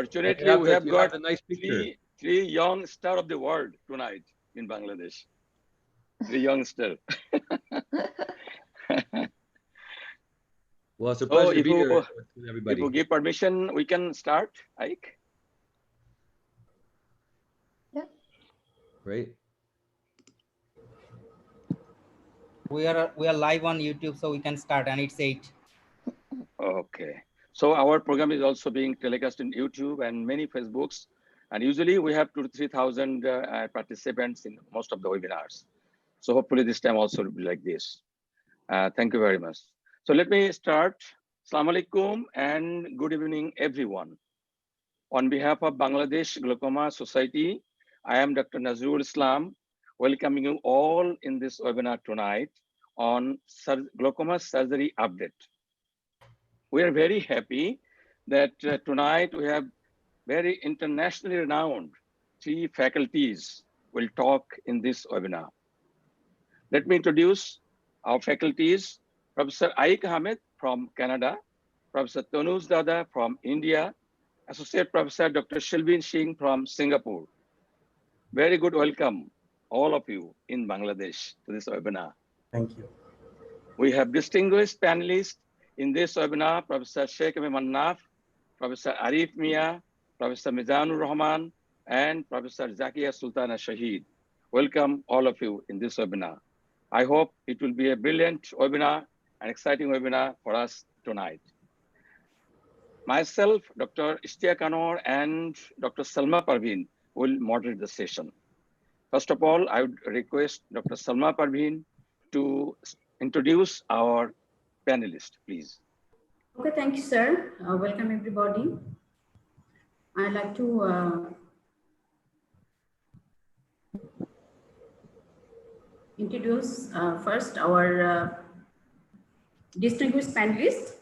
Fortunately, we have you got have a nice picture. three young stars of the world tonight in Bangladesh. Three young stars. Well, it's a So pleasure to be here with if everybody. you give permission, we can start, Ike. Yeah. Great. We are live on YouTube, so we can start, and it's 8. Okay. So our program is also being telecast in YouTube and many Facebooks. And usually we have 2,000 to 3,000 participants in most of the webinars. So hopefully this time also will be like this. Thank you very much. So let me start. Assalamu alaikum and good evening, everyone. On behalf of Bangladesh Glaucoma Society, I am Dr. Nazrul Islam, welcoming you all in this webinar tonight on glaucoma surgery update. We are very happy that tonight we have very internationally renowned 3 faculties will talk in this webinar. Let me introduce our faculties: Professor Aik Ahmed from Canada, Professor Tanuj Dada from India, Associate Professor Dr. Shilbin Singh from Singapore. Very good welcome, all of you in Bangladesh to this webinar. Thank you. We have distinguished panelists in this webinar: Professor Sheikh Mannaf, Professor Arif Mia, Professor Mizanur Rahman, and Professor Zakia Sultana Shahid. Welcome all of you in this webinar. I hope it will be a brilliant webinar, an exciting webinar for us tonight. Myself, Dr. Ishtiaq Anwar, and Dr. Salma Parveen will moderate the session. First of all, I would request Dr. Salma Parveen to introduce our panelists, please. Okay, thank you, sir. Welcome, everybody. I'd like to introduce first our distinguished panelists.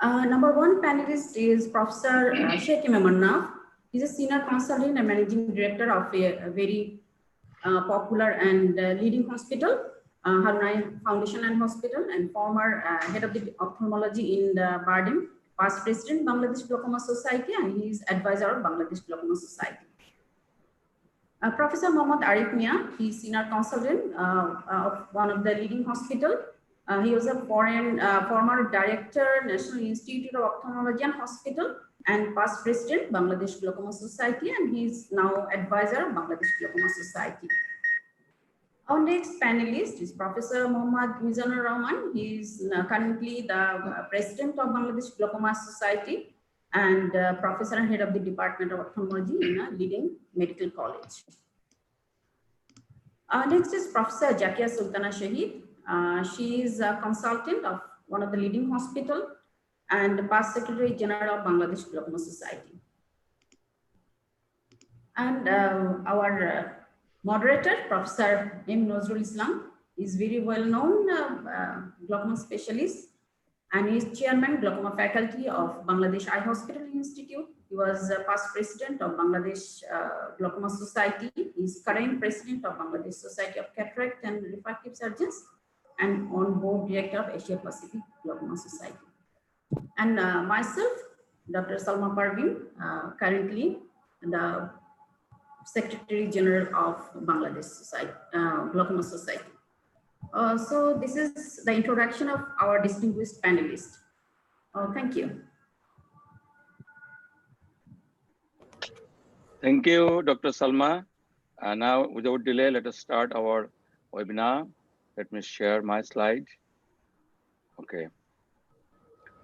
Number 1 panelist is Professor Sheikh Mannaf. He's a senior consultant and managing director of a very popular and leading hospital, Harunai Foundation and Hospital, and former head of the ophthalmology in the Bardem, past president Bangladesh Glaucoma Society, and he is advisor of Bangladesh Glaucoma Society. Professor Mohammad Arif Mia, he is senior consultant of one of the leading hospital. He was a former director, National Institute of Ophthalmology and Hospital, and past president Bangladesh Glaucoma Society, and he is now advisor of Bangladesh Glaucoma Society. Our next panelist is Professor Muhammad Mizanur Rahman. He is currently the president of Bangladesh Glaucoma Society and professor and head of the Department of Ophthalmology in a leading medical college. Next is Professor Zakia Sultana Shahid. She is a consultant of one of the leading hospital and past Secretary General of Bangladesh Glaucoma Society. And our moderator, Professor M. Nazrul Islam, is very well known glaucoma specialist and is chairman glaucoma faculty of Bangladesh Eye Hospital Institute. He was past president of Bangladesh Glaucoma Society. He is current president of Bangladesh Society of Cataract and Refractive Surgeons and on board director of Asia Pacific Glaucoma Society. And myself, Dr. Salma Parveen, currently the Secretary General of Bangladesh Society, Glaucoma Society. So this is the introduction of our distinguished panelists. Thank you. Thank you, Dr. Salma. Now, without delay, let us start our webinar. Let me share my slide. Okay.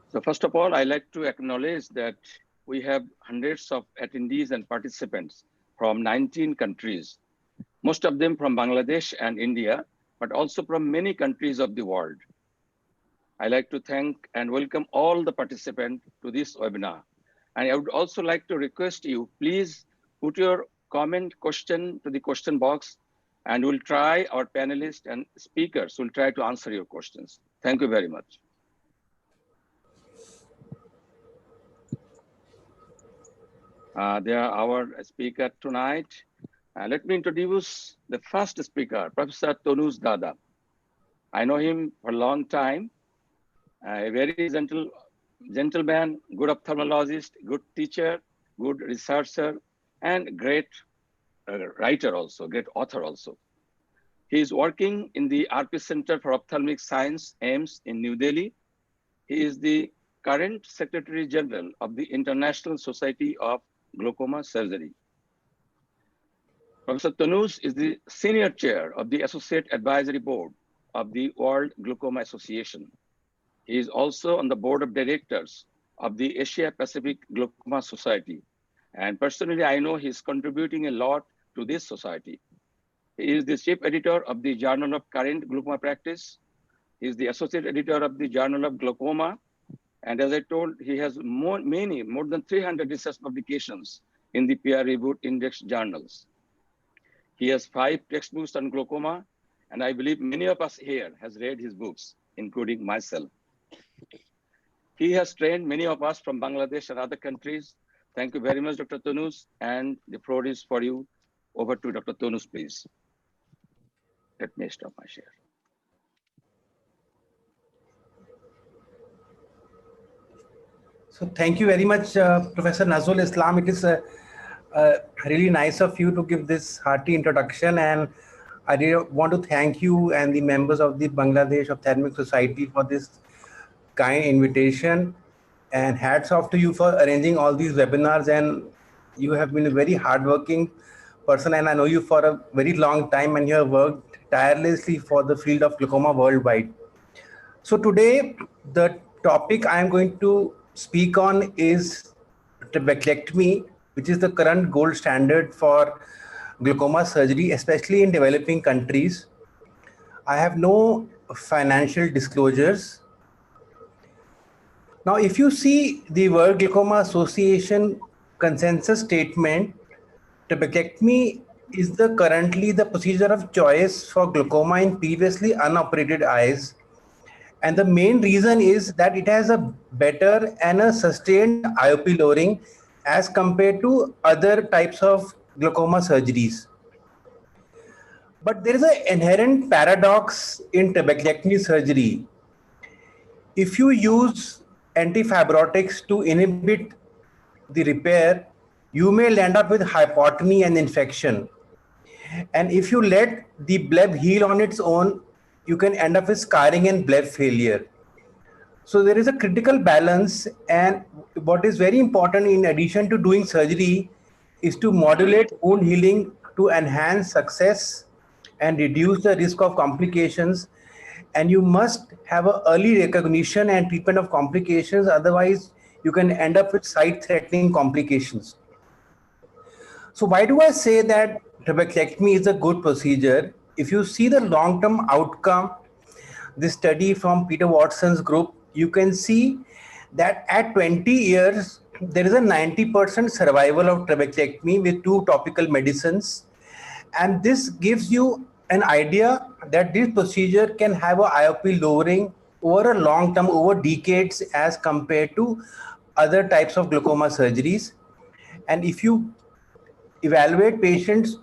So first of all, I'd like to acknowledge that we have hundreds of attendees and participants from 19 countries, most of them from Bangladesh and India, but also from many countries of the world. I'd like to thank and welcome all the participants to this webinar. And I would also like to request you, please put your comment question to the question box, and we'll try, our panelists and speakers will try to answer your questions. Thank you very much. They are our speaker tonight. Let me introduce the first speaker, Professor Tanuj Dada. I know him for a long time, a very gentle gentleman, good ophthalmologist, good teacher, good researcher, and great writer also, great author also. He is working in the RP Center for Ophthalmic Science, AIMS in New Delhi. He is the current Secretary General of the International Society of Glaucoma Surgery. Professor Tanuj is the Senior Chair of the Associate Advisory Board of the World Glaucoma Association. He is also on the Board of Directors of the Asia Pacific Glaucoma Society. And personally, I know he's contributing a lot to this society. He is the Chief Editor of the Journal of Current Glaucoma Practice. He is the Associate Editor of the Journal of Glaucoma. And as I told, he has more than 300 research publications in the peer-reviewed index journals. He has 5 textbooks on glaucoma, and I believe many of us here has read his books, including myself. He has trained many of us from Bangladesh and other countries. Thank you very much, Dr. Tanuj, and the floor is for you. Over to Dr. Tanuj, please. Let me stop my share. So thank you very much, Professor Nazrul Islam. It is really nice of you to give this hearty introduction, and I really want to thank you and the members of the Bangladesh Ophthalmic Society for this kind invitation, and hats off to you for arranging all these webinars. And you have been a very hardworking person, and I know you for a very long time, and you have worked tirelessly for the field of glaucoma worldwide. So today, the topic I am going to speak on is trabeculectomy, which is the current gold standard for glaucoma surgery, especially in developing countries. I have no financial disclosures. Now, if you see the World Glaucoma Association consensus statement, trabeculectomy is currently the procedure of choice for glaucoma in previously unoperated eyes. And the main reason is that it has a better and a sustained IOP lowering as compared to other types of glaucoma surgeries. But there is an inherent paradox in trabeculectomy surgery. If you use antifibrotics to inhibit the repair, you may end up with hypotony and infection. And if you let the bleb heal on its own, you can end up with scarring and bleb failure. So there is a critical balance, and what is very important in addition to doing surgery is to modulate wound healing to enhance success and reduce the risk of complications. And you must have an early recognition and treatment of complications, otherwise you can end up with sight-threatening complications. So why do I say that trabeculectomy is a good procedure? If you see the long-term outcome, this study from Peter Watson's group, you can see that at 20 years, there is a 90% survival of trabeculectomy with 2 topical medicines. And this gives you an idea that this procedure can have a IOP lowering over a long term, over decades, as compared to other types of glaucoma surgeries. And if you evaluate patients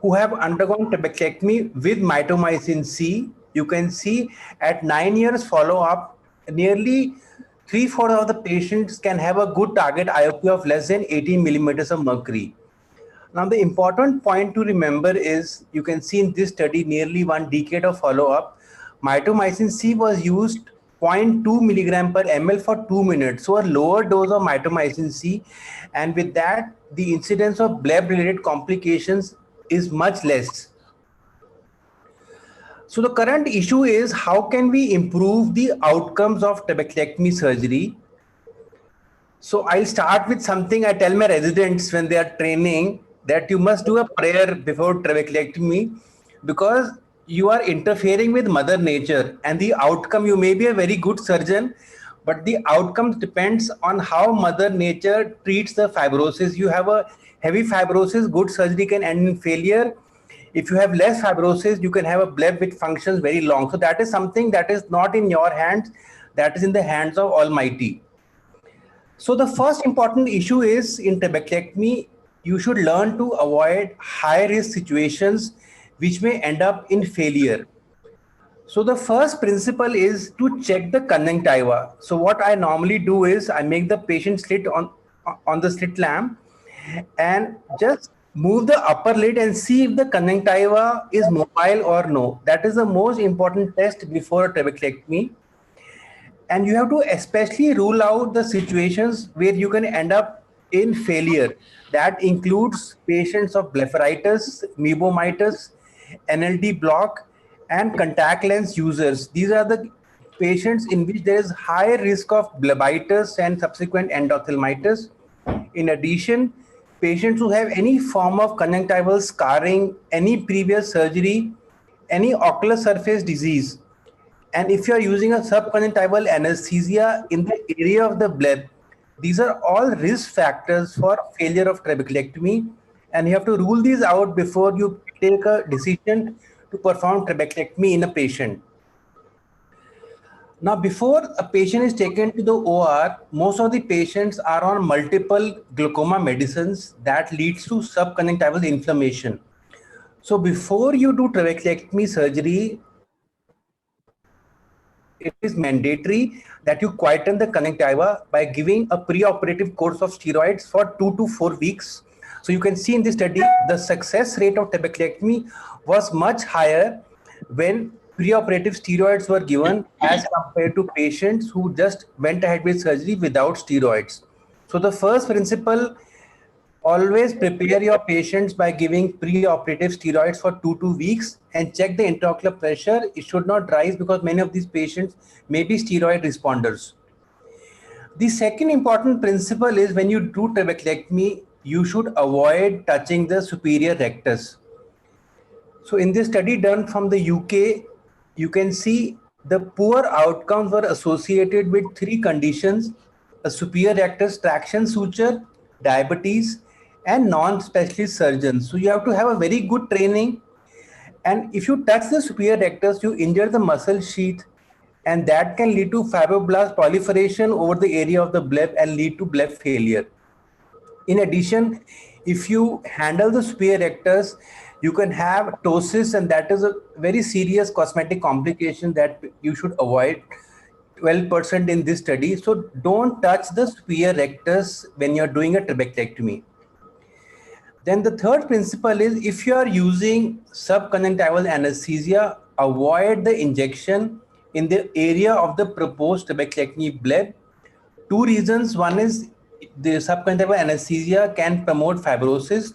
who have undergone trabeculectomy with mitomycin C, you can see at 9 years follow-up, nearly 3/4 of the patients can have a good target IOP of less than 18 millimeters of mercury. Now, the important point to remember is, you can see in this study, nearly 1 decade of follow-up, mitomycin C was used 0.2 milligram per ml for 2 minutes. So a lower dose of mitomycin C, and with that, the incidence of bleb-related complications is much less. So the current issue is, how can we improve the outcomes of trabeculectomy surgery? So I'll start with something I tell my residents when they are training, that you must do a prayer before trabeculectomy, because you are interfering with Mother Nature, and the outcome, you may be a very good surgeon, but the outcome depends on how Mother Nature treats the fibrosis. You have a heavy fibrosis, good surgery can end in failure. If you have less fibrosis, you can have a bleb which functions very long. So that is something that is not in your hands, that is in the hands of Almighty. So the first important issue is, in trabeculectomy, you should learn to avoid high risk situations which may end up in failure. So the first principle is to check the conjunctiva. So what I normally do is I make the patient slit on the slit lamp and just move the upper lid and see if the conjunctiva is mobile or no. That is the most important test before a trabeculectomy. And you have to especially rule out the situations where you can end up in failure. That includes patients of blepharitis, mebomitis, NLD block, and contact lens users. These are the patients in which there is high risk of blebitis and subsequent endophthalmitis. In addition, patients who have any form of conjunctival scarring, any previous surgery, any ocular surface disease, and if you are using a subconjunctival anesthesia in the area of the bleb, these are all risk factors for failure of trabeculectomy, and you have to rule these out before you take a decision to perform trabeculectomy in a patient. Now, before a patient is taken to the OR, most of the patients are on multiple glaucoma medicines that leads to subconjunctival inflammation. So before you do trabeculectomy surgery, it is mandatory that you quieten the conjunctiva by giving a preoperative course of steroids for 2 to 4 weeks. So you can see in this study, the success rate of trabeculectomy was much higher when preoperative steroids were given as compared to patients who just went ahead with surgery without steroids. So the first principle, always prepare your patients by giving pre-operative steroids for 2 weeks and check the intraocular pressure. It should not rise because many of these patients may be steroid responders. The second important principle is when you do trabeculectomy, you should avoid touching the superior rectus. So in this study done from the UK, you can see the poor outcomes were associated with 3 conditions: a superior rectus traction suture, diabetes, and non-specialist surgeons. So you have to have a very good training. And if you touch the superior rectus, you injure the muscle sheath, and that can lead to fibroblast proliferation over the area of the bleb and lead to bleb failure. In addition, if you handle the superior rectus, you can have ptosis, and that is a very serious cosmetic complication that you should avoid. 12% in this study. So don't touch the superior rectus when you're doing a trabeculectomy. Then the third principle is if you are using subconjunctival anesthesia, avoid the injection in the area of the proposed trabeculectomy bleb. 2 reasons. One is the subconjunctival anesthesia can promote fibrosis.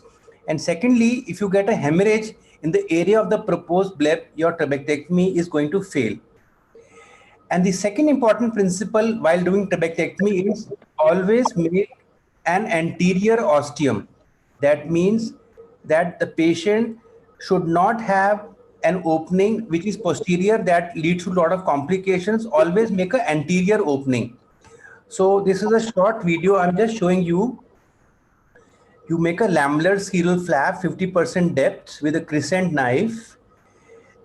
And secondly, if you get a hemorrhage in the area of the proposed bleb, your trabeculectomy is going to fail. And the second important principle while doing trabeculectomy is always make an anterior ostium. That means that the patient should not have an opening which is posterior that leads to a lot of complications. Always make an anterior opening. So this is a short video. I'm just showing you. You make a lamellar scleral flap 50% depth with a crescent knife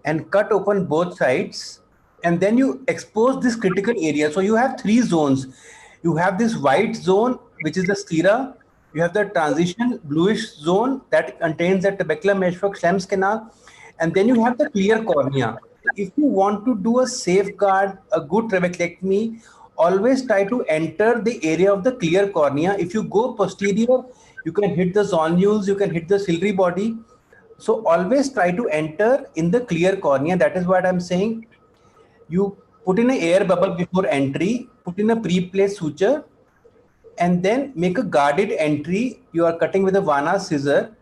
and cut open both sides, and then you expose this critical area. So you have 3 zones. You have this white zone, which is the sclera. You have the transition bluish zone that contains the trabecular meshwork Schlemm's canal, and then you have the clear cornea. If you want to do a safeguard, a good trabeculectomy, always try to enter the area of the clear cornea. If you go posterior, you can hit the zonules, you can hit the ciliary body. So always try to enter in the clear cornea. That is what I'm saying. You put in an air bubble before entry, put in a pre-placed suture, and then make a guarded entry. You are cutting with a Vanna scissor.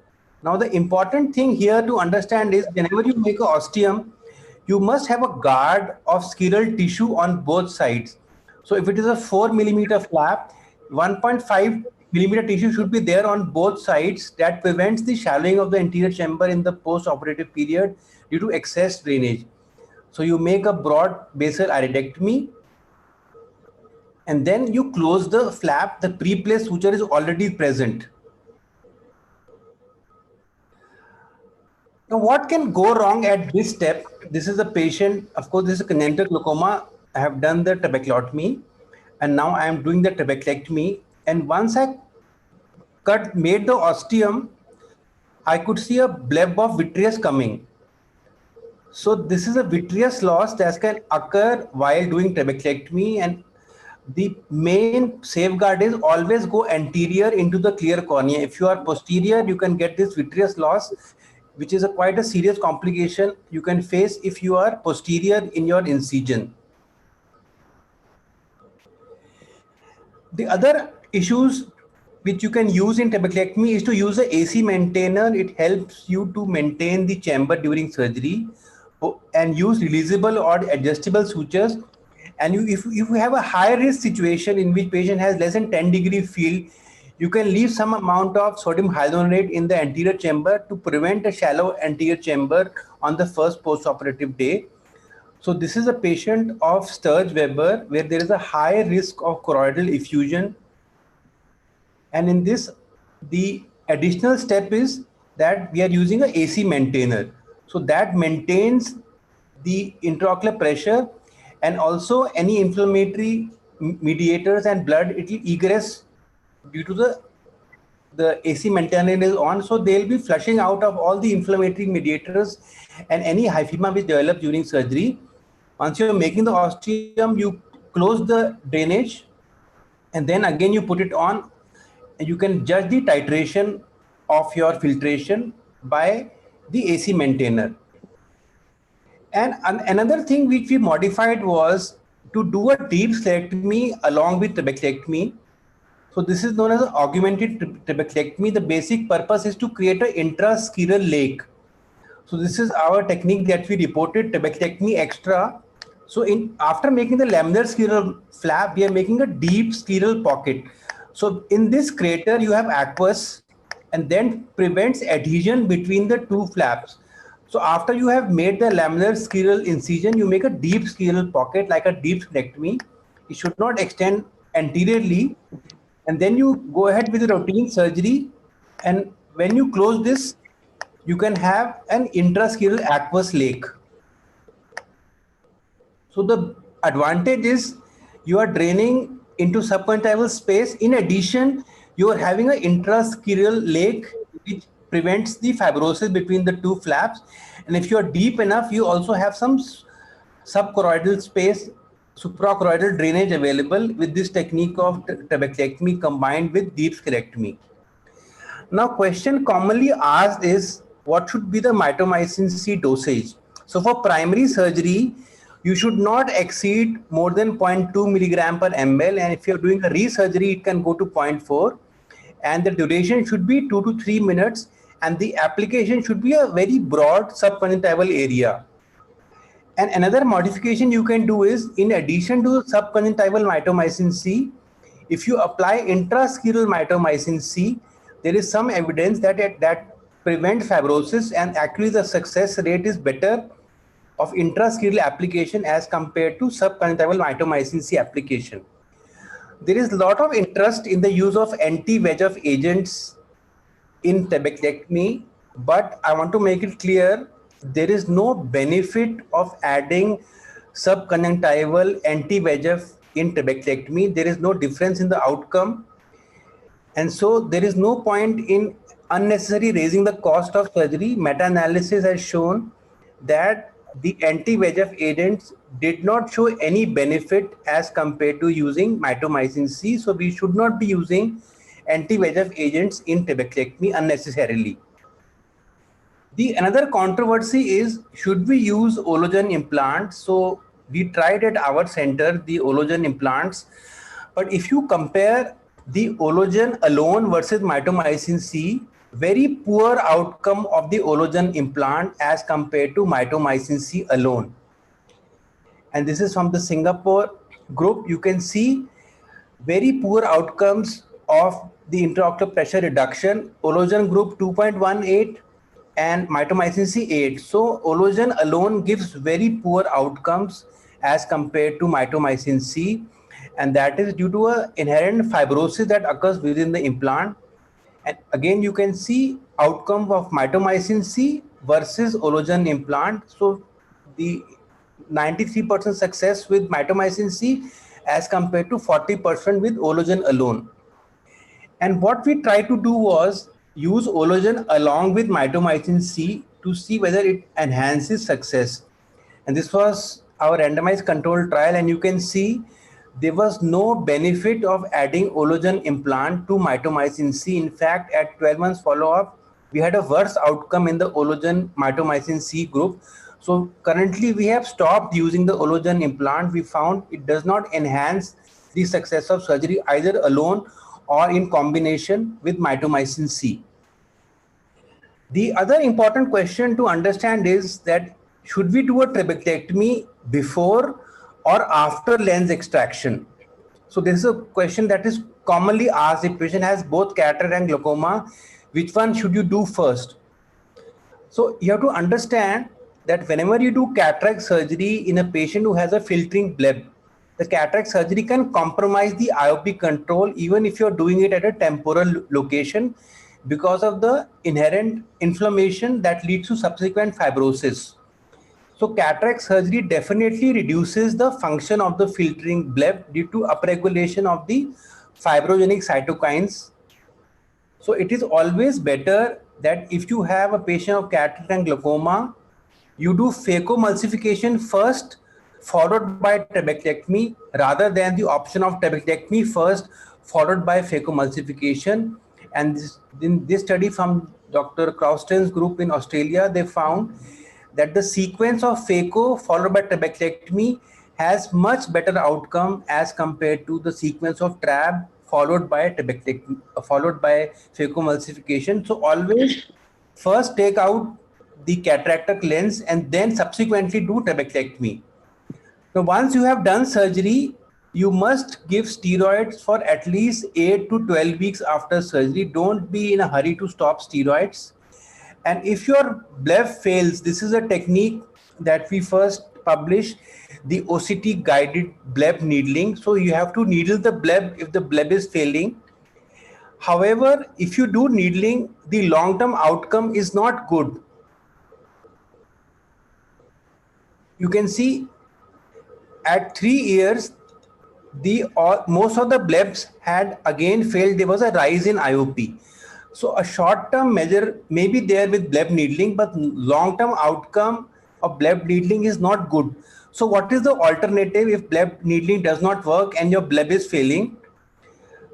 Now the important thing here to understand is whenever you make an ostium, you must have a guard of scleral tissue on both sides. So if it is a 4 millimeter flap, 1.5 millimeter tissue should be there on both sides. That prevents the shallowing of the anterior chamber in the post-operative period due to excess drainage. So you make a broad basal iridectomy, and then you close the flap. The pre-placed suture is already present. Now, what can go wrong at this step? This is a patient, of course, this is a congenital glaucoma. I have done the trabeculotomy, and now I am doing the trabeculectomy. And once I made the ostium, I could see a bleb of vitreous coming. So this is a vitreous loss that can occur while doing trabeculectomy, and the main safeguard is always go anterior into the clear cornea. If you are posterior, you can get this vitreous loss, which is quite a serious complication you can face if you are posterior in your incision. The other issues which you can use in trabeculectomy is to use a AC maintainer. It helps you to maintain the chamber during surgery, and use releasable or adjustable sutures. And if you have a high risk situation in which patient has less than 10-degree field, you can leave some amount of sodium hyaluronate in the anterior chamber to prevent a shallow anterior chamber on the first post-operative day. So this is a patient of Sturge-Weber where there is a high risk of choroidal effusion. And in this, the additional step is that we are using an AC maintainer. So that maintains the intraocular pressure, and also any inflammatory mediators and blood, it will egress due to the AC maintainer is on. So they'll be flushing out of all the inflammatory mediators and any hyphema which develops during surgery. Once you're making the ostium, you close the drainage, and then again you put it on. You can judge the titration of your filtration by the AC maintainer. And another thing which we modified was to do a deep sclerectomy along with trabeculectomy. So this is known as augmented trabeculectomy. The basic purpose is to create an intrascleral lake. So this is our technique that we reported, trabeculectomy extra. So after making the laminar scleral flap, we are making a deep scleral pocket. So in this crater, you have aqueous, and then prevents adhesion between the two flaps. So after you have made the laminar scleral incision, you make a deep scleral pocket like a deep splenectomy. It should not extend anteriorly. And then you go ahead with the routine surgery. And when you close this, you can have an intrascleral aqueous lake. So the advantage is you are draining into subconjunctival space. In addition, you are having an intrascleral lake which prevents the fibrosis between the two flaps. And if you are deep enough, you also have some subchoroidal space, suprachoroidal drainage available with this technique of trabeculectomy combined with deep sclerectomy. Now, question commonly asked is, what should be the mitomycin C dosage? So for primary surgery, you should not exceed more than 0.2 milligram per ml. And if you're doing a resurgery, it can go to 0.4. And the duration should be 2 to 3 minutes. And the application should be a very broad subconjunctival area. And another modification you can do is, in addition to subconjunctival mitomycin C, if you apply intrascleral mitomycin C, there is some evidence that prevents fibrosis, and actually the success rate is better of intrascleral application as compared to subconjunctival mitomycin C application. There is a lot of interest in the use of anti-VEGF agents in trabeculectomy, but I want to make it clear, there is no benefit of adding subconjunctival anti-VEGF in trabeculectomy. There is no difference in the outcome. And so there is no point in unnecessarily raising the cost of surgery. Meta-analysis has shown that the anti-VEGF agents did not show any benefit as compared to using mitomycin C. So we should not be using anti-VEGF agents in trabeculectomy unnecessarily. The another controversy is, should we use Ologen implants? So we tried at our center the Ologen implants, but if you compare the Ologen alone versus mitomycin C, very poor outcome of the Ologen implant as compared to mitomycin C alone. And this is from the Singapore group. You can see very poor outcomes of the intraocular pressure reduction. Ologen group 2.18 and mitomycin C 8. So Ologen alone gives very poor outcomes as compared to mitomycin C, and that is due to an inherent fibrosis that occurs within the implant. And again, you can see outcome of mitomycin C versus Ologen implant. So the 93% success with mitomycin C as compared to 40% with Ologen alone. And what we tried to do was use Ologen along with mitomycin C to see whether it enhances success. And this was our randomized controlled trial, and you can see there was no benefit of adding Ologen implant to mitomycin C. In fact, at 12 months follow-up, we had a worse outcome in the Ologen mitomycin C group. So currently we have stopped using the Ologen implant. We found it does not enhance the success of surgery either alone or in combination with mitomycin C. The other important question to understand is that should we do a trabeculectomy before or after lens extraction? So this is a question that is commonly asked. If patient has both cataract and glaucoma, which one should you do first? So you have to understand that whenever you do cataract surgery in a patient who has a filtering bleb, the cataract surgery can compromise the IOP control even if you're doing it at a temporal location because of the inherent inflammation that leads to subsequent fibrosis. So cataract surgery definitely reduces the function of the filtering bleb due to upregulation of the fibrogenic cytokines. So it is always better that if you have a patient of cataract and glaucoma, you do phacoemulsification first, followed by trabeculectomy, rather than the option of trabeculectomy first, followed by phacoemulsification. And in this study from Dr. Crausten's group in Australia, they found that the sequence of phaco followed by trabeculectomy has much better outcome as compared to the sequence of trab followed by trabeculectomy, followed by phacoemulsification. So always first take out the cataractic lens and then subsequently do trabeculectomy. Now, once you have done surgery, you must give steroids for at least 8 to 12 weeks after surgery. Don't be in a hurry to stop steroids. And if your bleb fails, this is a technique that we first published, the OCT guided bleb needling. So you have to needle the bleb if the bleb is failing. However, if you do needling, the long-term outcome is not good. You can see at 3 years, most of the blebs had again failed. There was a rise in IOP. So a short-term measure may be there with bleb needling, but long-term outcome of bleb needling is not good. So what is the alternative if bleb needling does not work and your bleb is failing?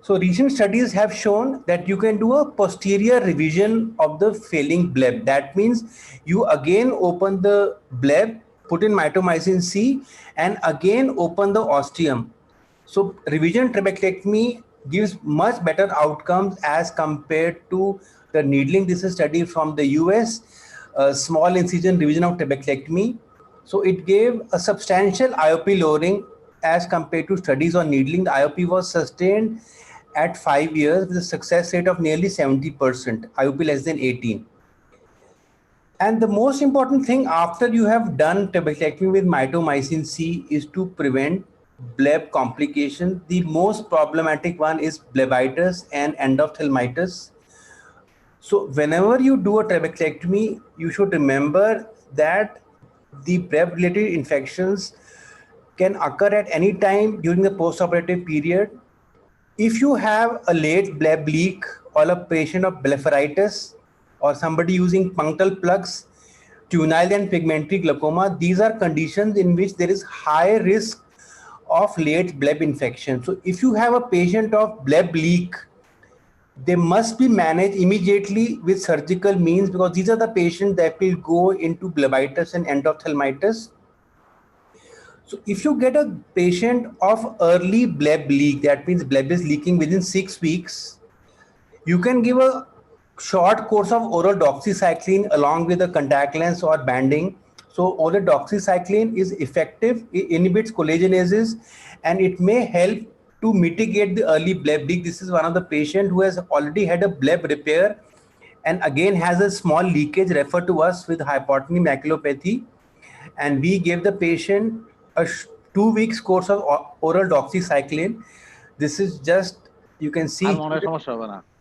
So recent studies have shown that you can do a posterior revision of the failing bleb. That means you again open the bleb, put in mitomycin C, and again open the ostium. So revision trabeculectomy gives much better outcomes as compared to the needling. This is a study from the US, small incision revision of trabeculectomy. So it gave a substantial IOP lowering as compared to studies on needling. The IOP was sustained at 5 years with a success rate of nearly 70%, IOP less than 18. And the most important thing after you have done trabeculectomy with mitomycin C is to prevent bleb complications. The most problematic one is blebitis and endophthalmitis. So whenever you do a trabeculectomy, you should remember that the bleb-related infections can occur at any time during the postoperative period. If you have a late bleb leak or a patient of blepharitis or somebody using punctal plugs, juvenile and pigmentary glaucoma, these are conditions in which there is high risk of late bleb infection. So if you have a patient of bleb leak, they must be managed immediately with surgical means because these are the patients that will go into blebitis and endophthalmitis. So if you get a patient of early bleb leak, that means bleb is leaking within 6 weeks, you can give a short course of oral doxycycline along with a contact lens or banding. So oral doxycycline is effective, it inhibits collagenases, and it may help to mitigate the early bleb leak. This is one of the patient who has already had a bleb repair and again has a small leakage referred to us with hypotony maculopathy. And we gave the patient a 2 weeks course of oral doxycycline. This is just, you can see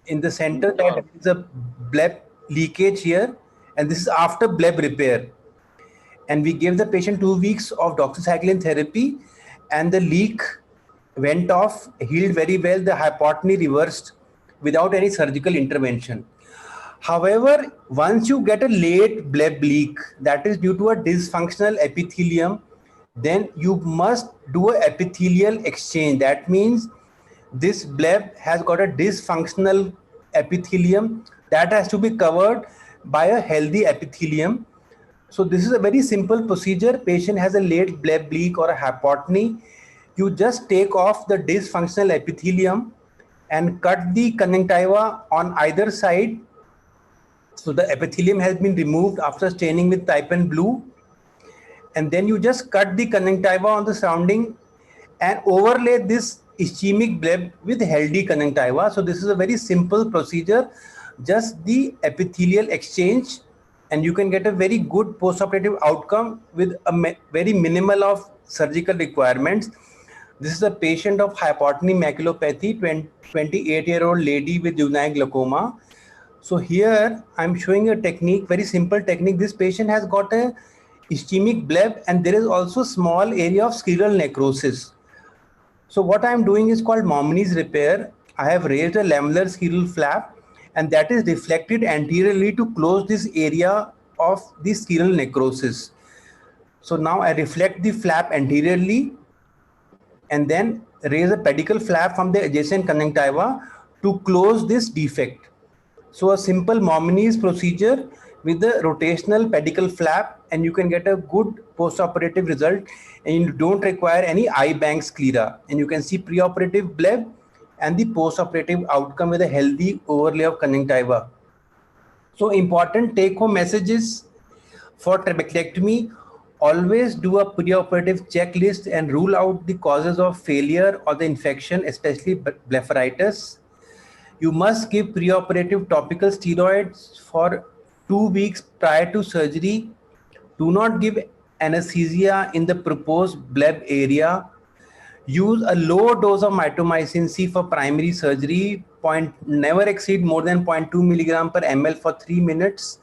in the center that there is a bleb leakage here, and this is after bleb repair. And we gave the patient 2 weeks of doxycycline therapy, and the leak went off, healed very well. The hypotony reversed without any surgical intervention. However, once you get a late bleb leak that is due to a dysfunctional epithelium, then you must do a epithelial exchange. That means this bleb has got a dysfunctional epithelium that has to be covered by a healthy epithelium. So this is a very simple procedure. Patient has a late bleb leak or a hypotony. You just take off the dysfunctional epithelium and cut the conjunctiva on either side. So the epithelium has been removed after staining with Typen blue, and then you just cut the conjunctiva on the surrounding and overlay this ischemic bleb with healthy conjunctiva. So this is a very simple procedure, just the epithelial exchange, and you can get a very good postoperative outcome with a very minimal of surgical requirements. This is a patient of hypotony maculopathy, 28-year-old lady with juvenile glaucoma. So here I'm showing a technique, very simple technique. This patient has got a ischemic bleb and there is also small area of scleral necrosis. So what I'm doing is called Momini's repair. I have raised a lamellar scleral flap and that is deflected anteriorly to close this area of the scleral necrosis. So now I reflect the flap anteriorly and then raise a pedicle flap from the adjacent conjunctiva to close this defect. So a simple Momini's procedure with the rotational pedicle flap, and you can get a good post-operative result, and you don't require any eye bank sclera, and you can see preoperative bleb and the post-operative outcome with a healthy overlay of conjunctiva. So important take-home messages for trabeculectomy: always do a preoperative checklist and rule out the causes of failure or the infection, especially blepharitis. You must give preoperative topical steroids for 2 weeks prior to surgery. Do not give anesthesia in the proposed bleb area. Use a low dose of mitomycin C for primary surgery. Never exceed more than 0.2 milligram per ml for 3 minutes.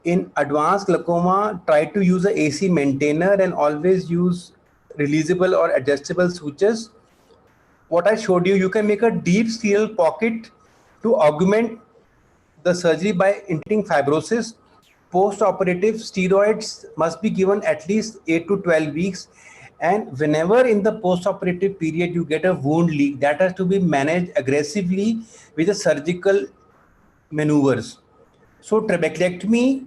In advanced glaucoma, try to use a AC maintainer and always use releasable or adjustable sutures. What I showed you, you can make a deep scleral pocket to augment the surgery by integrating fibrosis. Post-operative steroids must be given at least 8 to 12 weeks. And whenever in the post-operative period you get a wound leak, that has to be managed aggressively with the surgical maneuvers. So trabeculectomy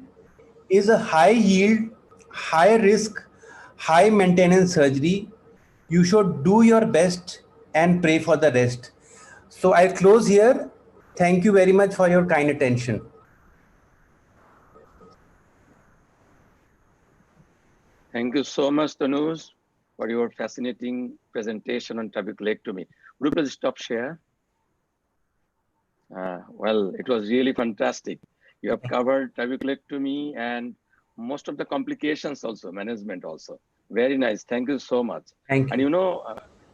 is a high yield, high risk, high maintenance surgery. You should do your best and pray for the rest. So I'll close here. Thank you very much for your kind attention. Thank you so much, Tanuj, for your fascinating presentation on trabeculectomy. Would you please stop share? Well, it was really fantastic. You have covered trabeculectomy and most of the complications also, management also. Very nice. Thank you so much. Thank you. And you know,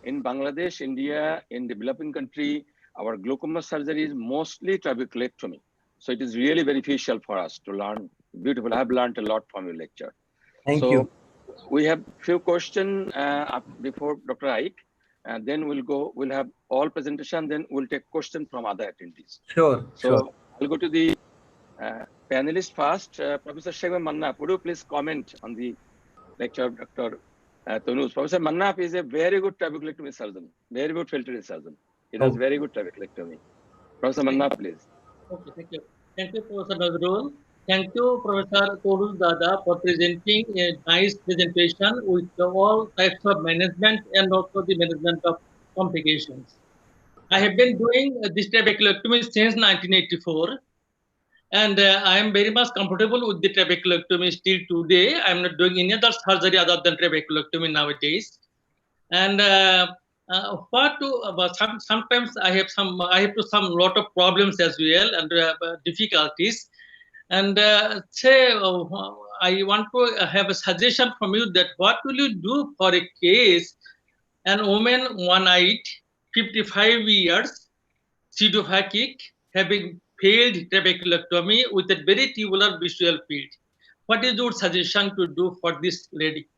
in Bangladesh, India, in developing country, our glaucoma surgery is mostly trabeculectomy. So it is really beneficial for us to learn. Beautiful. I have learned a lot from your lecture. Thank you. We have few questions before Dr. Aik, and then we'll have all presentation, then we'll take question from other attendees. Sure. I'll go to the panelist first. Professor Shekhar Mannaf, would you please comment on the lecture of Dr. Tanuj? Professor Mannaf is a very good trabeculectomy surgeon, very good filtering surgeon. He does very good trabeculectomy. Professor Mannaf, please. Okay, thank you. Thank you, Professor Nazrul. Thank you, Professor Tanuj Dada, for presenting a nice presentation with all types of management and also the management of complications. I have been doing this trabeculectomy since 1984, and I am very much comfortable with the trabeculectomy still today. I am not doing any other surgery other than trabeculectomy nowadays. And sometimes I have some lot of problems as well and difficulties. And I want to have a suggestion from you that what will you do for a case, an woman one-eyed, 55 years, pseudophakic, having failed trabeculectomy with a very tubular visual field. What is your suggestion to do for this lady?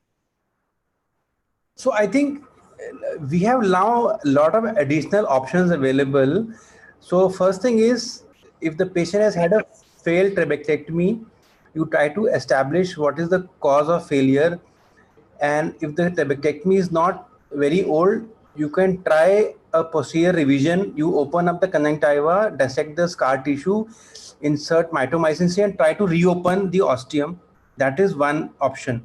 So I think we have now a lot of additional options available. So first thing is, if the patient has had a failed trabectectomy, you try to establish what is the cause of failure. And if the trabectectomy is not very old, you can try a posterior revision. You open up the conjunctiva, dissect the scar tissue, insert mitomycin C, and try to reopen the ostium. That is one option.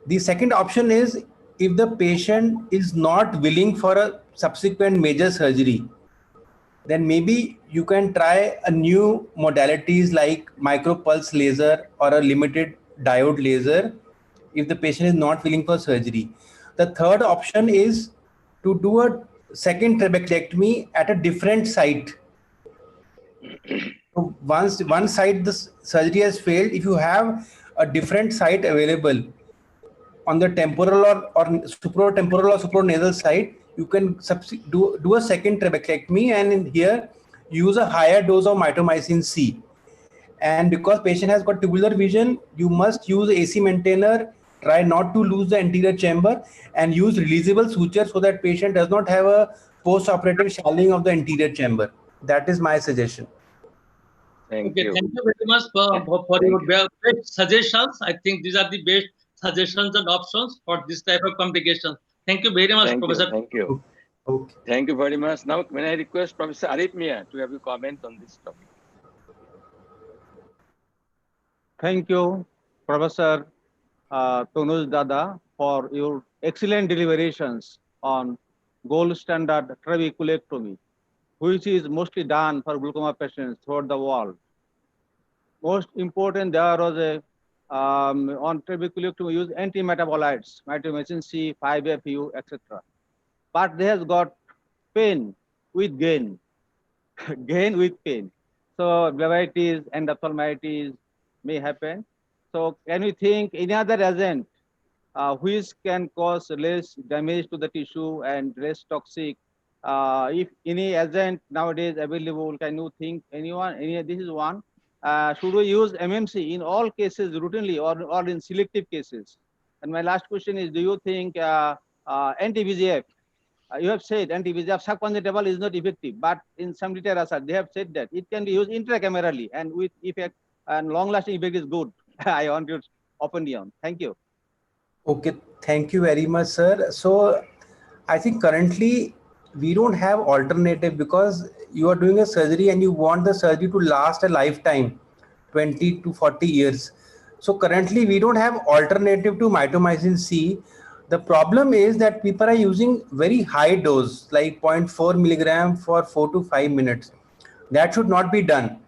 The second option is if the patient is not willing for a subsequent major surgery, then maybe you can try a new modalities like micropulse laser or a limited diode laser if the patient is not willing for surgery. The third option is to do a second trabectectomy at a different site. So once one side the surgery has failed, if you have a different site available on the temporal or supratemporal or supranasal side, you can do a second trabectectomy, and in here use a higher dose of mitomycin C. And because patient has got tubular vision, you must use AC maintainer, try not to lose the anterior chamber, and use releasable suture so that patient does not have a post-operative shallow of the anterior chamber. That is my suggestion. Thank Okay, you. thank you very much for Thank your you. best suggestions. I think these are the best suggestions and options for this type of complications. Thank you very much, Thank you. Professor. Thank you. Okay. Thank you very much. Now, when I request Professor Arif Mia to have a comment on this topic. Thank you, Professor Tonus Dada, for your excellent deliberations on gold standard trabeculectomy, which is mostly done for glaucoma patients throughout the world. Most important, there was a on trabeculectomy use anti-metabolites, mitomycin C, 5-FU, etc. But they has got pain with gain, gain with pain. So blebitis and endophthalmitis may happen. So can we think any other agent which can cause less damage to the tissue and less toxic? If any agent nowadays available, can you think anyone? This is one. Should we use MMC in all cases routinely or in selective cases? And my last question is, do you think anti-VEGF? You have said anti-VEGF subconjunctival is not effective, but in some literature they have said that it can be used intracamerally and with effect and long-lasting effect is good. I want your opinion. Thank you. Okay, thank you very much, sir. So I think currently we don't have alternative because you are doing a surgery and you want the surgery to last a lifetime, 20 to 40 years. So currently we don't have alternative to mitomycin C. The problem is that people are using very high dose like 0.4 milligram for 4 to 5 minutes. That should not be done.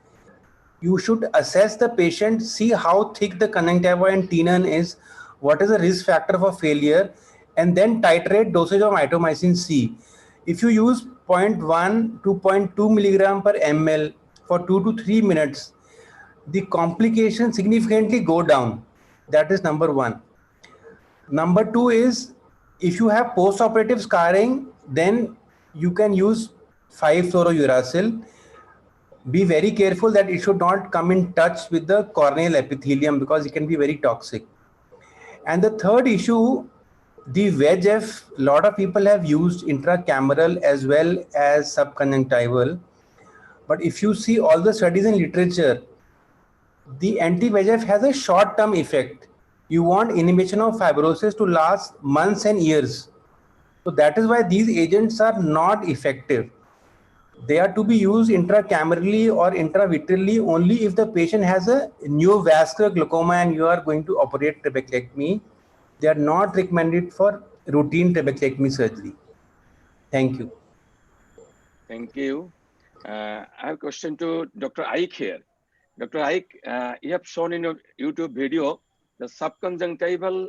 You should assess the patient, see how thick the conjunctiva and tenon is, what is the risk factor for failure, and then titrate dosage of mitomycin C. If you use 0.1 to 0.2 milligram per ml for 2 to 3 minutes, the complications significantly go down. That is number one. Number two is if you have post-operative scarring, then you can use 5-fluorouracil. Be very careful that it should not come in touch with the corneal epithelium because it can be very toxic. And the third issue, the VEGF, a lot of people have used intracameral as well as subconjunctival. But if you see all the studies in literature, the anti-VEGF has a short-term effect. You want inhibition of fibrosis to last months and years. So that is why these agents are not effective. They are to be used intracamerally or intravitreally only if the patient has a neovascular glaucoma and you are going to operate trabectectomy. They are not recommended for routine trabectectomy surgery. Thank you. Thank you. I have a question to Dr. Aik here. Dr. Aik, you have shown in your YouTube video the subconjunctival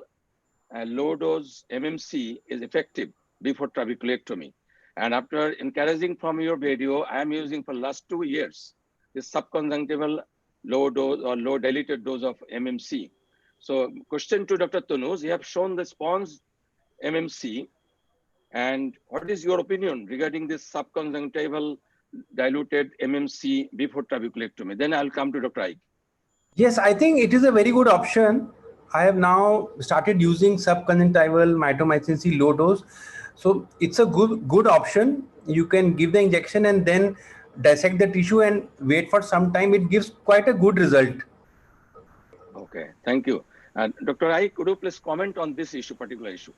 low dose MMC is effective before trabeculectomy. And after encouraging from your video, I am using for last 2 years this subconjunctival low dose or low diluted dose of MMC. So question to Dr. Tonus, you have shown the SPONS MMC. And what is your opinion regarding this subconjunctival diluted MMC before trabeculectomy? Then I'll come to Dr. Aik. Yes, I think it is a very good option. I have now started using subconjunctival mitomycin C low dose. So it's a good option. You can give the injection and then dissect the tissue and wait for some time, it gives quite a good result. Okay, thank you. Dr. I, could you please comment on this issue, particular issue?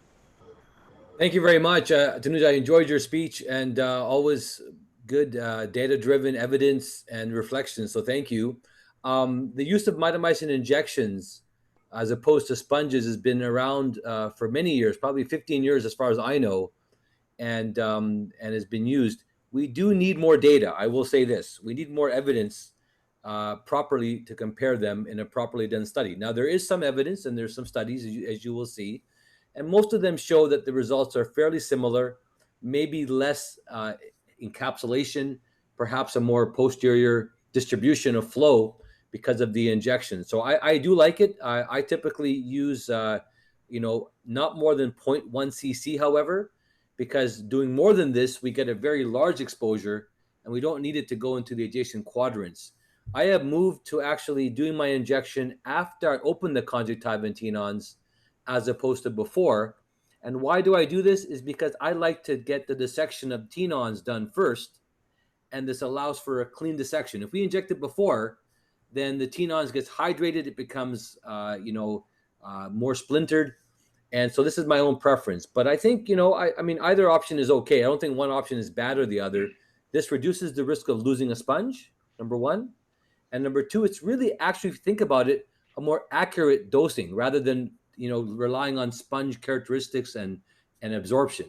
Thank you very much, Tanuj. I enjoyed your speech and always good data-driven evidence and reflection. So thank you. The use of mitomycin injections as opposed to sponges has been around for many years, probably 15 years as far as I know, and has been used. We do need more data. I will say this: we need more evidence properly to compare them in a properly done study. Now, there is some evidence, and there's some studies, as you will see, and most of them show that the results are fairly similar, maybe less encapsulation, perhaps a more posterior distribution of flow because of the injection. So I do like it. I typically use, not more than 0.1 cc, however, because doing more than this, we get a very large exposure and we don't need it to go into the adjacent quadrants. I have moved to actually doing my injection after I open the conjunctiva and tenons as opposed to before. And why do I do this? Is because I like to get the dissection of tenons done first, and this allows for a clean dissection. If we inject it before, then the tenons gets hydrated, it becomes more splintered. And so this is my own preference. But I think, I mean, either option is okay. I don't think one option is bad or the other. This reduces the risk of losing a sponge, number one. And number two, it's really actually, if you think about it, a more accurate dosing rather than, relying on sponge characteristics and absorption.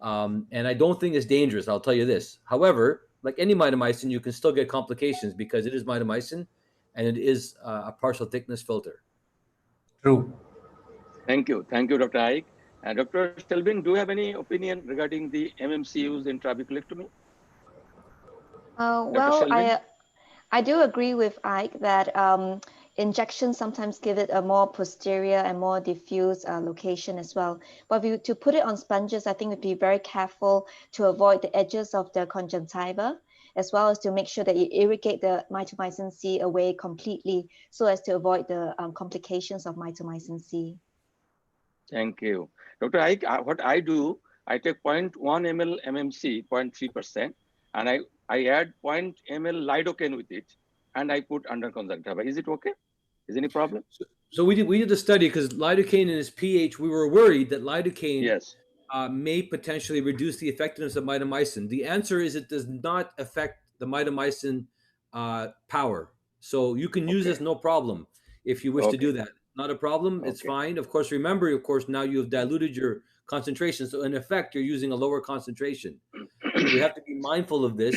And I don't think it's dangerous, I'll tell you this. However, like any mitomycin, you can still get complications because it is mitomycin and it is a partial thickness filter. True. Thank you, Dr. Aik. Dr. Stelvin, do you have any opinion regarding the MMC used in trabeculectomy? Well, I do agree with Ike that injections sometimes give it a more posterior and more diffuse location as well. But to put it on sponges, I think we'd be very careful to avoid the edges of the conjunctiva, as well as to make sure that you irrigate the mitomycin C away completely so as to avoid the complications of mitomycin C. Thank you. Dr. Aik, what I do, I take 0.1 ml MMC, 0.3%, and I add 0.0 ml lidocaine with it, and I put under conjunctiva. Is it okay? Is any problem? So we did the study because lidocaine and its pH, we were worried that lidocaine may potentially reduce the effectiveness of mitomycin. The answer is it does not affect the mitomycin power. So you can use this no problem if you wish to do that. Not a problem. It's fine. Of course, remember, now you have diluted your concentration. So in effect, you're using a lower concentration. We have to be mindful of this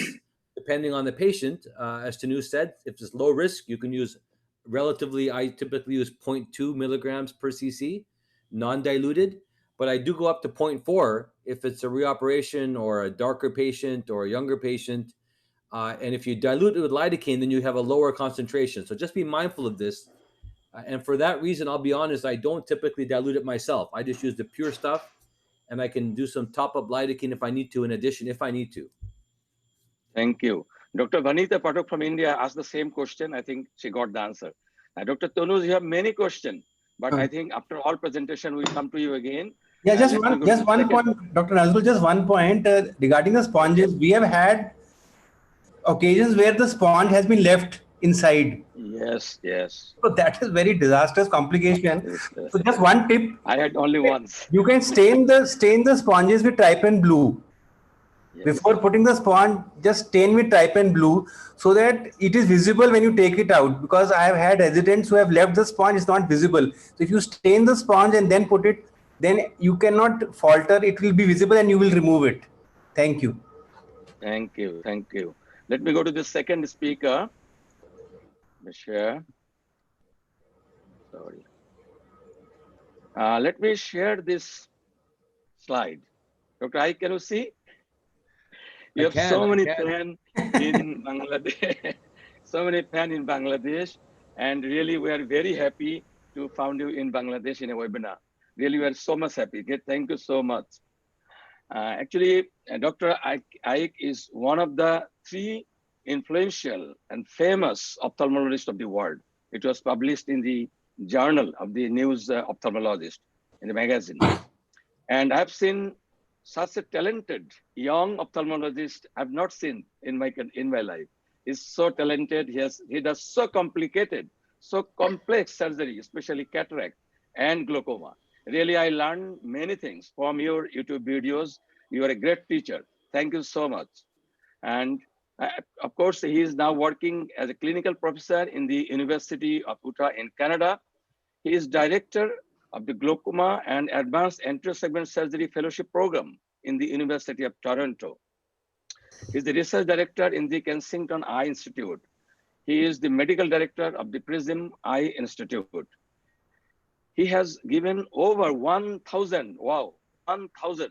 depending on the patient. As Tanu said, if it's low risk, you can use I typically use 0.2 milligrams per cc, non-diluted, but I do go up to 0.4 if it's a reoperation or a darker patient or a younger patient. And if you dilute it with lidocaine, then you have a lower concentration. So just be mindful of this. And for that reason, I'll be honest, I don't typically dilute it myself. I just use the pure stuff, and I can do some top-up lidocaine if I need to, in addition, if I need to. Thank you. Dr. Vanita Patok from India asked the same question. I think she got the answer. Dr. Tonus, you have many questions, but I think after all presentation, we'll come to you again. Yeah, just one point, Dr. Nazrul, just one point regarding the sponges. We have had occasions where the sponge has been left inside. Yes. So that is very disastrous complication. Yes. So just one tip. I had only once. You can stain the sponges with trypan blue. Yes. Before putting the sponge, just stain with trypan blue so that it is visible when you take it out. Because I have had residents who have left the sponge, it's not visible. So if you stain the sponge and then put it, then you cannot falter. It will be visible and you will remove it. Thank you. Thank you. Let me go to the second speaker. Share. Sorry. Let me share this slide. Dr. I, can you see? You have so many fans in Bangladesh. So many fans in Bangladesh. And really, we are very happy to found you in Bangladesh in a webinar. Really, we are so much happy. Thank you so much. Actually, Dr. Aik is one of the 3 influential and famous ophthalmologist of the world. It was published in the Journal of the News Ophthalmologist in the magazine. And I've seen such a talented young ophthalmologist I've not seen in my life. He's so talented. He does so complicated, so complex surgery, especially cataract and glaucoma. Really, I learned many things from your YouTube videos. You are a great teacher. Thank you so much. And of course, he is now working as a clinical professor in the University of Utah in Canada. He is director of the Glaucoma and Advanced Anterior-Segment Surgery Fellowship Program in the University of Toronto. He is the research director in the Kensington Eye Institute. He is the medical director of the Prism Eye Institute. He has given over 1,000, wow, 1,000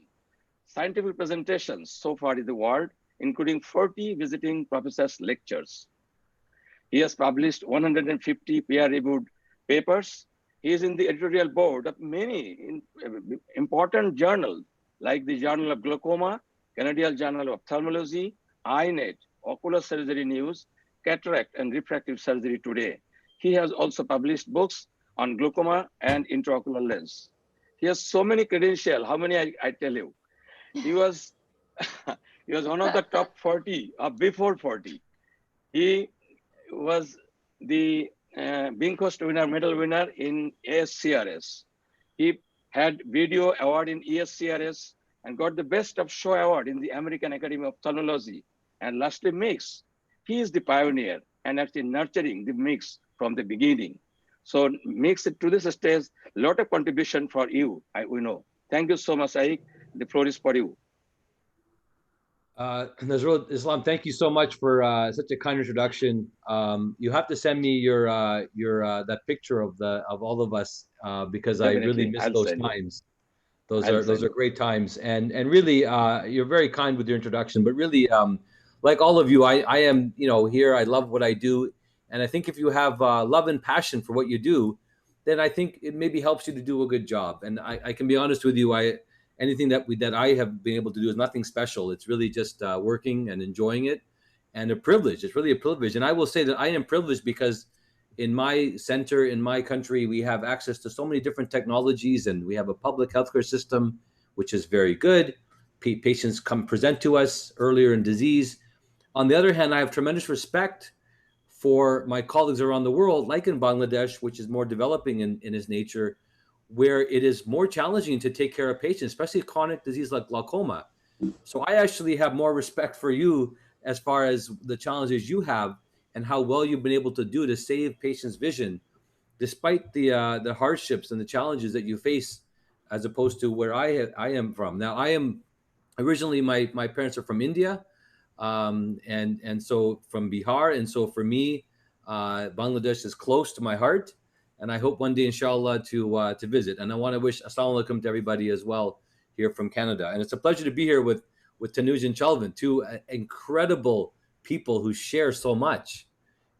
scientific presentations so far in the world, including 40 visiting professors' lectures. He has published 150 peer-reviewed papers. He is in the editorial board of many important journals, like the Journal of Glaucoma, Canadian Journal of Ophthalmology, EyeNet, Ocular Surgery News, Cataract and Refractive Surgery Today. He has also published books on glaucoma and intraocular lens. He has so many credentials. How many I tell you? He was he was one of the top 40 before 40. He was the Binkhorst winner, medal winner in ASCRS. He had video award in ESCRS and got the best of show award in the American Academy of Ophthalmology. And lastly, MIX. He is the pioneer and actually nurturing the MIX from the beginning. So makes it to this stage, a lot of contribution for you, we know. Thank you so much, Aik. The floor is for you. Nazrul Islam, thank you so much for such a kind introduction. You have to send me your that picture of all of us because definitely. I really miss those times. Those are great times, and really you're very kind with your introduction. But really, like all of you, I am here. I love what I do, and I think if you have love and passion for what you do, then I think it maybe helps you to do a good job. And I can be honest with you, anything that I have been able to do is nothing special. It's really just working and enjoying it, and a privilege. It's really a privilege. And I will say that I am privileged because in my center, in my country, we have access to so many different technologies, and we have a public healthcare system, which is very good. Patients come present to us earlier in disease. On the other hand, I have tremendous respect for my colleagues around the world, like in Bangladesh, which is more developing in its nature, where it is more challenging to take care of patients, especially chronic disease like glaucoma. So I actually have more respect for you as far as the challenges you have and how well you've been able to do to save patients' vision, despite the hardships and the challenges that you face, as opposed to where I am from. Now, I am originally, my parents are from India, and so from Bihar, and so for me, Bangladesh is close to my heart. And I hope one day, inshallah, to visit. And I want to wish assalamu alaikum to everybody as well here from Canada. And it's a pleasure to be here with Tanuj and Chalvin, two incredible people who share so much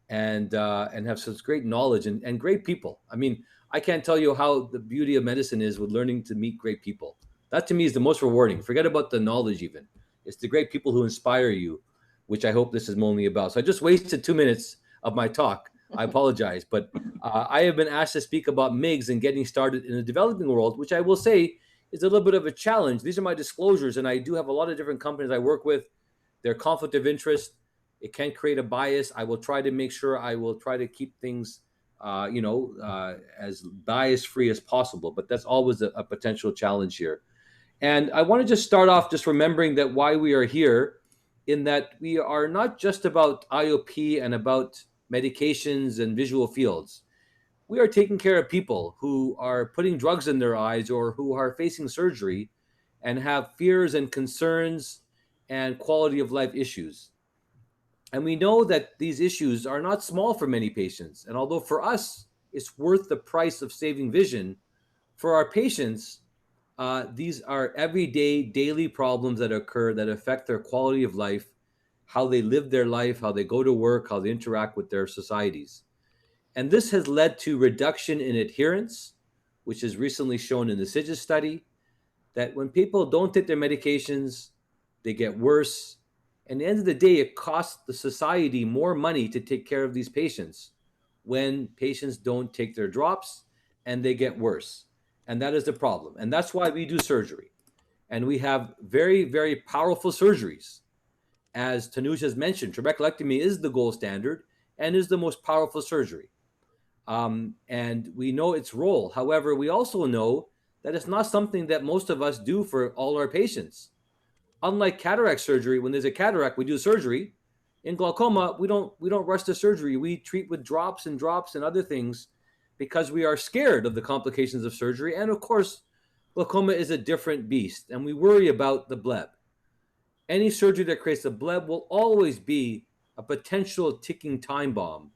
and have such great knowledge and great people. I mean, I can't tell you how the beauty of medicine is with learning to meet great people. That to me is the most rewarding. Forget about the knowledge even. It's the great people who inspire you, which I hope this is mainly about. So I just wasted 2 minutes of my talk. I apologize, but I have been asked to speak about MIGS and getting started in the developing world, which I will say is a little bit of a challenge. These are my disclosures, and I do have a lot of different companies I work with. They're conflict of interest. It can create a bias. I will try to make sure I will try to keep things, as bias-free as possible, but that's always a potential challenge here. And I want to just start off just remembering that why we are here, in that we are not just about IOP and about medications and visual fields. We are taking care of people who are putting drugs in their eyes or who are facing surgery and have fears and concerns and quality of life issues. And we know that these issues are not small for many patients. And although for us, it's worth the price of saving vision, for our patients, these are everyday, daily problems that occur that affect their quality of life, how they live their life, how they go to work, how they interact with their societies. And this has led to reduction in adherence, which is recently shown in the SIGIS study, that when people don't take their medications, they get worse. And at the end of the day, it costs the society more money to take care of these patients when patients don't take their drops and they get worse. And that is the problem. And that's why we do surgery. And we have very, very powerful surgeries. As Tanuj has mentioned, trabeculectomy is the gold standard and is the most powerful surgery. And we know its role. However, we also know that it's not something that most of us do for all our patients. Unlike cataract surgery, when there's a cataract, we do surgery. In glaucoma, we don't rush the surgery. We treat with drops and other things because we are scared of the complications of surgery. And of course, glaucoma is a different beast, and we worry about the bleb. Any surgery that creates a bleb will always be a potential ticking time bomb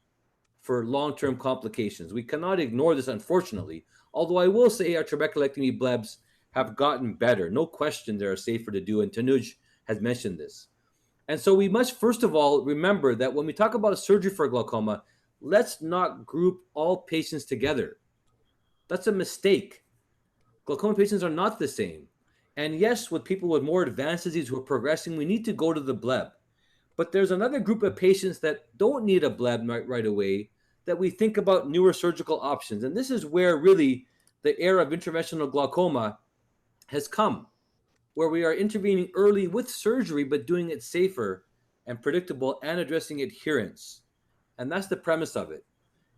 for long-term complications. We cannot ignore this, unfortunately, although I will say our trabeculectomy blebs have gotten better. No question they are safer to do, and Tanuj has mentioned this. And so we must, first of all, remember that when we talk about a surgery for glaucoma, let's not group all patients together. That's a mistake. Glaucoma patients are not the same. And yes, with people with more advanced disease who are progressing, we need to go to the bleb. But there's another group of patients that don't need a bleb right away, that we think about newer surgical options. And this is where really the era of interventional glaucoma has come, where we are intervening early with surgery, but doing it safer and predictable and addressing adherence. And that's the premise of it.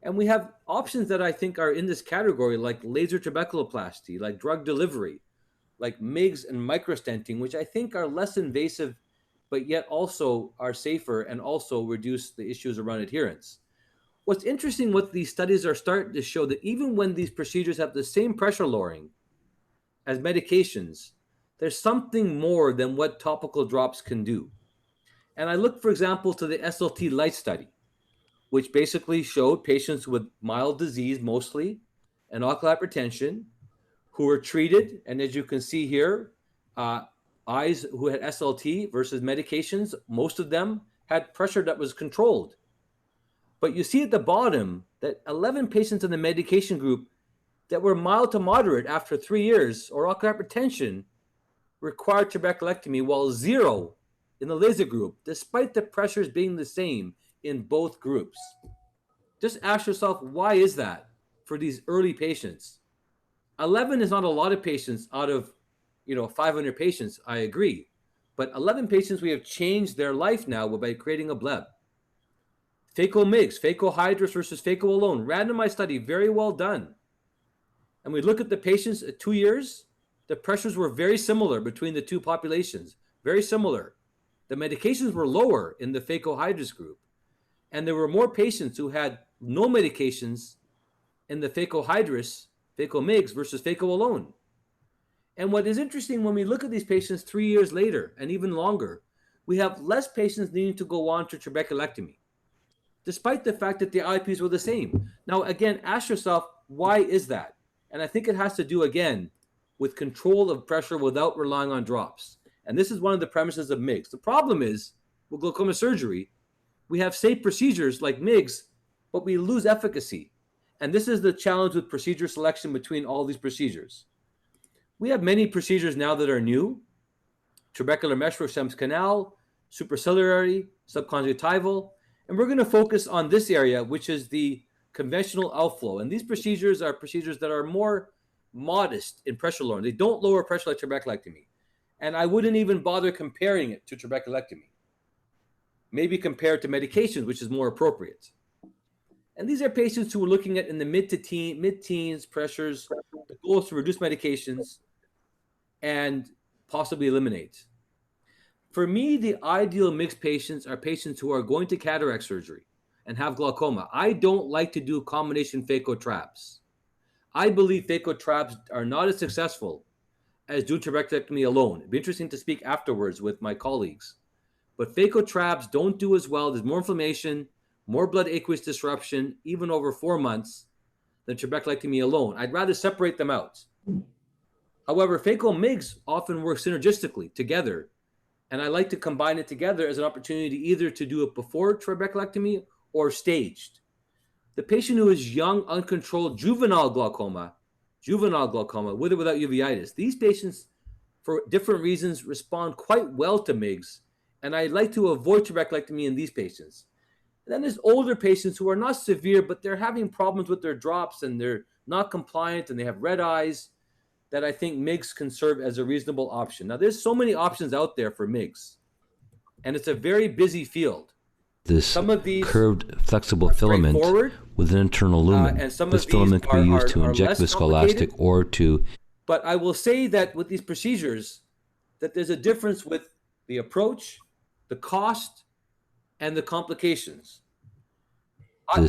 And we have options that I think are in this category, like laser trabeculoplasty, like drug delivery, like MIGS and microstenting, which I think are less invasive, but yet also are safer and also reduce the issues around adherence. What's interesting, what these studies are starting to show, that even when these procedures have the same pressure lowering as medications, there's something more than what topical drops can do. And I look, for example, to the SLT Light study, which basically showed patients with mild disease mostly and ocular hypertension who were treated. And as you can see here, eyes who had SLT versus medications, most of them had pressure that was controlled. But you see at the bottom that 11 patients in the medication group that were mild to moderate after 3 years or ocular hypertension required trabeculectomy, while 0 in the laser group, despite the pressures being the same in both groups. Just ask yourself, why is that for these early patients? 11 is not a lot of patients out of 500 patients, I agree. But 11 patients, we have changed their life now by creating a bleb. Phaco MIGS, phaco hydrous versus phaco alone, randomized study, very well done. And we look at the patients at 2 years, the pressures were very similar between the two populations, very similar. The medications were lower in the phaco hydrous group, and there were more patients who had no medications in the phaco hydrous, phaco MIGS versus phaco alone. And what is interesting, when we look at these patients 3 years later and even longer, we have less patients needing to go on to trabeculectomy, despite the fact that the IPs were the same. Now, again, ask yourself, why is that? And I think it has to do, again, with control of pressure without relying on drops. And this is one of the premises of MIGS. The problem is, with glaucoma surgery, we have safe procedures like MIGS, but we lose efficacy. And this is the challenge with procedure selection between all these procedures. We have many procedures now that are new: trabecular mesh for Schlemm's canal, supraciliary, subconjunctival, and we're going to focus on this area, which is the conventional outflow. And these procedures are procedures that are more modest in pressure lowering. They don't lower pressure like trabeculectomy. And I wouldn't even bother comparing it to trabeculectomy. Maybe compare it to medications, which is more appropriate. And these are patients who are looking at in the mid-teens pressures. The goal is to reduce medications and possibly eliminate. For me, the ideal mixed patients are patients who are going to cataract surgery and have glaucoma. I don't like to do combination phaco traps. I believe phaco traps are not as successful as doing trabeculectomy alone. It'd be interesting to speak afterwards with my colleagues. But phaco traps don't do as well. There's more inflammation, more blood aqueous disruption, even over 4 months, than trabeculectomy alone. I'd rather separate them out. However, phaco MIGS often work synergistically together, and I like to combine it together as an opportunity either to do it before trabeculectomy or staged. The patient who is young, uncontrolled, juvenile glaucoma, with or without uveitis, these patients, for different reasons, respond quite well to MIGS, and I like to avoid trabeculectomy in these patients. And then there's older patients who are not severe, but they're having problems with their drops and they're not compliant and they have red eyes. that I think MIGS can serve as a reasonable option. Now, there's so many options out there for MIGS, and it's a very busy field. This Some of these curved, flexible filament with an internal lumen. and some This of these filament can be used to are inject less viscoelastic complicated. or to. But I will say that with these procedures, that there's a difference with the approach, the cost, and the complications.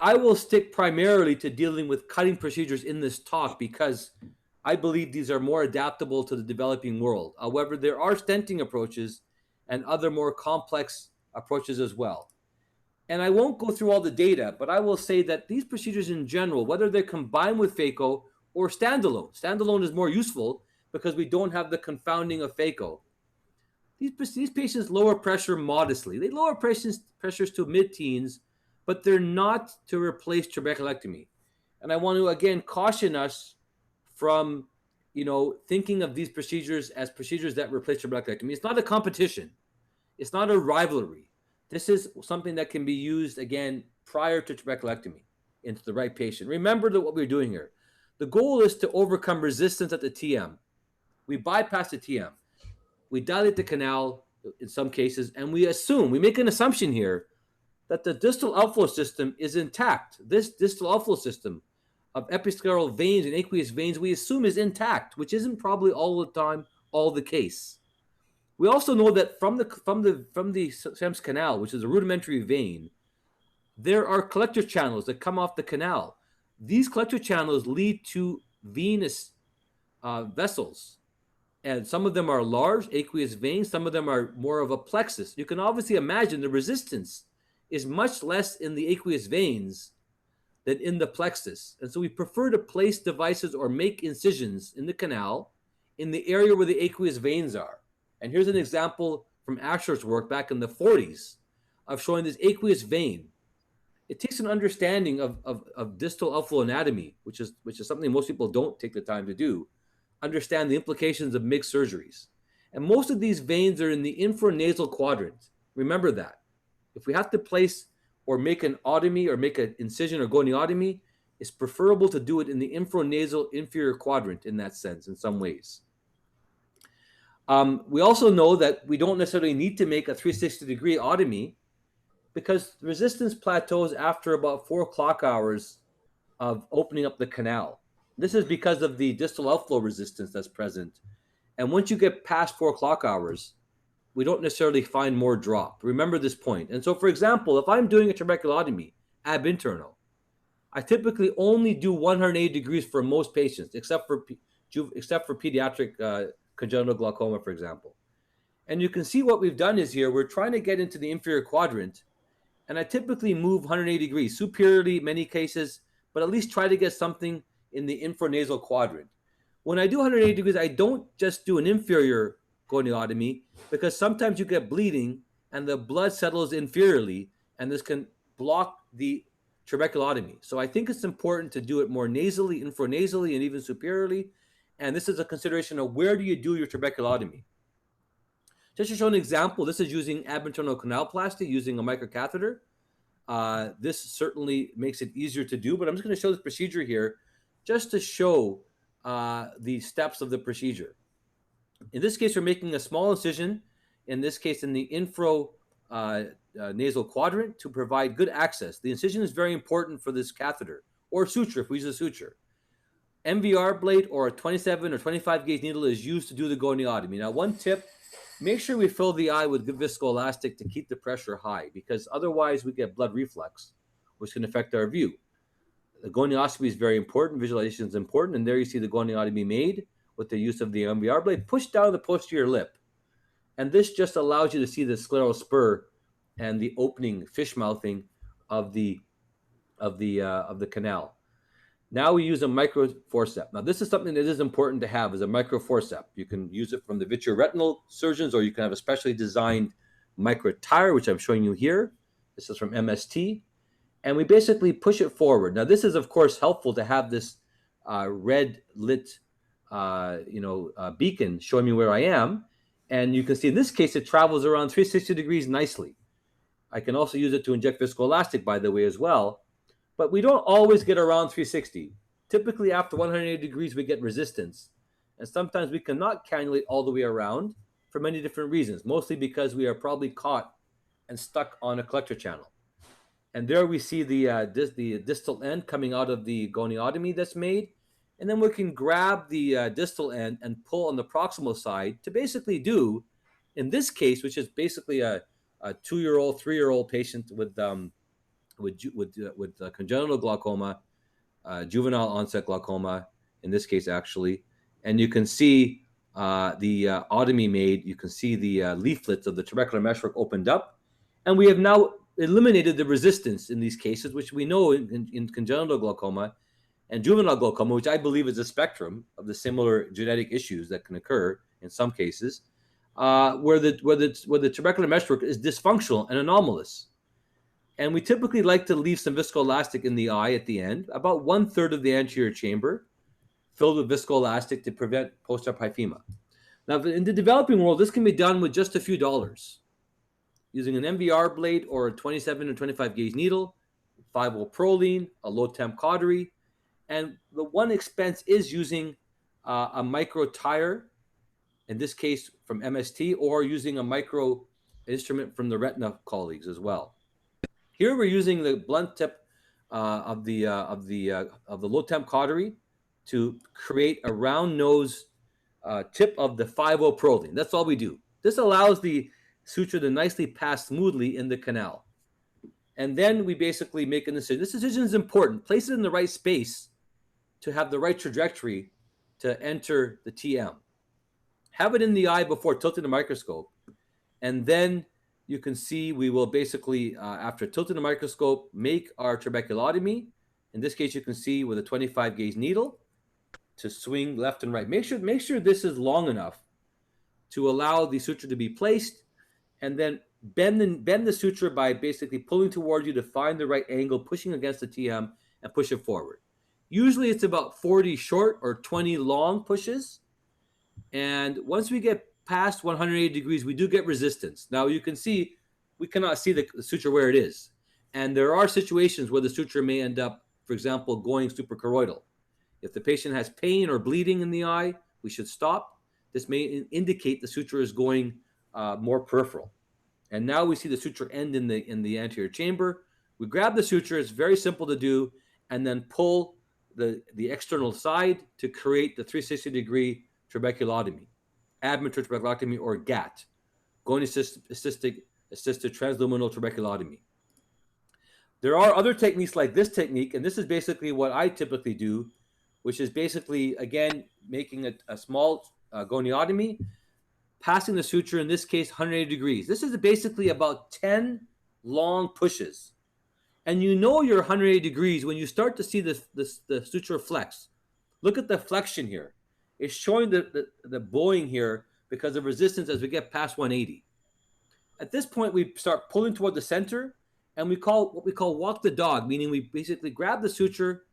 I will stick primarily to dealing with cutting procedures in this talk because I believe these are more adaptable to the developing world. However, there are stenting approaches and other more complex approaches as well. And I won't go through all the data, but I will say that these procedures in general, whether they're combined with phaco or standalone is more useful because we don't have the confounding of phaco. These patients lower pressure modestly. They lower pressures to mid-teens, but they're not to replace trabeculectomy. And I want to, again, caution us from, thinking of these procedures as procedures that replace trabeculectomy. It's not a competition. It's not a rivalry. This is something that can be used, again, prior to trabeculectomy into the right patient. Remember that what we're doing here. The goal is to overcome resistance at the TM. We bypass the TM. We dilate the canal in some cases, and we make an assumption here that the distal outflow system is intact. This distal outflow system of episcleral veins and aqueous veins we assume is intact, which isn't probably all the time the case. We also know that from the Semmes canal, which is a rudimentary vein, there are collector channels that come off the canal. These collector channels lead to venous vessels, and some of them are large aqueous veins. Some of them are more of a plexus. You can obviously imagine the resistance is much less in the aqueous veins than in the plexus. And so we prefer to place devices or make incisions in the canal in the area where the aqueous veins are. And here's an example from Asher's work back in the 40s of showing this aqueous vein. It takes an understanding of distal outflow anatomy, which is something most people don't take the time to do, understand the implications of MIGS surgeries. And most of these veins are in the infranasal quadrant. Remember that. If we have to place or make an otomy or make an incision or goniotomy, it's preferable to do it in the infranasal inferior quadrant in that sense, in some ways. We also know that we don't necessarily need to make a 360-degree otomy because resistance plateaus after about 4 clock hours of opening up the canal. This is because of the distal outflow resistance that's present. And once you get past 4 clock hours, we don't necessarily find more drop. Remember this point. And so, for example, if I'm doing a trabeculotomy, ab internal, I typically only do 180 degrees for most patients, except for pediatric congenital glaucoma, for example. And you can see what we've done is here, we're trying to get into the inferior quadrant, and I typically move 180 degrees, superiorly in many cases, but at least try to get something in the infranasal quadrant. When I do 180 degrees, I don't just do an inferior goniotomy because sometimes you get bleeding and the blood settles inferiorly, and this can block the trabeculotomy. So I think it's important to do it more nasally, infranasally, and even superiorly. And this is a consideration of where do you do your trabeculotomy. Just to show an example, this is using ab internal canalplasty using a microcatheter. This certainly makes it easier to do, but I'm just going to show this procedure here just to show the steps of the procedure. In this case, we're making a small incision, in this case in the nasal quadrant, to provide good access. The incision is very important for this catheter, or suture if we use a suture. MVR blade or a 27 or 25 gauge needle is used to do the goniotomy. Now, one tip, make sure we fill the eye with good viscoelastic to keep the pressure high, because otherwise we get blood reflux, which can affect our view. The goniostomy is very important, visualization is important, and there you see the goniotomy made with the use of the MVR blade. Push down the posterior lip, and this just allows you to see the scleral spur and the opening, fish mouthing of the canal. Now we use a micro forceps. Now this is something that is important to have, is a micro forceps. You can use it from the vitreoretinal surgeons, or you can have a specially designed micro tire, which I'm showing you here. This is from MST. And we basically push it forward. Now this is of course helpful to have this red lit beacon showing me where I am. And you can see in this case, it travels around 360 degrees nicely. I can also use it to inject viscoelastic, by the way, as well. But we don't always get around 360. Typically after 180 degrees, we get resistance. And sometimes we cannot cannulate all the way around for many different reasons, mostly because we are probably caught and stuck on a collector channel. And there we see the distal end coming out of the goniotomy that's made. And then we can grab the distal end and pull on the proximal side to basically do, in this case, which is basically a 2-year-old, 3-year-old patient with congenital glaucoma, juvenile onset glaucoma, in this case actually. And you can see the otomy made. You can see the leaflets of the trabecular meshwork opened up. And we have now eliminated the resistance in these cases, which we know in congenital glaucoma and juvenile glaucoma, which I believe is a spectrum of the similar genetic issues that can occur in some cases, where the trabecular meshwork is dysfunctional and anomalous. And we typically like to leave some viscoelastic in the eye at the end, about 1/3 of the anterior chamber, filled with viscoelastic to prevent post-op hyphema. Now, in the developing world, this can be done with just a few dollars, using an MVR blade or a 27 or 25 gauge needle, 5-volt proline, a low temp cautery, and the one expense is using a micro tire, in this case from MST, or using a micro instrument from the retina colleagues as well. Here we're using the blunt tip of the low temp cautery to create a round nose tip of the 5-volt proline. That's all we do. This allows the suture to nicely pass smoothly in the canal. And then we basically make a decision. This decision is important. Place it in the right space to have the right trajectory to enter the TM. Have it in the eye before tilting the microscope. And then you can see we will basically, after tilting the microscope, make our trabeculotomy. In this case, you can see with a 25 gauge needle to swing left and right. Make sure this is long enough to allow the suture to be placed, and then bend the suture by basically pulling toward you to find the right angle, pushing against the TM, and push it forward. Usually it's about 40 short or 20 long pushes. And once we get past 180 degrees, we do get resistance. Now you can see, we cannot see the suture where it is. And there are situations where the suture may end up, for example, going suprachoroidal. If the patient has pain or bleeding in the eye, we should stop. This may indicate the suture is going more peripheral. And now we see the suture end in the anterior chamber. We grab the suture, it's very simple to do, and then pull the external side to create the 360-degree trabeculotomy, admixture trabeculotomy, or GAT, goniosystic assisted transluminal trabeculotomy. There are other techniques like this technique, and this is basically what I typically do, which is basically, again, making a small goniotomy, passing the suture, in this case, 180 degrees. This is basically about 10 long pushes. And you know you're 180 degrees when you start to see the suture flex. Look at the flexion here. It's showing the bowing here because of resistance as we get past 180. At this point, we start pulling toward the center, and we call what we call walk the dog, meaning we basically grab the suture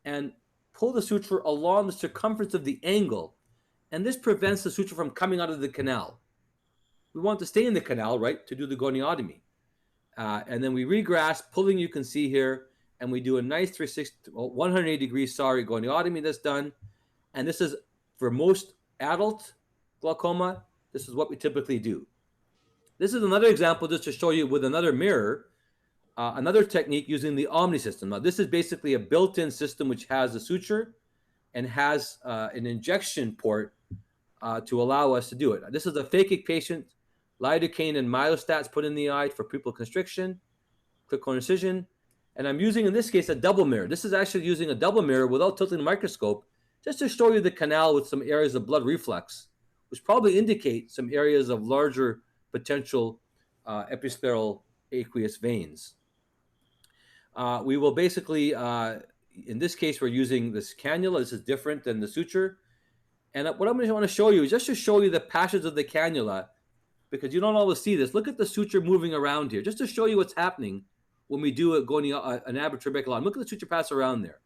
and pull the suture along the circumference of the angle. And this prevents the suture from coming out of the canal. We want to stay in the canal, right, to do the goniotomy. And then we regrasp, pulling, you can see here, and we do a nice 180 degrees, goniotomy that's done. And this is, for most adult glaucoma, this is what we typically do. This is another example just to show you with another mirror, another technique using the Omni system. Now, this is basically a built-in system which has a suture and has an injection port to allow us to do it. This is a phakic patient, lidocaine and myostats put in the eye for pupil constriction, click corner incision. And I'm using, in this case, a double mirror. This is actually using a double mirror without tilting the microscope, just to show you the canal with some areas of blood reflux, which probably indicate some areas of larger potential episcleral aqueous veins. We will basically, in this case, we're using this cannula. This is different than the suture. And what I'm going to want to show you is just to show you the passage of the cannula, because you don't always see this. Look at the suture moving around here, just to show you what's happening when we do an aberrant trabeculotomy. Look at the suture pass around there.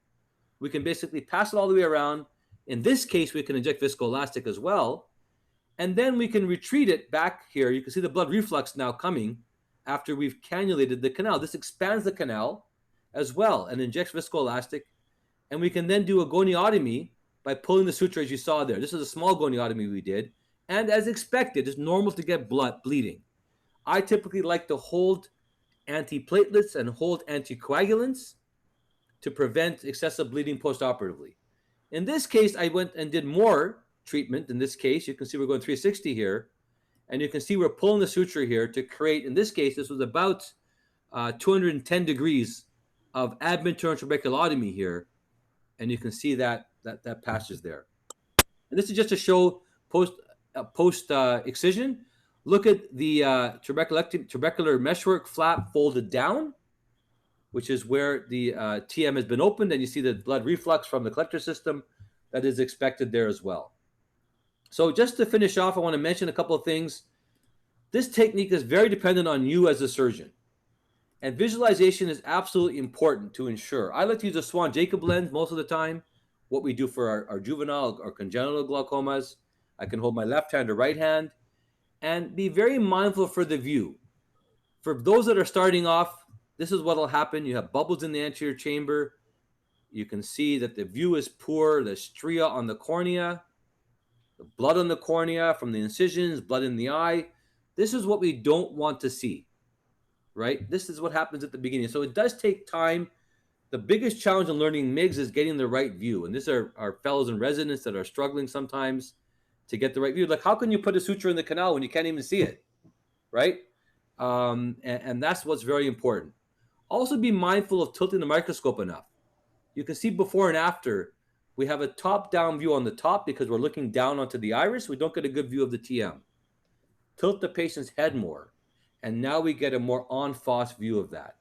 We can basically pass it all the way around. In this case, we can inject viscoelastic as well. And then we can retreat it back here. You can see the blood reflux now coming after we've cannulated the canal. This expands the canal as well and injects viscoelastic. And we can then do a goniotomy by pulling the suture as you saw there. This is a small goniotomy we did. And as expected, it's normal to get bleeding. I typically like to hold antiplatelets and hold anticoagulants to prevent excessive bleeding postoperatively. In this case, I went and did more treatment. In this case, you can see we're going 360 here. And you can see we're pulling the suture here to create, in this case, this was about 210 degrees of ab-internal trabeculotomy here. And you can see that passage there. And this is just to show post excision. Look at the trabecular meshwork flap folded down, which is where the TM has been opened, and you see the blood reflux from the collector system that is expected there as well. So just to finish off, I want to mention a couple of things. This technique is very dependent on you as a surgeon. And visualization is absolutely important to ensure. I like to use a Swan-Jacob lens most of the time, what we do for our juvenile or congenital glaucomas. I can hold my left hand or right hand and be very mindful for the view. For those that are starting off, this is what will happen. You have bubbles in the anterior chamber. You can see that the view is poor. There's stria on the cornea, the blood on the cornea from the incisions, blood in the eye. This is what we don't want to see, right? This is what happens at the beginning. So it does take time. The biggest challenge in learning MIGS is getting the right view. And these are our fellows in residence that are struggling sometimes to get the right view. Like, how can you put a suture in the canal when you can't even see it, right? And that's what's very important. Also be mindful of tilting the microscope enough. You can see before and after, we have a top-down view on the top because we're looking down onto the iris. We don't get a good view of the TM. Tilt the patient's head more, and now we get a more en face view of that.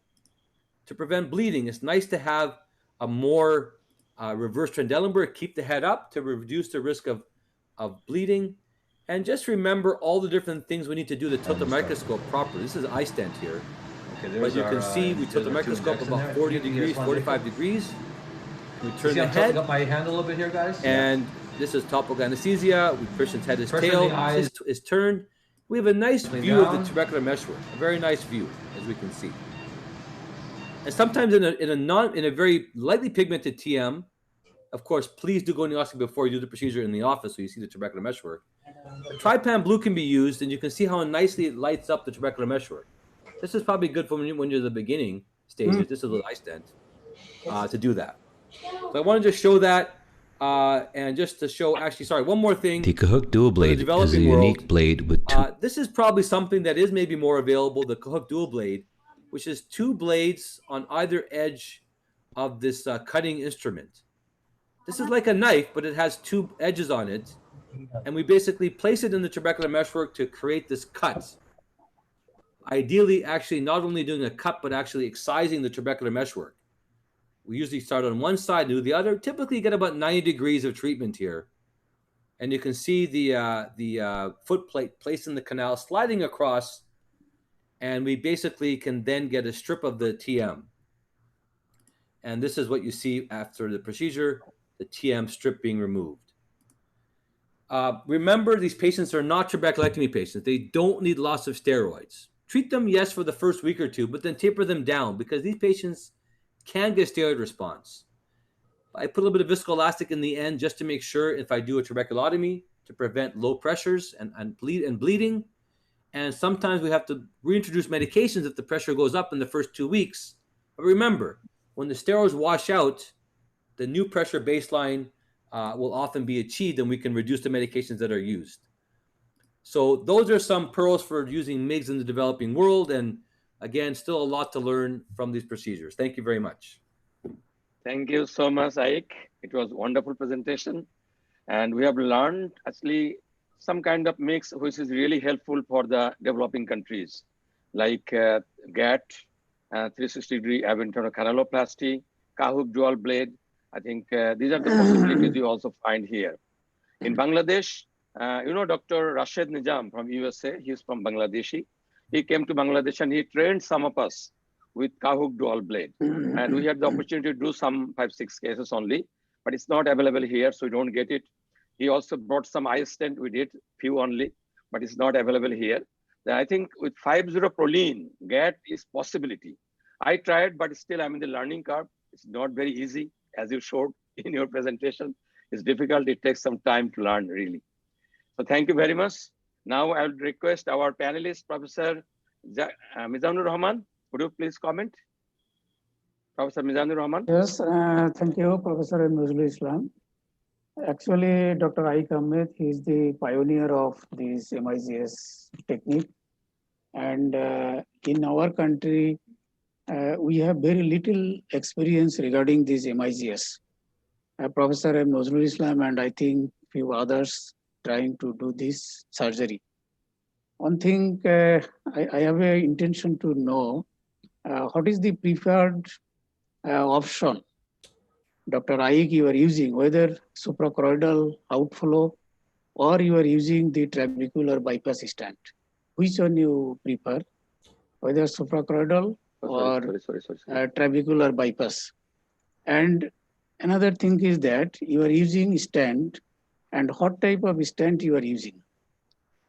To prevent bleeding, it's nice to have a more reverse Trendelenburg, keep the head up to reduce the risk of bleeding. And just remember all the different things we need to do to tilt the microscope properly. This is eye stent here. Okay, but you can see we tilt the microscope about 40 degrees, 45 degrees. We turn the head. Up my hand a little bit here, guys. And this is topical anesthesia. The patient's head is tailed, is turned. We have a nice view of the trabecular meshwork, a very nice view, as we can see. And sometimes in a very lightly pigmented TM, of course, please do gonioscopy before you do the procedure in the office so you see the trabecular meshwork. A trypan blue can be used, and you can see how nicely it lights up the trabecular meshwork. This is probably good for when you're at the beginning stages. This is a eye stent to do that. So I wanted to show that. And just to show, actually, sorry, one more thing. The Cahook dual blade is a unique blade with two. This is probably something that is maybe more available, the Cahook dual blade, which is two blades on either edge of this cutting instrument. This is like a knife, but it has two edges on it. And we basically place it in the trabecular meshwork to create this cut. Ideally, actually, not only doing a cut, but actually excising the trabecular meshwork. We usually start on one side, do the other. Typically, you get about 90 degrees of treatment here. And you can see the foot plate placed in the canal, sliding across. And we basically can then get a strip of the TM. And this is what you see after the procedure, the TM strip being removed. Remember, these patients are not trabeculectomy patients. They don't need lots of steroids. Treat them, yes, for the first week or two, but then taper them down because these patients can get steroid response. I put a little bit of viscoelastic in the end just to make sure if I do a trabeculotomy to prevent low pressures and bleeding. And sometimes we have to reintroduce medications if the pressure goes up in the first 2 weeks. But remember, when the steroids wash out, the new pressure baseline will often be achieved and we can reduce the medications that are used. So those are some pearls for using MIGS in the developing world. And again, still a lot to learn from these procedures. Thank you very much. Thank you so much, Ike. It was a wonderful presentation. And we have learned actually some kind of mix which is really helpful for the developing countries, like GATT, 360-degree ab-internal canaloplasty, Cahook dual blade. I think these are the possibilities you also find here. In Bangladesh, you know, Dr. Rashid Nizam from USA, he's from Bangladeshi. He came to Bangladesh and he trained some of us with Cahook dual blade. And we had the opportunity to do some 5-6 cases only, but it's not available here, so we don't get it. He also brought some eye stent. We did few only, but it's not available here. Then I think with 5-0-proline, GATT is possibility. I tried, but still I'm in the learning curve. It's not very easy, as you showed in your presentation. It's difficult. It takes some time to learn, really. So thank you very much. Now I would request our panelist, Professor Mizanur Rahman. Would you please comment? Professor Mizanur Rahman. Yes, thank you, Professor Nuzul Islam. Actually, Dr. Aik Ahmed, he is the pioneer of this MIGS technique. And in our country, we have very little experience regarding this MIGS. Professor Nuzul Islam and I think few others trying to do this surgery. One thing I have an intention to know, what is the preferred option, Dr. Aik, you are using, whether suprachoroidal outflow or you are using the trabecular bypass stent? Which one you prefer, whether suprachoroidal or trabecular bypass? And another thing is that you are using stent, and what type of stent you are using?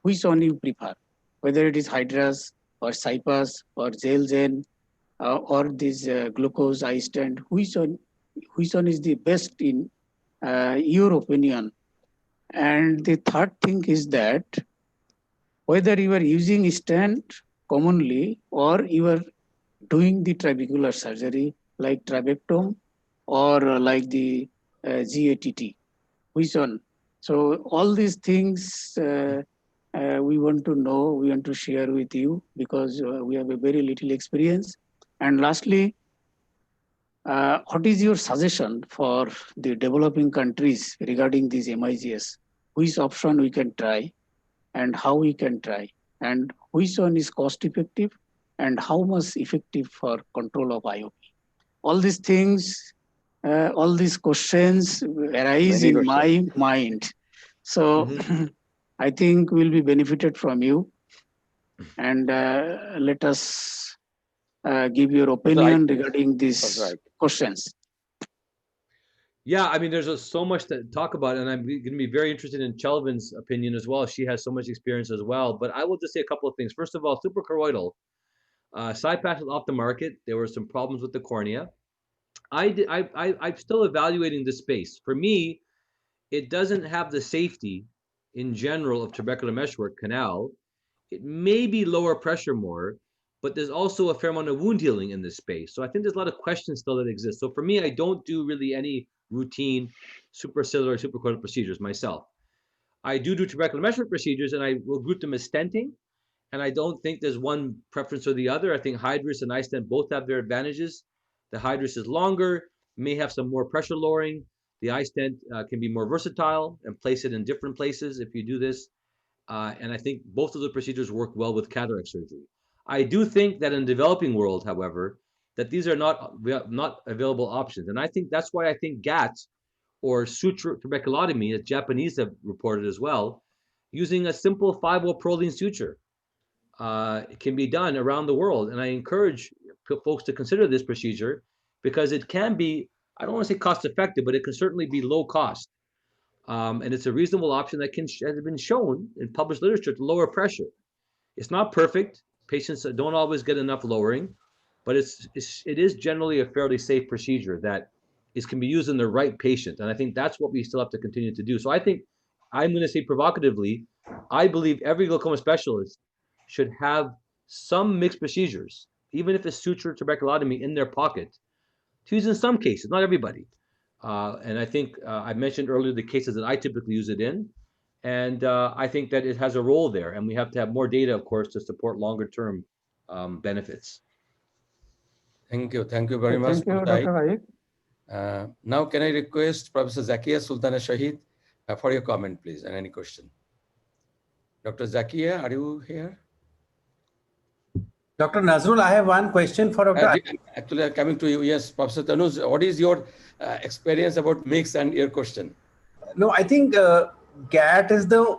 Which one you prefer, whether it is Hydras or Cypas or Zelzen or this glucose eye stent? Which one is the best in your opinion? And the third thing is that whether you are using stent commonly or you are doing the trabecular surgery like trabectome or like the GATT, which one? So all these things we want to know, we want to share with you because we have a very little experience. And lastly, what is your suggestion for the developing countries regarding these MIGS? Which option we can try and how we can try? And which one is cost effective and how much effective for control of IOP? All these things, all these questions arise in my mind. So I think we'll be benefited from you. And let us give your opinion regarding these questions. Yeah, I mean, there's so much to talk about, and I'm going to be very interested in Chelvin's opinion as well. She has so much experience as well. But I will just say a couple of things. First of all, suprachoroidal, CyPass is off the market. There were some problems with the cornea. I'm still evaluating the space. For me, it doesn't have the safety in general of trabecular meshwork canal. It may be lower pressure more, but there's also a fair amount of wound healing in this space. So I think there's a lot of questions still that exist. So for me, I don't do really any routine supraciliary suprachoroidal procedures myself. I do trabecular meshwork procedures, and I will group them as stenting. And I don't think there's one preference or the other. I think Hydrus and iStent both have their advantages. The Hydrus is longer, may have some more pressure lowering. The iStent can be more versatile and place it in different places if you do this. And I think both of the procedures work well with cataract surgery. I do think that in the developing world, however, that these are not available options. And I think that's why I think GAT or suture trabeculotomy, as Japanese have reported as well, using a simple 5-well Prolene suture can be done around the world. And I encourage folks to consider this procedure because it can be, I don't want to say cost effective, but it can certainly be low cost. And it's a reasonable option that has been shown in published literature to lower pressure. It's not perfect. Patients don't always get enough lowering, but it is generally a fairly safe procedure that can be used in the right patient. And I think that's what we still have to continue to do. So I think, I'm going to say provocatively, I believe every glaucoma specialist should have some mixed procedures, even if it's suture trabeculotomy in their pocket, to use in some cases, not everybody. And I think I mentioned earlier the cases that I typically use it in. And I think that it has a role there. And we have to have more data, of course, to support longer term benefits. Thank you. Thank you very much. Thank you, Dr. Aik. Now, can I request Professor Zakia Sultana Shahid for your comment, please, and any question? Dr. Zakia, are you here? Dr. Nazrul, I have one question for Dr. Actually, coming to you, yes, Professor Tanuj, what is your experience about mix and your question? No, I think GAT is the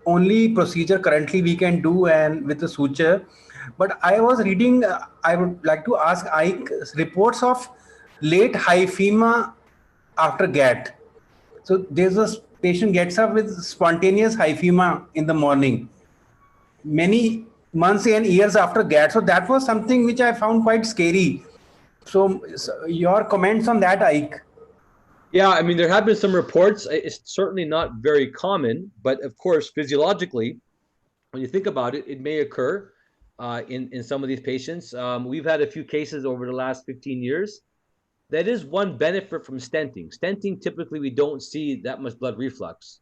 only procedure currently we can do and with the suture. But I was reading, I would like to ask Ike reports of late hyphema after GAT. So there's a patient gets up with spontaneous hyphema in the morning, many months and years after GAT. So that was something which I found quite scary. So your comments on that, Ike? Yeah, I mean, there have been some reports. It's certainly not very common, but of course, physiologically, when you think about it, it may occur in some of these patients. We've had a few cases over the last 15 years. That is one benefit from stenting. Stenting, typically, we don't see that much blood reflux,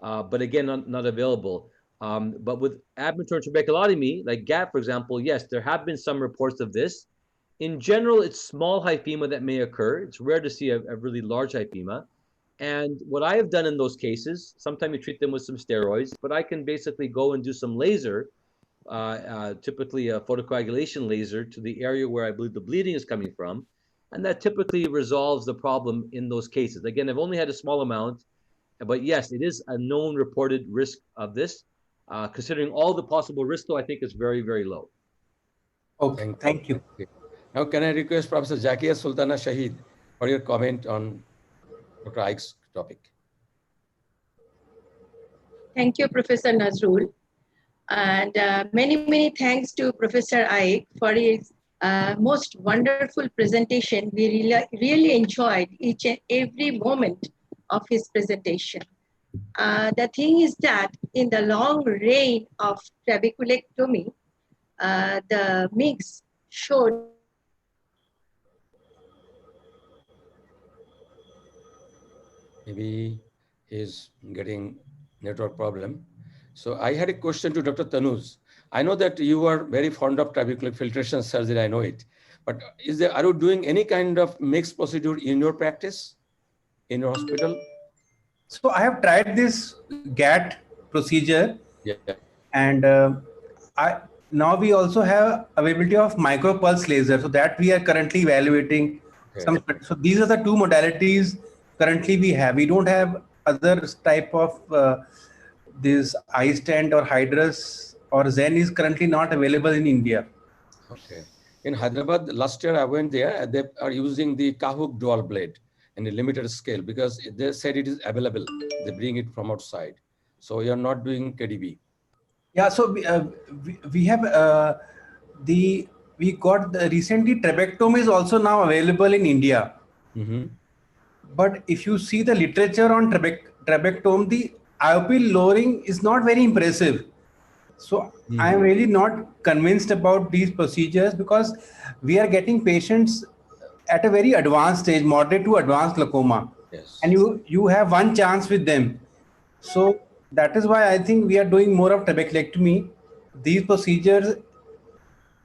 but again, not available. But with abdomen trabeculotomy, like GAP, for example, yes, there have been some reports of this. In general, it's small hyphema that may occur. It's rare to see a really large hyphema. And what I have done in those cases, sometimes we treat them with some steroids, but I can basically go and do some laser, typically a photocoagulation laser to the area where I believe the bleeding is coming from. And that typically resolves the problem in those cases. Again, I've only had a small amount, but yes, it is a known reported risk of this. Considering all the possible risks, though, I think it's very, very low. Okay, thank you. Now, can I request Professor Zakia Sultana Shahid for your comment on Dr. Aik's topic? Thank you, Professor Nazrul. And many thanks to Professor Aik for his most wonderful presentation. We really enjoyed each and every moment of his presentation. The thing is that in the long reign of trabeculectomy, the MIGS showed Maybe he's getting network problem. So I had a question to Dr. Tanuj. I know that you are very fond of trabecular filtration surgery, I know it. But are you doing any kind of mixed procedure in your practice, in your hospital? So I have tried this GAT procedure, and now we also have availability of micropulse laser, so that we are currently evaluating. So these are the two modalities currently we have. We don't have other type of this iStent or Hydrus or Zen is currently not available in India. Okay. In Hyderabad, last year I went there, they are using the Kahuk dual blade in a limited scale because they said it is available. They bring it from outside. So you're not doing KDB. Yeah, so we have we got recently trabectome is also now available in India. But if you see the literature on trabectome, the IOP lowering is not very impressive. So I am really not convinced about these procedures because we are getting patients at a very advanced stage, moderate to advanced glaucoma. Yes. And you have one chance with them. So that is why I think we are doing more of trabeculectomy. These procedures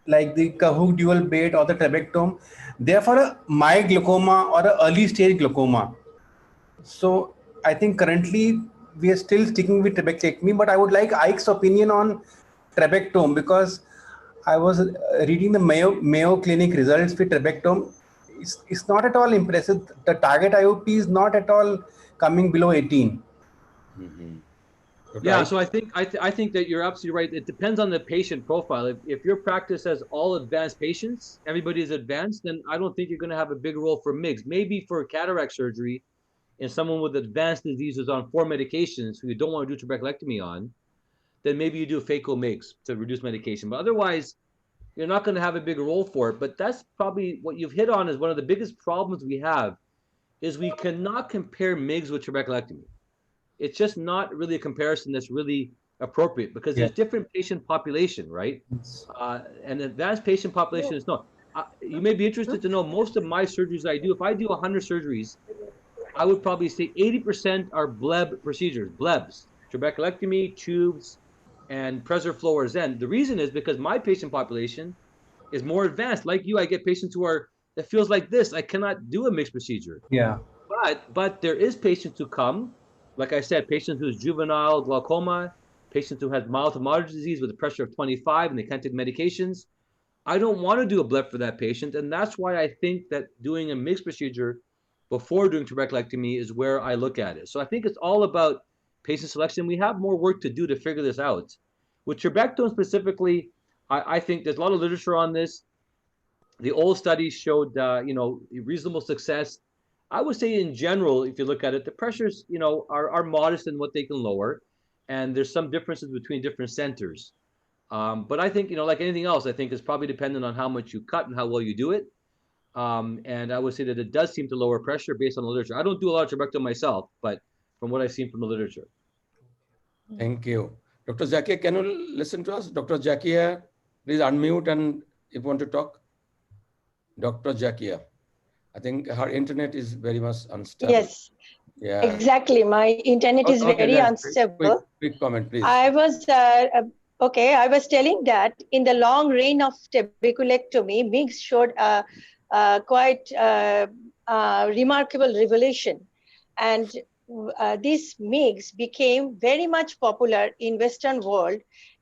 like the Kahuk dual bait or the trabectome, they are for a mild glaucoma or an early stage glaucoma. So I think currently we are still sticking with trabeculectomy, but I would like Ike's opinion on trabectome because I was reading the Mayo Clinic results with trabectome. It's not at all impressive. The target IOP is not at all coming below 18. Yeah, so I think that you're absolutely right. It depends on the patient profile. If your practice has all advanced patients, everybody is advanced, then I don't think you're going to have a big role for MIGS. Maybe for cataract surgery, in someone with advanced diseases on 4 medications who you don't want to do trabeculectomy on, then maybe you do phaco MIGS to reduce medication. But otherwise, you're not going to have a big role for it. But that's probably what you've hit on is one of the biggest problems we have is we cannot compare MIGS with trabeculectomy. It's just not really a comparison that's really appropriate because there's different patient population, right? And advanced patient population is not. You may be interested to know most of my surgeries I do, if I do 100 surgeries, I would probably say 80% are bleb procedures, blebs, trabeculectomy, tubes, and PreserFlow or Zen. The reason is because my patient population is more advanced. Like you, I get patients who are, it feels like this. I cannot do a mixed procedure. Yeah. But there is patients who come, like I said, patients who's juvenile glaucoma, patients who has mild to moderate disease with a pressure of 25 and they can't take medications. I don't want to do a bleb for that patient. And that's why I think that doing a mixed procedure before doing trabeculectomy is where I look at it. So I think it's all about patient selection. We have more work to do to figure this out. With trabectome specifically, I think there's a lot of literature on this. The old studies showed, reasonable success. I would say in general, if you look at it, the pressures, are modest in what they can lower. And there's some differences between different centers. But I think, like anything else, I think it's probably dependent on how much you cut and how well you do it. And I would say that it does seem to lower pressure based on the literature. I don't do a lot of trabeculectomy myself, but from what I've seen from the literature. Thank you. Dr. Zakia, can you listen to us? Dr. Zakia, please unmute and if you want to talk. Dr. Zakia, I think her internet is very much unstable. Yes, yeah, exactly. My internet is Okay, very that's unstable. quick comment, please. I was okay. I was telling that in the long reign of trabeculectomy, MIGS showed a quite remarkable revelation, and this MIGS became very much popular in Western world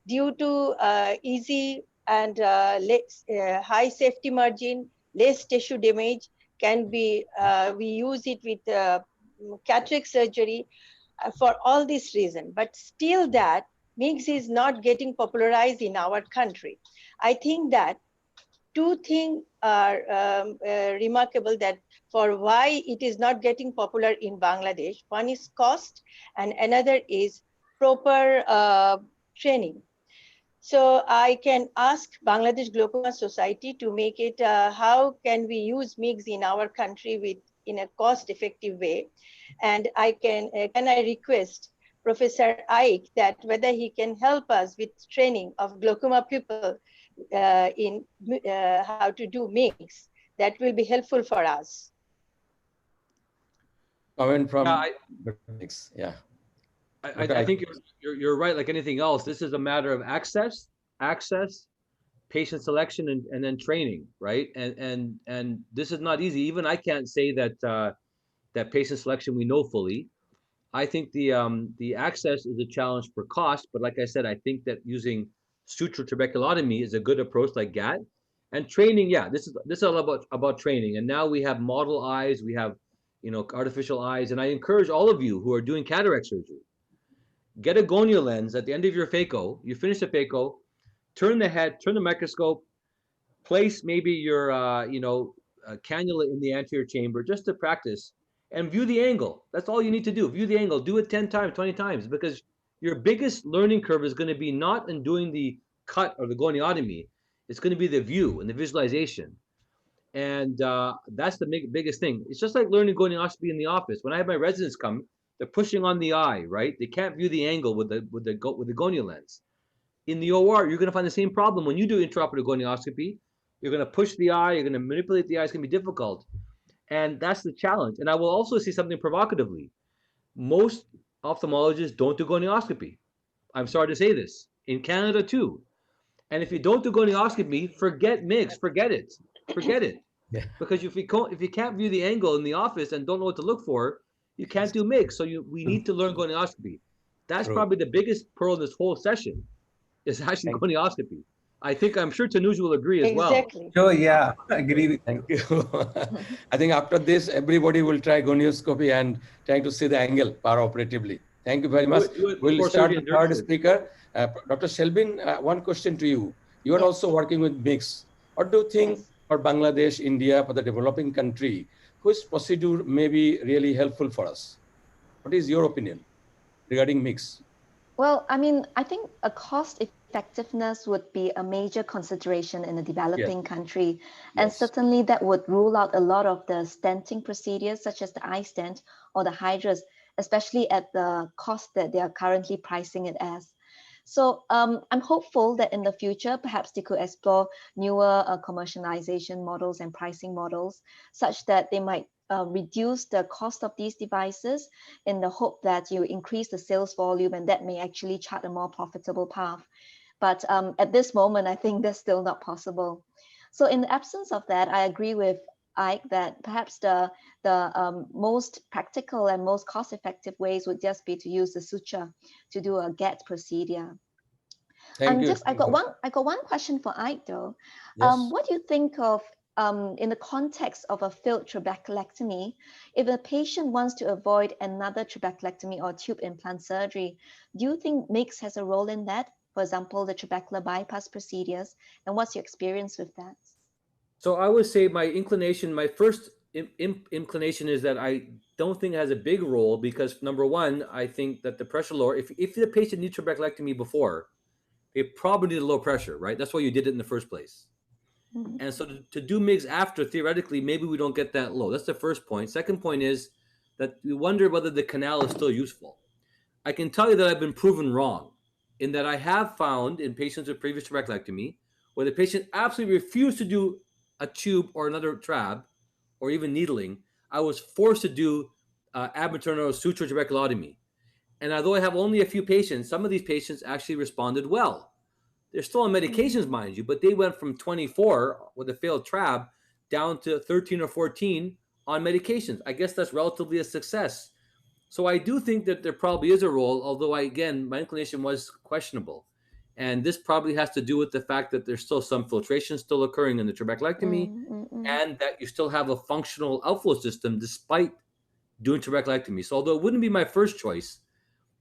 due to easy and high safety margin, less tissue damage. Can be we use it with cataract surgery for all this reason, but still that MIGS is not getting popularized in our country. I think that two things are remarkable that for why it is not getting popular in Bangladesh. One is cost and another is proper training. So I can ask Bangladesh Glaucoma Society to make it, how can we use MIGS in our country in a cost-effective way? And can I request Professor Aik that whether he can help us with training of glaucoma people in how to do MIGS? That will be helpful for us. Comment from yeah. I think you're right. Like anything else, this is a matter of access, patient selection, and then training, right? And this is not easy. Even I can't say that that patient selection we know fully. I think the access is a challenge for cost, but like I said, I think that using suture trabeculotomy is a good approach, like GAT. And training, yeah, this is all about training. And now we have model eyes, we have artificial eyes, and I encourage all of you who are doing cataract surgery, get a gonio lens at the end of your phaco. You finish the phaco, turn the head, turn the microscope, place maybe your cannula in the anterior chamber just to practice, and view the angle. That's all you need to do. View the angle. Do it 10 times, 20 times, because your biggest learning curve is going to be not in doing the cut or the goniotomy. It's going to be the view and the visualization. And that's the biggest thing. It's just like learning gonioscopy in the office. When I have my residents come, they're pushing on the eye, right? They can't view the angle with the gonio lens. In the OR, you're going to find the same problem when you do intraoperative gonioscopy. You're going to push the eye. You're going to manipulate the eye. It's going to be difficult. And that's the challenge. And I will also say something provocatively. Most ophthalmologists don't do gonioscopy. I'm sorry to say this. In Canada, too. And if you don't do gonioscopy, forget MIGS. Forget it. Forget it. Yeah. Because if you can't view the angle in the office and don't know what to look for, you can't do MIGS. So we need to learn gonioscopy. That's probably the biggest pearl in this whole session, is actually gonioscopy. I'm sure Tanuj will agree as well. Exactly. Oh, yeah, agree with Thank you. I think after this, everybody will try gonioscopy and trying to see the angle paraoperatively. Thank you very much. We'll start the third speaker. Dr. Shelbin, one question to you. You are also working with MIGS. What do you think for Bangladesh, India, for the developing country, which procedure may be really helpful for us? What is your opinion regarding MIGS? Well, I mean, I think a cost effectiveness would be a major consideration in a developing country. And certainly that would rule out a lot of the stenting procedures, such as the eye stent or the hydras, especially at the cost that they are currently pricing it as. So I'm hopeful that in the future, perhaps they could explore newer commercialization models and pricing models, such that they might reduce the cost of these devices in the hope that you increase the sales volume, and that may actually chart a more profitable path. But at this moment, I think that's still not possible. So in the absence of that, I agree with Ike that perhaps the most practical and most cost-effective ways would just be to use the suture to do a GAT procedure. Thank you. I got one question for Ike though. Yes. What do you think of in the context of a failed trabeculectomy, if a patient wants to avoid another trabeculectomy or tube implant surgery, do you think MIGS has a role in that? For example, the trabecular bypass procedures, and what's your experience with that? So I would say my first inclination is that I don't think it has a big role, because number one, I think that the pressure lower, if the patient needs trabeculectomy before, they probably need a low pressure, right? That's why you did it in the first place. And so to do MIGS after, theoretically, maybe we don't get that low. That's the first point. Second point is that we wonder whether the canal is still useful. I can tell you that I've been proven wrong in that I have found in patients with previous trabeculectomy where the patient absolutely refused to do a tube or another trab or even needling, I was forced to do abmaternal suture trabeculotomy. And although I have only a few patients, some of these patients actually responded well. They're still on medications, mind you, but they went from 24 with a failed trab down to 13 or 14 on medications. I guess that's relatively a success. So I do think that there probably is a role, although again, my inclination was questionable. And this probably has to do with the fact that there's still some filtration still occurring in the trabeculectomy and that you still have a functional outflow system despite doing trabeculectomy. So although it wouldn't be my first choice,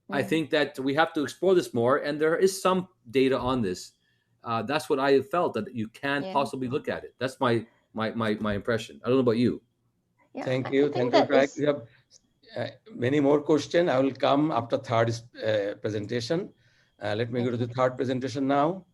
I think that we have to explore this more, and there is some data on this. That's what I felt, that you can possibly look at it. That's my impression. I don't know about you. Yeah, Thank you. Thank you, Craig. We have many more questions. I will come after third presentation. Let me go to the third presentation now.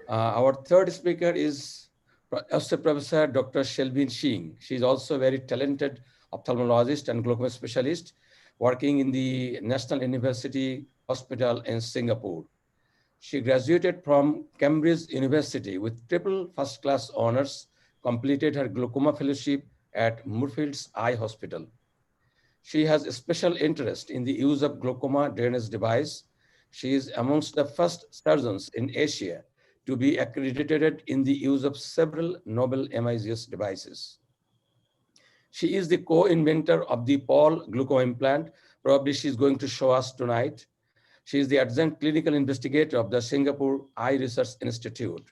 Our third speaker is Professor Dr. Shelvin Singh. She is also a very talented ophthalmologist and glaucoma specialist working in the National University Hospital in Singapore. She graduated from Cambridge University with triple first-class honors, completed her glaucoma fellowship at Moorfields Eye Hospital. She has a special interest in the use of glaucoma drainage device. She is amongst the first surgeons in Asia to be accredited in the use of several novel MIGS devices. She is the co-inventor of the Paul glaucoma implant. Probably she's going to show us tonight. She is the adjunct clinical investigator of the Singapore Eye Research Institute.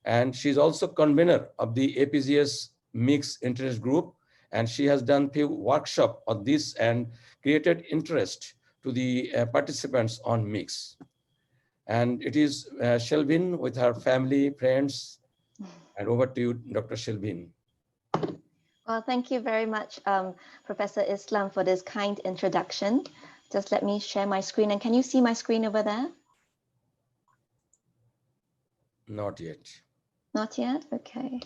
And she's also convener of the APGS MIGS interest group. And she has done few workshops on this and created interest to the participants on MIGS. And it is Shelvin with her family, friends. And over to you, Dr. Shelvin. Well, thank you very much, Professor Islam, for this kind introduction. Just let me share my screen. And can you see my screen over there? Not yet. Not yet? Okay.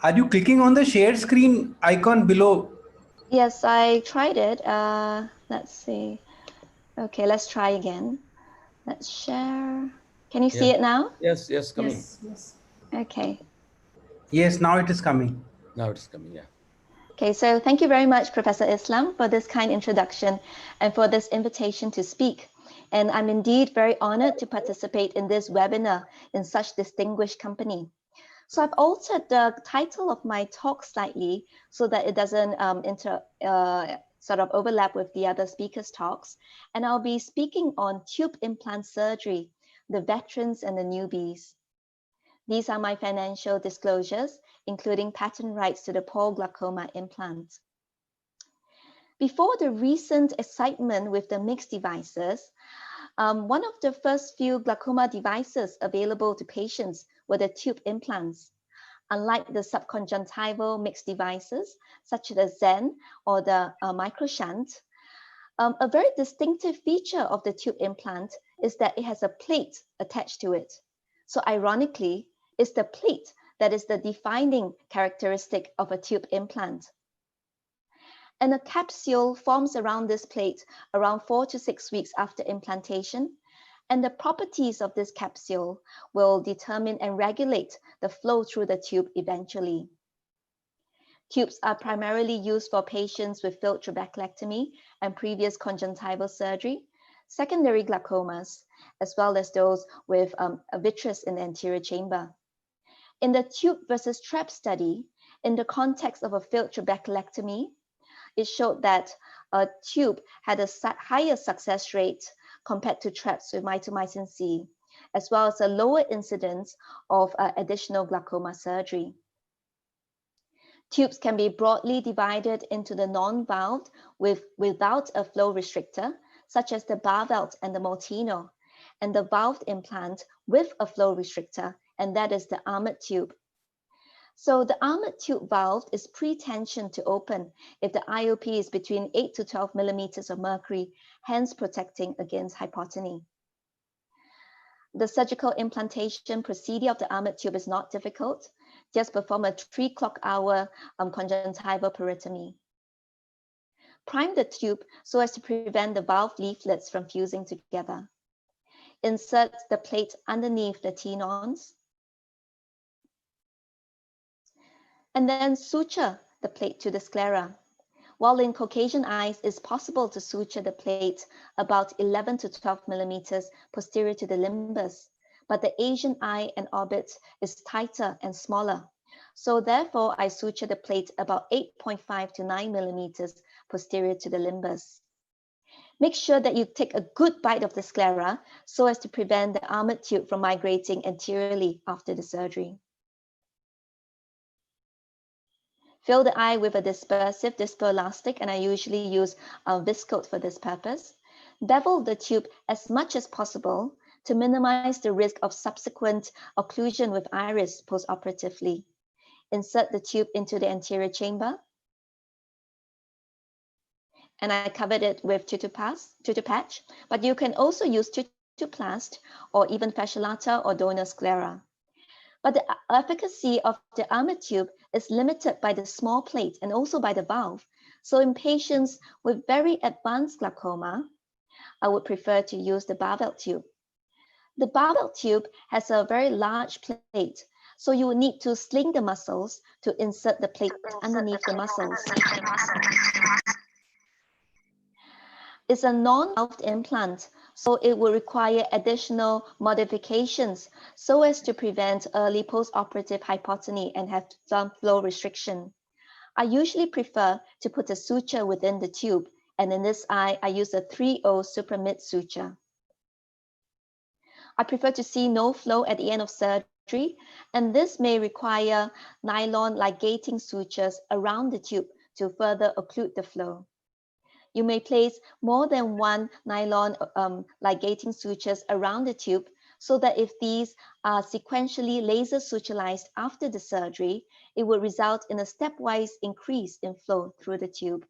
Are you clicking on the shared screen icon below? Yes, I tried it. Let's see. Okay, let's try again. Let's share. Can you see it now? Yes, yes, coming. Yes. Okay. Yes, now it is coming. Now it's coming, yeah. Okay, so thank you very much, Professor Islam, for this kind introduction and for this invitation to speak. And I'm indeed very honored to participate in this webinar in such distinguished company. So I've altered the title of my talk slightly so that it doesn't sort of overlap with the other speakers' talks. And I'll be speaking on tube implant surgery, the veterans and the newbies. These are my financial disclosures, including patent rights to the Paul glaucoma implant. Before the recent excitement with the MIGS devices, one of the first few glaucoma devices available to patients were the tube implants. Unlike the subconjunctival MIGS devices, such as the Zen or the microshunt, a very distinctive feature of the tube implant is that it has a plate attached to it. So ironically, it's the plate that is the defining characteristic of a tube implant. And a capsule forms around this plate around 4 to 6 weeks after implantation. And the properties of this capsule will determine and regulate the flow through the tube eventually. Tubes are primarily used for patients with failed trabeculectomy and previous conjunctival surgery, secondary glaucomas, as well as those with a vitreous in the anterior chamber. In the tube versus trap study, in the context of a failed trabeculectomy, it showed that a tube had a higher success rate compared to traps with mitomycin C, as well as a lower incidence of additional glaucoma surgery. Tubes can be broadly divided into the non-valved without a flow restrictor, such as the Bar-Velt and the Molteno, and the valved implant with a flow restrictor, and that is the armored tube. So the armored tube valve is pre-tensioned to open if the IOP is between 8 to 12 millimeters of mercury, hence protecting against hypotony. The surgical implantation procedure of the armored tube is not difficult. Just perform a 3 clock hour conjunctival peritomy. Prime the tube so as to prevent the valve leaflets from fusing together. Insert the plate underneath the tenons, and then suture the plate to the sclera. While in Caucasian eyes, it's possible to suture the plate about 11 to 12 millimeters posterior to the limbus, but the Asian eye and orbit is tighter and smaller. So therefore, I suture the plate about 8.5 to 9 millimeters posterior to the limbus. Make sure that you take a good bite of the sclera so as to prevent the armored tube from migrating anteriorly after the surgery. Fill the eye with a dispersive discoelastic, and I usually use viscoat for this purpose. Bevel the tube as much as possible to minimize the risk of subsequent occlusion with iris postoperatively. Insert the tube into the anterior chamber, and I covered it with tutupatch, but you can also use tutuplast or even fasciolata or donor sclera. But the efficacy of the armored tube is limited by the small plate and also by the valve. So in patients with very advanced glaucoma, I would prefer to use the barbell tube. The barbell tube has a very large plate, so you will need to sling the muscles to insert the plate underneath the muscles. It's a non-valved implant, so it will require additional modifications so as to prevent early post-operative hypotony and have some flow restriction. I usually prefer to put a suture within the tube, and in this eye, I use a 3/0 supramid suture. I prefer to see no flow at the end of surgery, and this may require nylon ligating sutures around the tube to further occlude the flow. You may place more than one nylon ligating sutures around the tube so that if these are sequentially laser suturized after the surgery, it will result in a stepwise increase in flow through the tube.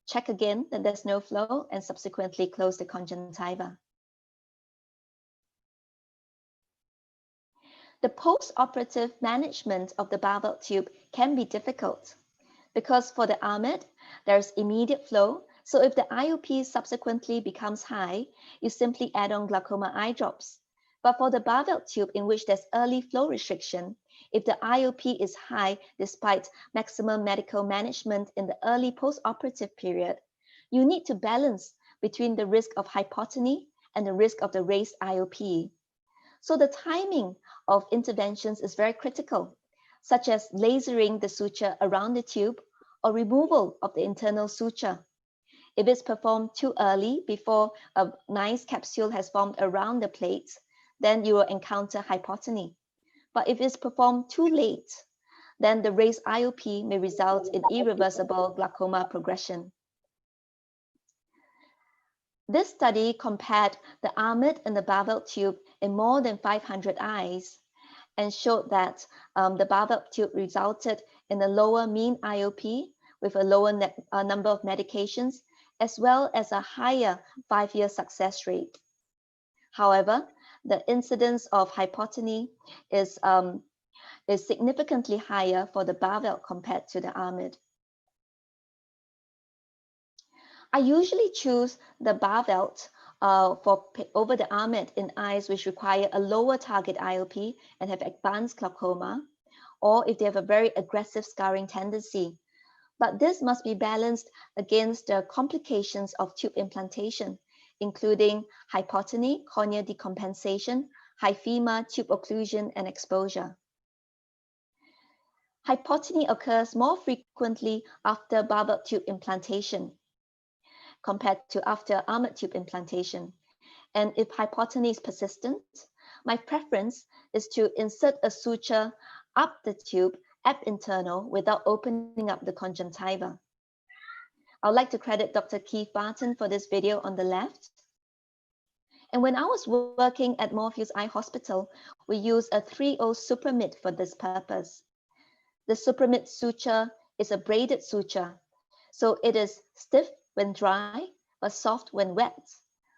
Check again that there's no flow and subsequently close the conjunctiva. The post-operative management of the barbell tube can be difficult because for the armored, there's immediate flow. So if the IOP subsequently becomes high, you simply add on glaucoma eye drops. But for the barbell tube, in which there's early flow restriction, if the IOP is high despite maximum medical management in the early post-operative period, you need to balance between the risk of hypotony and the risk of the raised IOP. So the timing of interventions is very critical, such as lasering the suture around the tube or removal of the internal suture. If it's performed too early, before a nice capsule has formed around the plate, then you will encounter hypotony. But if it's performed too late, then the raised IOP may result in irreversible glaucoma progression. This study compared the armored and the barbell tube in more than 500 eyes and showed that the barbell tube resulted in a lower mean IOP with a lower number of medications, as well as a higher 5-year success rate. However, the incidence of hypotony is significantly higher for the barbell compared to the armored. I usually choose the barbell over the armored in eyes which require a lower target IOP and have advanced glaucoma, or if they have a very aggressive scarring tendency. But this must be balanced against the complications of tube implantation, including hypotony, corneal decompensation, hyphema, tube occlusion, and exposure. Hypotony occurs more frequently after barbell tube implantation compared to after armored tube implantation. And if hypotony is persistent, my preference is to insert a suture up the tube ab internal without opening up the conjunctiva. I would like to credit Dr. Keith Barton for this video on the left. And when I was working at Morpheus Eye Hospital, we used a 3/0 supramid for this purpose. The supramid suture is a braided suture, so it is stiff when dry, but soft when wet.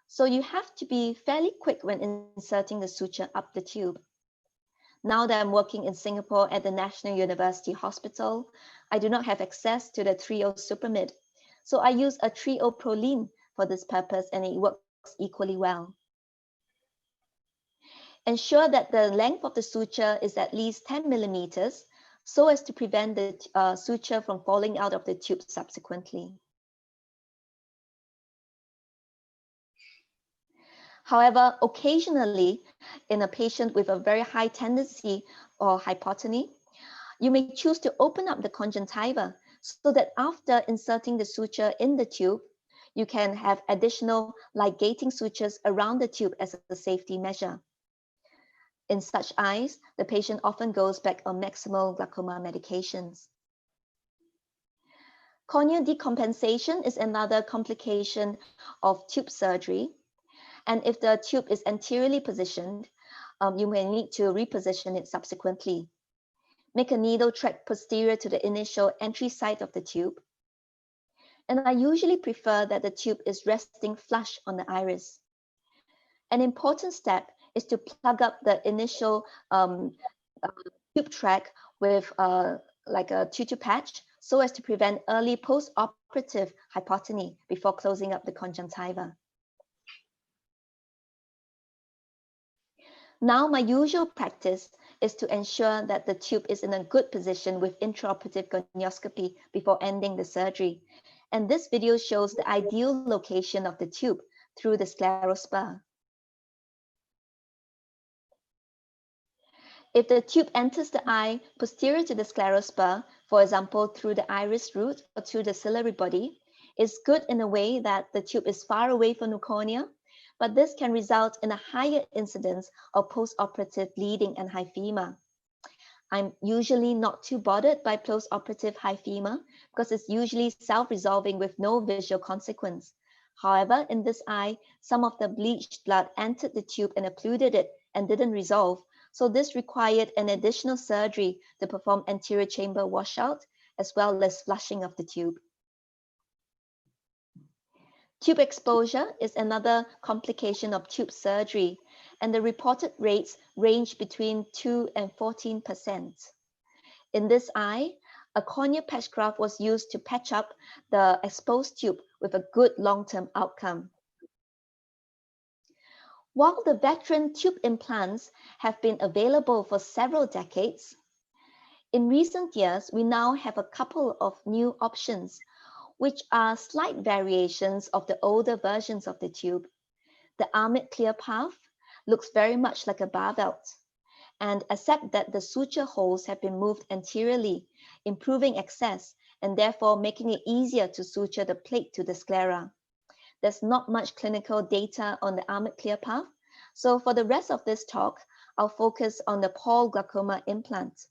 So you have to be fairly quick when inserting the suture up the tube. Now that I'm working in Singapore at the National University Hospital, I do not have access to the 3/0 supramid. So I use a 3/0 Prolene for this purpose, and it works equally well. Ensure that the length of the suture is at least 10 millimeters so as to prevent the suture from falling out of the tube subsequently. However, occasionally, in a patient with a very high tendency or hypotony, you may choose to open up the conjunctiva so that after inserting the suture in the tube, you can have additional ligating sutures around the tube as a safety measure. In such eyes, the patient often goes back on maximal glaucoma medications. Corneal decompensation is another complication of tube surgery. And if the tube is anteriorly positioned, you may need to reposition it subsequently. Make a needle track posterior to the initial entry site of the tube. And I usually prefer that the tube is resting flush on the iris. An important step is to plug up the initial tube track with like a tutu patch so as to prevent early post-operative hypotony before closing up the conjunctiva. Now, my usual practice is to ensure that the tube is in a good position with intraoperative gonioscopy before ending the surgery. And this video shows the ideal location of the tube through the sclerospur. If the tube enters the eye posterior to the sclerospur, for example, through the iris root or through the ciliary body, it's good in a way that the tube is far away from the cornea, but this can result in a higher incidence of post-operative bleeding and hyphema. I'm usually not too bothered by post-operative hyphema because it's usually self-resolving with no visual consequence. However, in this eye, some of the bleached blood entered the tube and occluded it and didn't resolve. So this required an additional surgery to perform anterior chamber washout as well as flushing of the tube. Tube exposure is another complication of tube surgery, and the reported rates range between 2 and 14%. In this eye, a cornea patch graft was used to patch up the exposed tube with a good long-term outcome. While the veteran tube implants have been available for several decades, in recent years, we now have a couple of new options, which are slight variations of the older versions of the tube. The Armid Clear Path looks very much like a barbelt, and except that the suture holes have been moved anteriorly, improving access and therefore making it easier to suture the plate to the sclera. There's not much clinical data on the Armid Clear Path, so for the rest of this talk, I'll focus on the Paul glaucoma implant.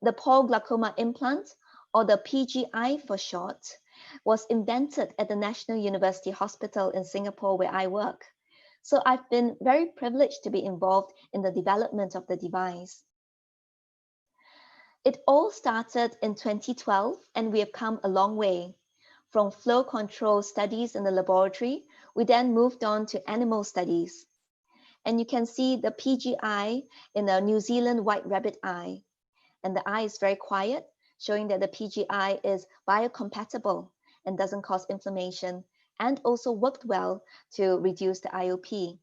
The Paul glaucoma implant, or the PGI for short, was invented at the National University Hospital in Singapore where I work. So I've been very privileged to be involved in the development of the device. It all started in 2012 and we have come a long way. From flow control studies in the laboratory, we then moved on to animal studies. And you can see the PGI in a New Zealand white rabbit eye. And the eye is very quiet, showing that the PGI is biocompatible and doesn't cause inflammation, and also worked well to reduce the IOP.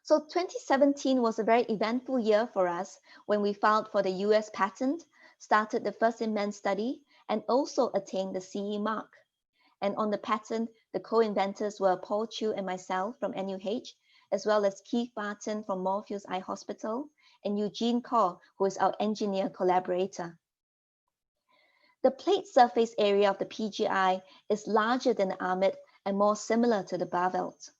So 2017 was a very eventful year for us when we filed for the US patent, started the first in-man study, and also attained the CE mark. And on the patent, the co-inventors were Paul Chu and myself from NUH, as well as Keith Barton from Morpheus Eye Hospital, and Eugene Kaur, who is our engineer collaborator. The plate surface area of the PGI is larger than the Armid and more similar to the barbelt.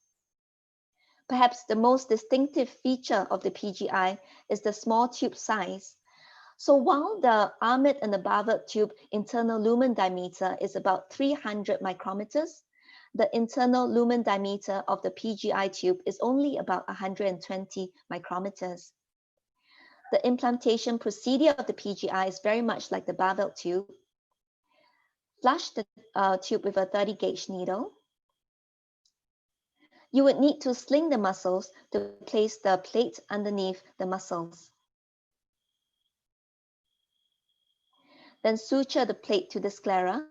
Perhaps the most distinctive feature of the PGI is the small tube size. So while the Armid and the barbelt tube internal lumen diameter is about 300 micrometers, the internal lumen diameter of the PGI tube is only about 120 micrometers. The implantation procedure of the PGI is very much like the barbell tube. Flush the tube with a 30 gauge needle. You would need to sling the muscles to place the plate underneath the muscles. Then suture the plate to the sclera.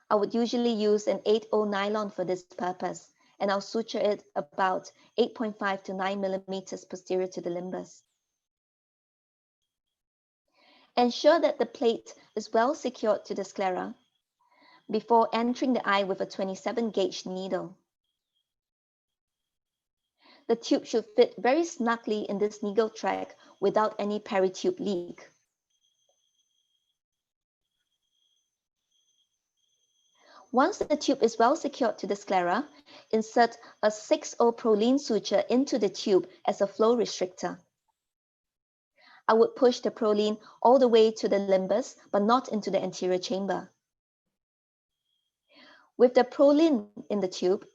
I would usually use an 8/0 nylon for this purpose, and I'll suture it about 8.5 to 9 millimeters posterior to the limbus. Ensure that the plate is well secured to the sclera before entering the eye with a 27 gauge needle. The tube should fit very snugly in this needle track without any peritube leak. Once the tube is well secured to the sclera, insert a 6/0 Prolene suture into the tube as a flow restrictor. I would push the Prolene all the way to the limbus, but not into the anterior chamber. With the Prolene in the tube,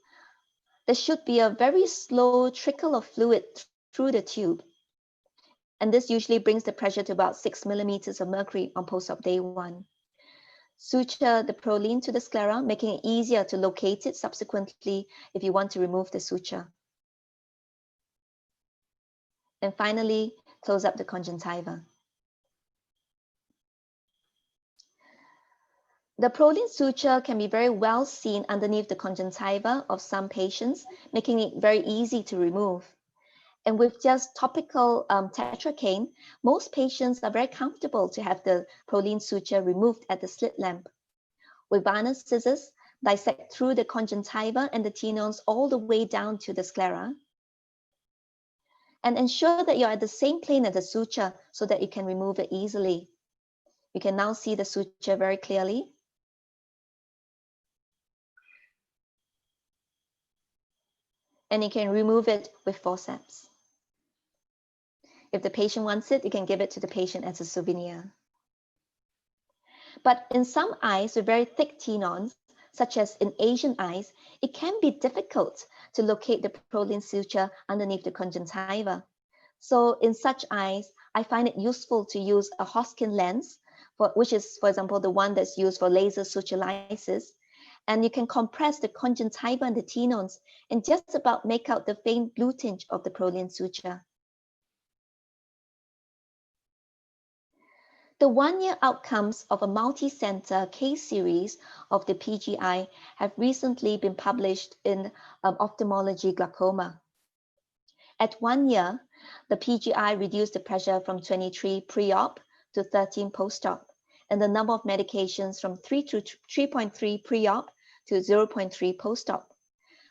there should be a very slow trickle of fluid through the tube. And this usually brings the pressure to about 6 millimeters of mercury on post-op day 1. Suture the Prolene to the sclera, making it easier to locate it subsequently if you want to remove the suture. And finally, close up the conjunctiva. The Prolene suture can be very well seen underneath the conjunctiva of some patients, making it very easy to remove. And with just topical tetracaine, most patients are very comfortable to have the Prolene suture removed at the slit lamp. With Varner scissors, dissect through the conjunctiva and the tenons all the way down to the sclera. And ensure that you're at the same plane as the suture so that you can remove it easily. You can now see the suture very clearly. And you can remove it with forceps. If the patient wants it, you can give it to the patient as a souvenir. But in some eyes with very thick tenons, such as in Asian eyes, it can be difficult to locate the Prolene suture underneath the conjunctiva. So in such eyes, I find it useful to use a Hoskin lens, which is, for example, the one that's used for laser suture lysis. And you can compress the conjunctiva and the tenons and just about make out the faint blue tinge of the Prolene suture. The 1-year outcomes of a multi-center case series of the PGI have recently been published in Ophthalmology Glaucoma. At 1 year, the PGI reduced the pressure from 23 pre-op to 13 post-op, and the number of medications from 3.3 pre-op to 0.3 post-op.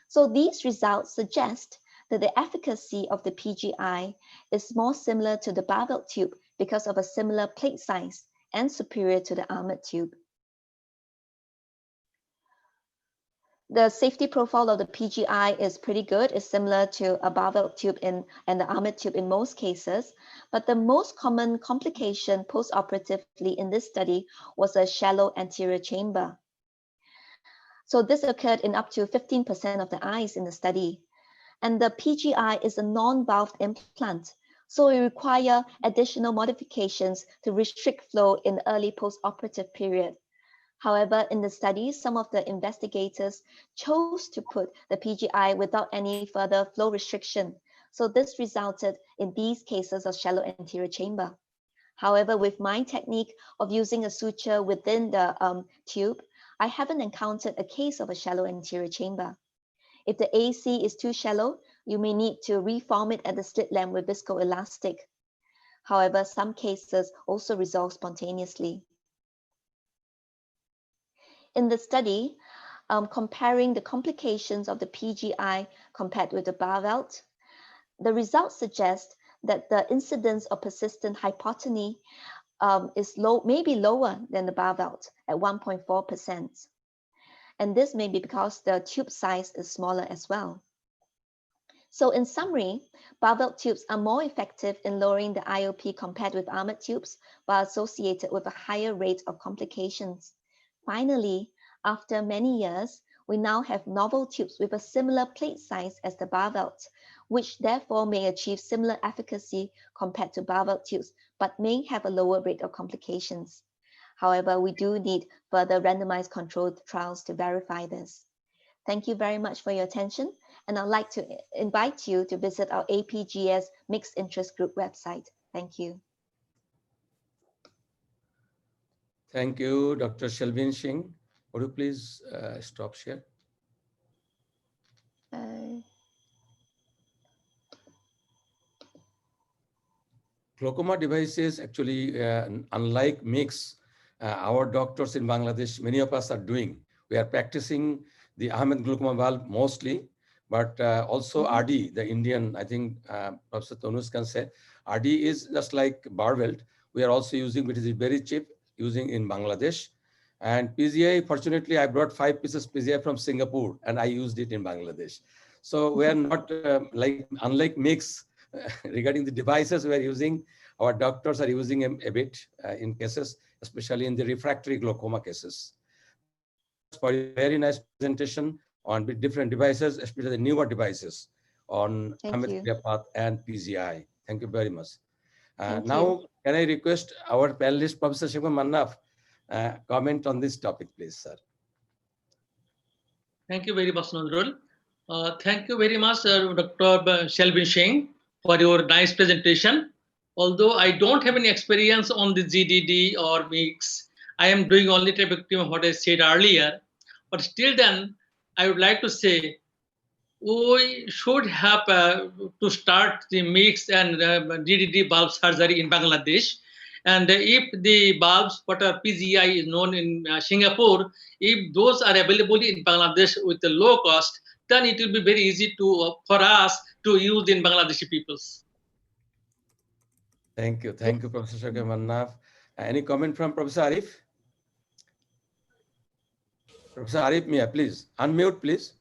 So these results suggest that the efficacy of the PGI is more similar to the barbell tube because of a similar plate size and superior to the armored tube. The safety profile of the PGI is pretty good. It's similar to a barbell tube and the armored tube in most cases, but the most common complication post-operatively in this study was a shallow anterior chamber. So this occurred in up to 15% of the eyes in the study. And the PGI is a non-valved implant, so we require additional modifications to restrict flow in the early post-operative period. However, in the study, some of the investigators chose to put the PGI without any further flow restriction. So this resulted in these cases of shallow anterior chamber. However, with my technique of using a suture within the tube, I haven't encountered a case of a shallow anterior chamber. If the AC is too shallow, you may need to reform it at the slit lamp with viscoelastic. However, some cases also resolve spontaneously. In the study, comparing the complications of the PGI compared with the Barvelt, the results suggest that the incidence of persistent hypotony may be lower than the Barvelt at 1.4%. And this may be because the tube size is smaller as well. So in summary, Barvelt tubes are more effective in lowering the IOP compared with armored tubes, but associated with a higher rate of complications. Finally, after many years, we now have novel tubes with a similar plate size as the Barvelt, which therefore may achieve similar efficacy compared to Barvelt tubes, but may have a lower rate of complications. However, we do need further randomized controlled trials to verify this. Thank you very much for your attention, and I'd like to invite you to visit our APGS Mixed Interest Group website. Thank you. Thank you, Dr. Shelvin Singh. Would you please stop share? Glaucoma devices actually, unlike mix, our doctors in Bangladesh, many of us are doing. We are practicing the Ahmed glaucoma valve mostly, but also RD, the Indian, I think Professor Tonus can say, RD is just like Barvelt. We are also using, which is very cheap, using in Bangladesh. And PGI, fortunately, I brought 5 pieces PGI from Singapore and I used it in Bangladesh. So we are not unlike mix regarding the devices we are using, our doctors are using a bit in cases, especially in the refractory glaucoma cases. Thank you very much for your very nice presentation on different devices, especially the newer devices on Ahmed Path and PGI. Thank you very much. Now, can I request our panelist, Professor Shekman Mannaf, comment on this topic, please, sir. Thank you very much, Nazrul. Thank you very much, Dr. Shelvin Singh, for your nice presentation. Although I don't have any experience on the GDD or mix, I am doing only trabeculectomy of what I said earlier. But still then, I would like to say, we should have to start the mix and GDD valve surgery in Bangladesh. And if the valves, what are PGI is known in Singapore, if those are available in Bangladesh with a low cost, then it will be very easy to for us to use in Bangladeshi peoples. Thank you. Thank you, Professor Shekman Mannaf. Any comment from Professor Arif? Professor Arif Mia, please. Unmute, please.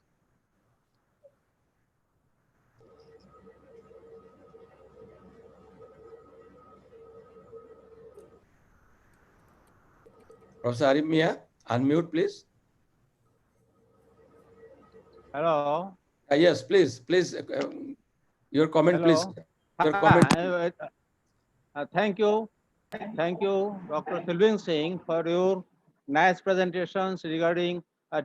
Professor Arif Mia, unmute, please. Hello. Yes, please. Your comment, Hello. please. Your comment. Thank you. Thank you, Dr. Shelvin Singh, for your nice presentations regarding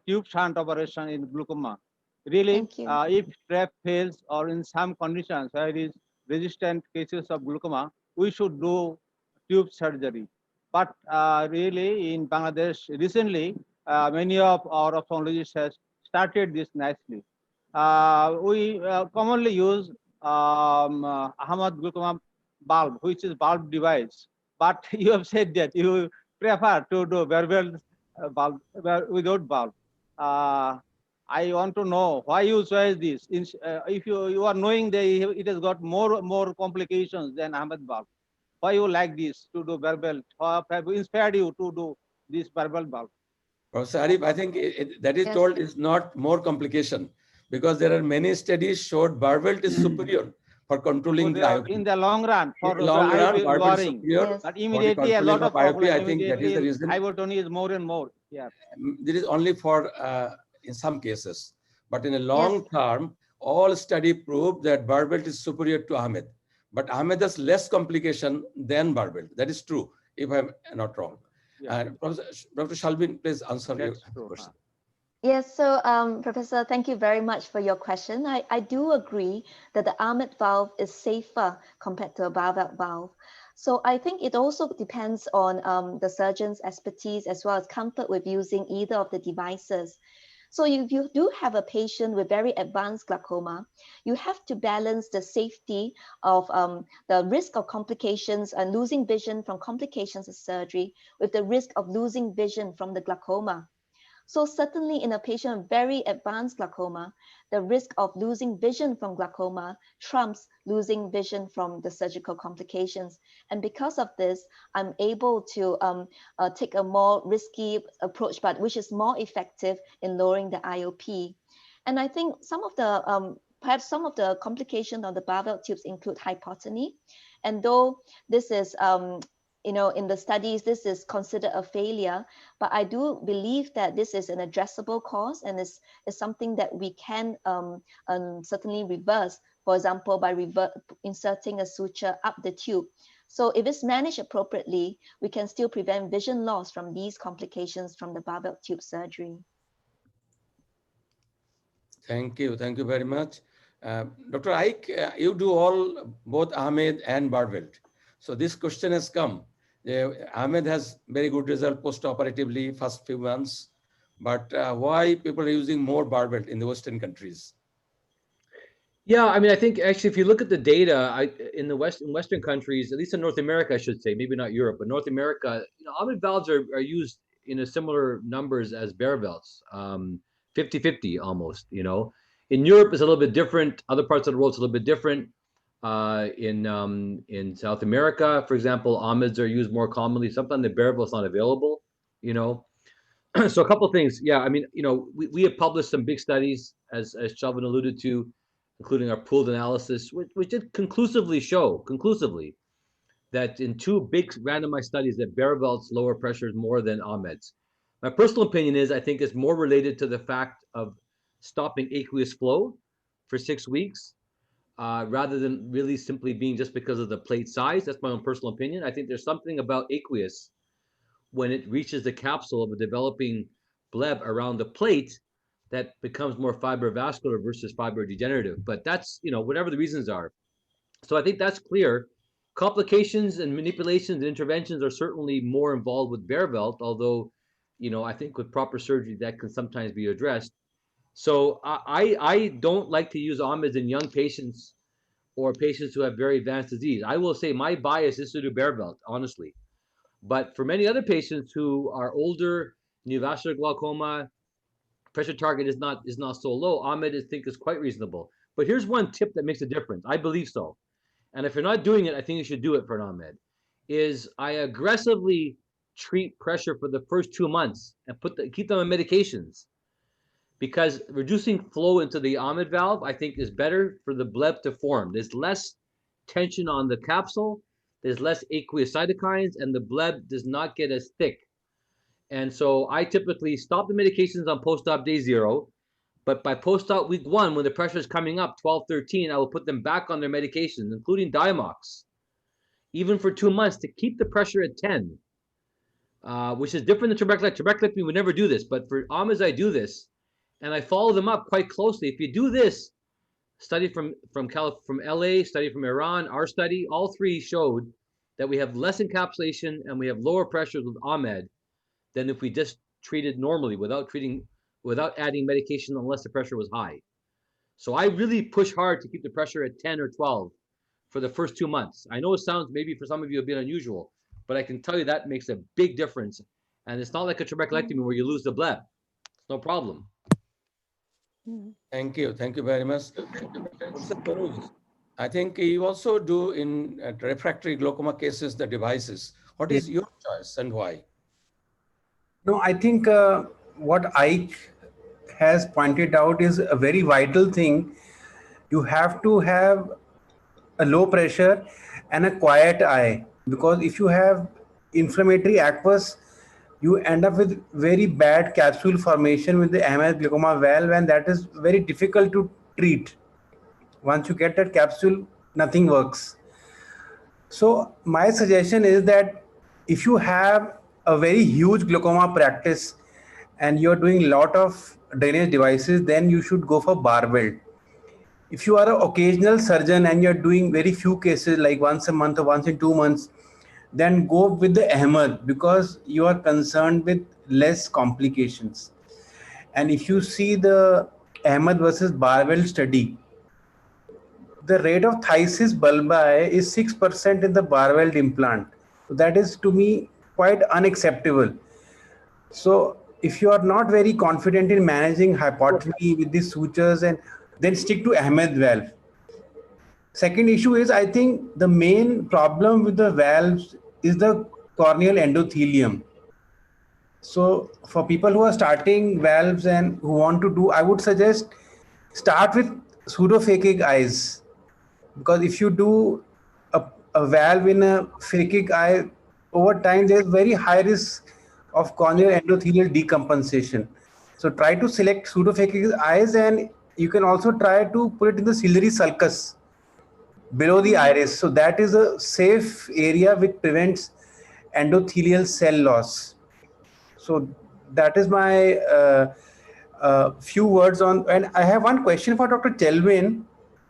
tube shunt operation in glaucoma. Really, if trap fails or in some conditions where it is resistant cases of glaucoma, we should do tube surgery. But really, in Bangladesh, recently, many of our ophthalmologists have started this nicely. We commonly use Ahmed glaucoma bulb, which is bulb device. But you have said that you prefer to do Barvelt bulb without bulb. I want to know why you choose this. If you are knowing that it has got more complications than Ahmed bulb, why you like this to do Barvelt? What have inspired you to do this Barvelt bulb? Professor Arif, I think that is told is not more complication because there are many studies showed Barvelt is superior for controlling the IOP. In the long run, for in the long run, Barvelt is superior. But immediately a lot of IOP, I think that is the reason. Hypertony is more and more. Yeah. This is only for in some cases, but in a long term, all study prove that Barvelt is superior to Ahmed. But Ahmed has less complication than Barvelt. That is true, if I'm not wrong. Yeah. Dr. Shelvin, please answer your question. Yes, so Professor, thank you very much for your question. I do agree that the Ahmed valve is safer compared to a Barvelt valve. So I think it also depends on the surgeon's expertise as well as comfort with using either of the devices. So if you do have a patient with very advanced glaucoma, you have to balance the safety of the risk of complications and losing vision from complications of surgery with the risk of losing vision from the glaucoma. So certainly in a patient with very advanced glaucoma, the risk of losing vision from glaucoma trumps losing vision from the surgical complications. And because of this, I'm able to take a more risky approach, but which is more effective in lowering the IOP. And I think some of the, perhaps some of the complications of the Barvelt tubes include hypotony. And though this is in the studies, this is considered a failure, but I do believe that this is an addressable cause and is something that we can certainly reverse, for example, by inserting a suture up the tube. So if it's managed appropriately, we can still prevent vision loss from these complications from the barbell tube surgery. Thank you very much. Dr. Aik, you do both Ahmed and Barbelt. So this question has come. Ahmed has very good result post-operatively first few months, but why people are using more Barbelt in the Western countries? Yeah, I mean, I think actually, if you look at the data in Western countries, at least in North America, I should say, maybe not Europe, but North America, Ahmed valves are used in a similar numbers as Behr valves, 50-50 almost. In Europe, it's a little bit different. Other parts of the world, it's a little bit different. In South America, for example, Ahmeds are used more commonly. Sometimes the Behr valve is not available. So a couple of things. Yeah, I mean, we have published some big studies, as Shelvin alluded to, including our pooled analysis, which did conclusively show that in 2 big randomized studies that Behr valves lower pressures more than Ahmeds. My personal opinion is I think it's more related to the fact of stopping aqueous flow for 6 weeks rather than really simply being just because of the plate size. That's my own personal opinion. I think there's something about aqueous when it reaches the capsule of a developing bleb around the plate that becomes more fibrovascular versus fibrodegenerative. But that's, whatever the reasons are. So I think that's clear. Complications and manipulations and interventions are certainly more involved with Behr valve, although, I think with proper surgery that can sometimes be addressed. So I don't like to use Ahmeds in young patients or patients who have very advanced disease. I will say my bias is to do Behr valve, honestly. But for many other patients who are older, neovascular glaucoma, pressure target is not so low, Ahmed I think is quite reasonable. But here's one tip that makes a difference. I believe so. And if you're not doing it, I think you should do it for an Ahmed. Is I aggressively treat pressure for the first 2 months and keep them on medications. Because reducing flow into the Ahmed valve, I think, is better for the bleb to form. There's less tension on the capsule, there's less aqueous cytokines, and the bleb does not get as thick. And so I typically stop the medications on post-op day 0, but by post-op week 1, when the pressure is coming up 12, 13, I will put them back on their medications, including Diamox, even for 2 months to keep the pressure at 10, which is different than tuberculosis. Tuberculosis, we would never do this, but for Ahmeds, I do this, and I follow them up quite closely. If you do this, study from LA, study from Iran, our study, all 3 showed that we have less encapsulation and we have lower pressures with Ahmed than if we just treated normally without adding medication unless the pressure was high. So I really push hard to keep the pressure at 10 or 12 for the first 2 months. I know it sounds maybe for some of you a bit unusual, but I can tell you that makes a big difference. And it's not like a trabeculectomy where you lose the bleb. It's no problem. Thank you very much. I think you also do in refractory glaucoma cases the devices. What is your choice and why? No, I think what Ike has pointed out is a very vital thing. You have to have a low pressure and a quiet eye, because if you have inflammatory aqueous, you end up with very bad capsule formation with the Ahmed glaucoma valve, and that is very difficult to treat. Once you get that capsule, nothing works. So my suggestion is that if you have a very huge glaucoma practice and you're doing a lot of drainage devices, then you should go for barbell. If you are an occasional surgeon and you're doing very few cases, like once a month or once in 2 months, then go with the Ahmed, because you are concerned with less complications. And if you see the Ahmed versus barbell study, the rate of phthisis bulbi is 6% in the barbell implant. That is, to me, quite unacceptable. So if you are not very confident in managing hypotony with these sutures, and then stick to Ahmed valve. Second issue is, I think the main problem with the valves is the corneal endothelium. So for people who are starting valves and who want to do, I would suggest start with pseudophakic eyes, because if you do a valve in a phakic eye, over time there's very high risk of corneal endothelial decompensation. So try to select pseudophakic eyes, and you can also try to put it in the ciliary sulcus below the iris. So that is a safe area which prevents endothelial cell loss. So that is my few words on. And I have one question for Dr. Chelvin.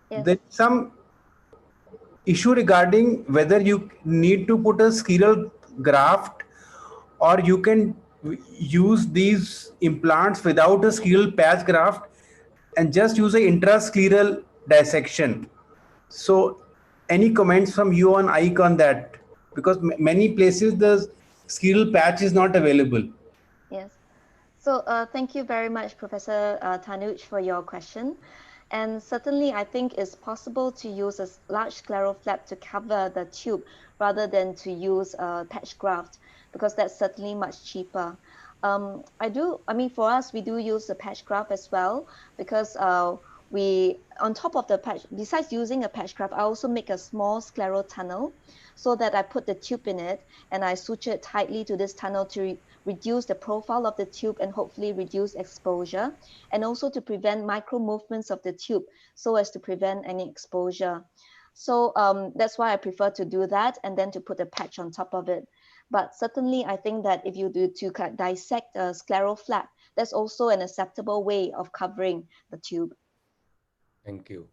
Yes. There's some issue regarding whether you need to put a scleral graft, or you can use these implants without a scleral patch graft and just use an intrascleral dissection. So any comments from you on Ike on that? Because many places the scleral patch is not available. Yes. So thank you very much, Professor Tanuj, for your question. And certainly, I think it's possible to use a large scleral flap to cover the tube rather than to use a patch graft, because that's certainly much cheaper. I mean, for us, we do use the patch graft as well, because on top of the patch, besides using a patch graft, I also make a small scleral tunnel so that I put the tube in it and I suture it tightly to this tunnel to reduce the profile of the tube and hopefully reduce exposure, and also to prevent micro movements of the tube so as to prevent any exposure. So that's why I prefer to do that and then to put a patch on top of it. But certainly, I think that if you do to dissect a scleral flap, that's also an acceptable way of covering the tube. Thank you.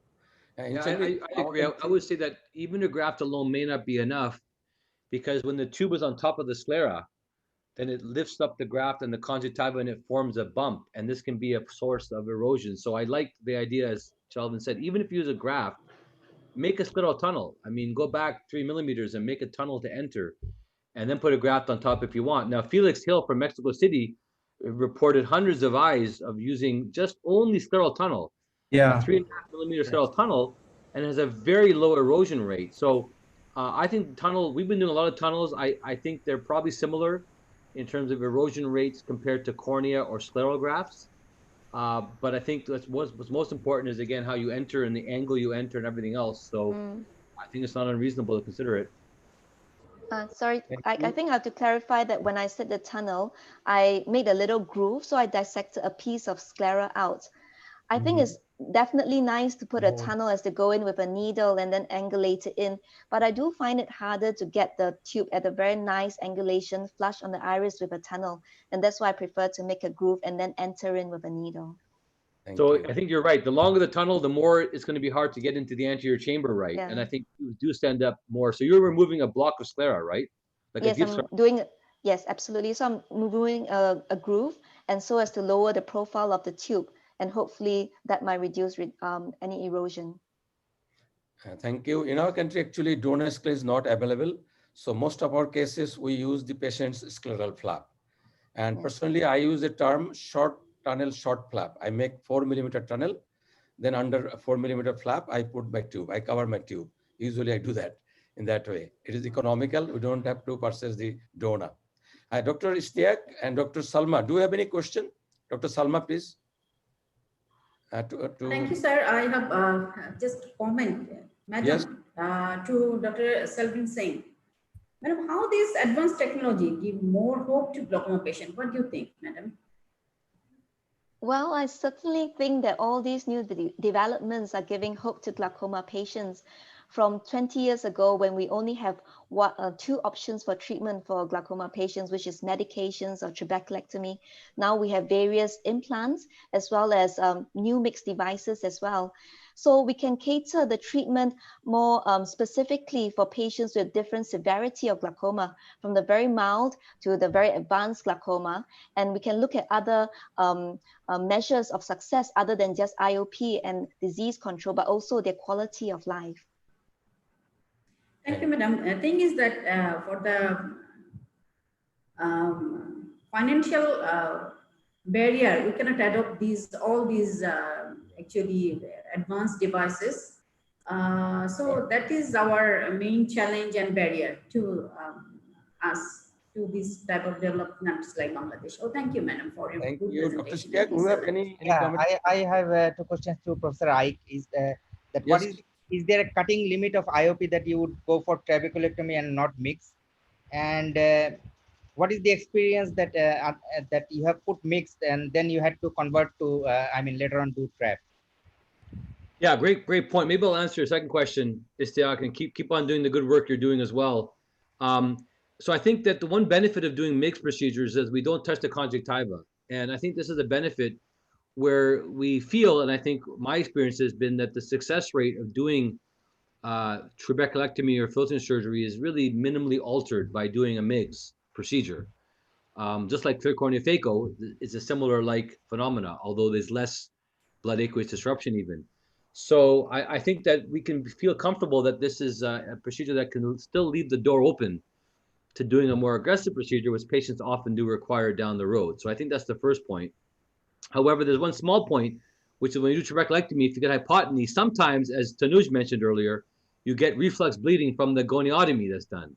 Yeah, I agree. I would say that even a graft alone may not be enough, because when the tube is on top of the sclera, then it lifts up the graft and the conjunctiva and it forms a bump, and this can be a source of erosion. So I like the idea, as Sheldon said, even if you use a graft, make a scleral tunnel. I mean, go back 3 millimeters and make a tunnel to enter, and then put a graft on top if you want. Now, Felix Hill from Mexico City reported hundreds of eyes of using just only scleral tunnel, a 3.5 millimeter scleral tunnel, and has a very low erosion rate. So I think tunnel, we've been doing a lot of tunnels. I think they're probably similar in terms of erosion rates compared to cornea or scleral grafts. But I think what's most important is, again, how you enter and the angle you enter and everything else. So I think it's not unreasonable to consider it. Sorry, I think I have to clarify that when I said the tunnel, I made a little groove, so I dissected a piece of sclera out. I think it's definitely nice to put a tunnel as to go in with a needle and then angulate it in, but I do find it harder to get the tube at a very nice angulation flush on the iris with a tunnel, and that's why I prefer to make a groove and then enter in with a needle. So I think you're right. The longer the tunnel, the more it's going to be hard to get into the anterior chamber, right? Yeah. And I think you do stand up more. So you're removing a block of sclera, right? Like yes, I'm doing it. Yes, absolutely. So I'm removing a groove, and so as to lower the profile of the tube, and hopefully that might reduce any erosion. Thank you. In our country, actually, donor sclera is not available. So most of our cases, we use the patient's scleral flap. And personally, I use the term short tunnel, short flap. I make 4 millimeter tunnel. Then under a 4 millimeter flap, I put my tube. I cover my tube. Usually I do that in that way. It is economical. We don't have to purchase the donor. Dr. Istiak and Dr. Salma, do you have any question? Dr. Salma, please. Thank you, sir. I have just a comment, madam, yes. To Dr. Selvin Singh. Madam, how this advanced technology give more hope to glaucoma patients? What do you think, madam? Well, I certainly think that all these new developments are giving hope to glaucoma patients. From 20 years ago, when we only have two options for treatment for glaucoma patients, which is medications or trabeculectomy, now we have various implants as well as new mixed devices as well. So we can cater the treatment more specifically for patients with different severity of glaucoma, from the very mild to the very advanced glaucoma. And we can look at other measures of success other than just IOP and disease control, but also their quality of life. Thank you, madam. The thing is that for the financial barrier, we cannot adopt all these actually advanced devices. So that is our main challenge and barrier to us to this type of developments like Bangladesh. Oh, thank you, madam, for your good presentation. Dr. do you have any comment? I have two questions to Professor Ike. That yes. What is there a cutting limit of IOP that you would go for trabeculectomy and not mix? And what is the experience that that you have put mixed and then you had to convert to I mean later on do trap? Yeah, great point. Maybe I'll answer your second question, Istiak, and keep on doing the good work you're doing as well. So I think that the one benefit of doing mixed procedures is we don't touch the conjunctiva, and I think this is a benefit where we feel, and I think my experience has been that the success rate of doing trabeculectomy or filtering surgery is really minimally altered by doing a MIGS procedure. Just like clear cornea phaco, it's a similar like phenomena, although there's less blood aqueous disruption even. So I think that we can feel comfortable that this is a procedure that can still leave the door open to doing a more aggressive procedure, which patients often do require down the road. So I think that's the first point. However, there's one small point, which is when you do trabeculectomy, if you get hypotony, sometimes, as Tanuj mentioned earlier, you get reflux bleeding from the goniotomy that's done.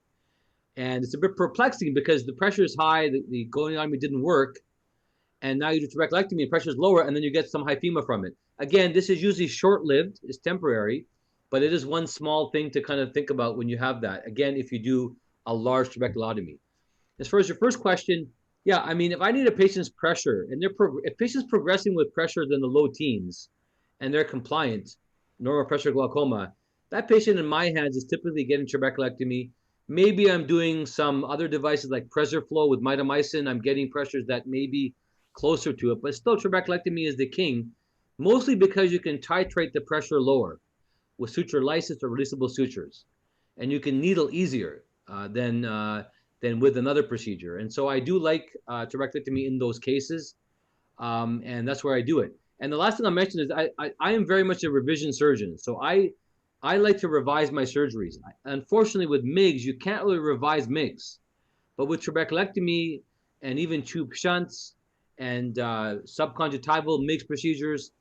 And it's a bit perplexing because the pressure is high, the goniotomy didn't work, and now you do trabeculectomy and pressure is lower, and then you get some hyphema from it. Again, this is usually short-lived, it's temporary, but it is one small thing to kind of think about when you have that. Again, if you do a large trabeculotomy. As far as your first question, yeah, I mean, if I need a patient's pressure, and if patient's progressing with pressure in the low teens, and they're compliant, normal pressure glaucoma, that patient in my hands is typically getting trabeculectomy. Maybe I'm doing some other devices like PreserFlow with mitomycin. I'm getting pressures that may be closer to it, but still trabeculectomy is the king, mostly because you can titrate the pressure lower with suture lysis or releasable sutures, and you can needle easier than with another procedure. And so I do like trabeculectomy in those cases, and that's where I do it. And the last thing I'll mention is I am very much a revision surgeon, so I like to revise my surgeries. Unfortunately, with MIGS, you can't really revise MIGS, but with trabeculectomy and even tube shunts and subconjunctival MIGS procedures,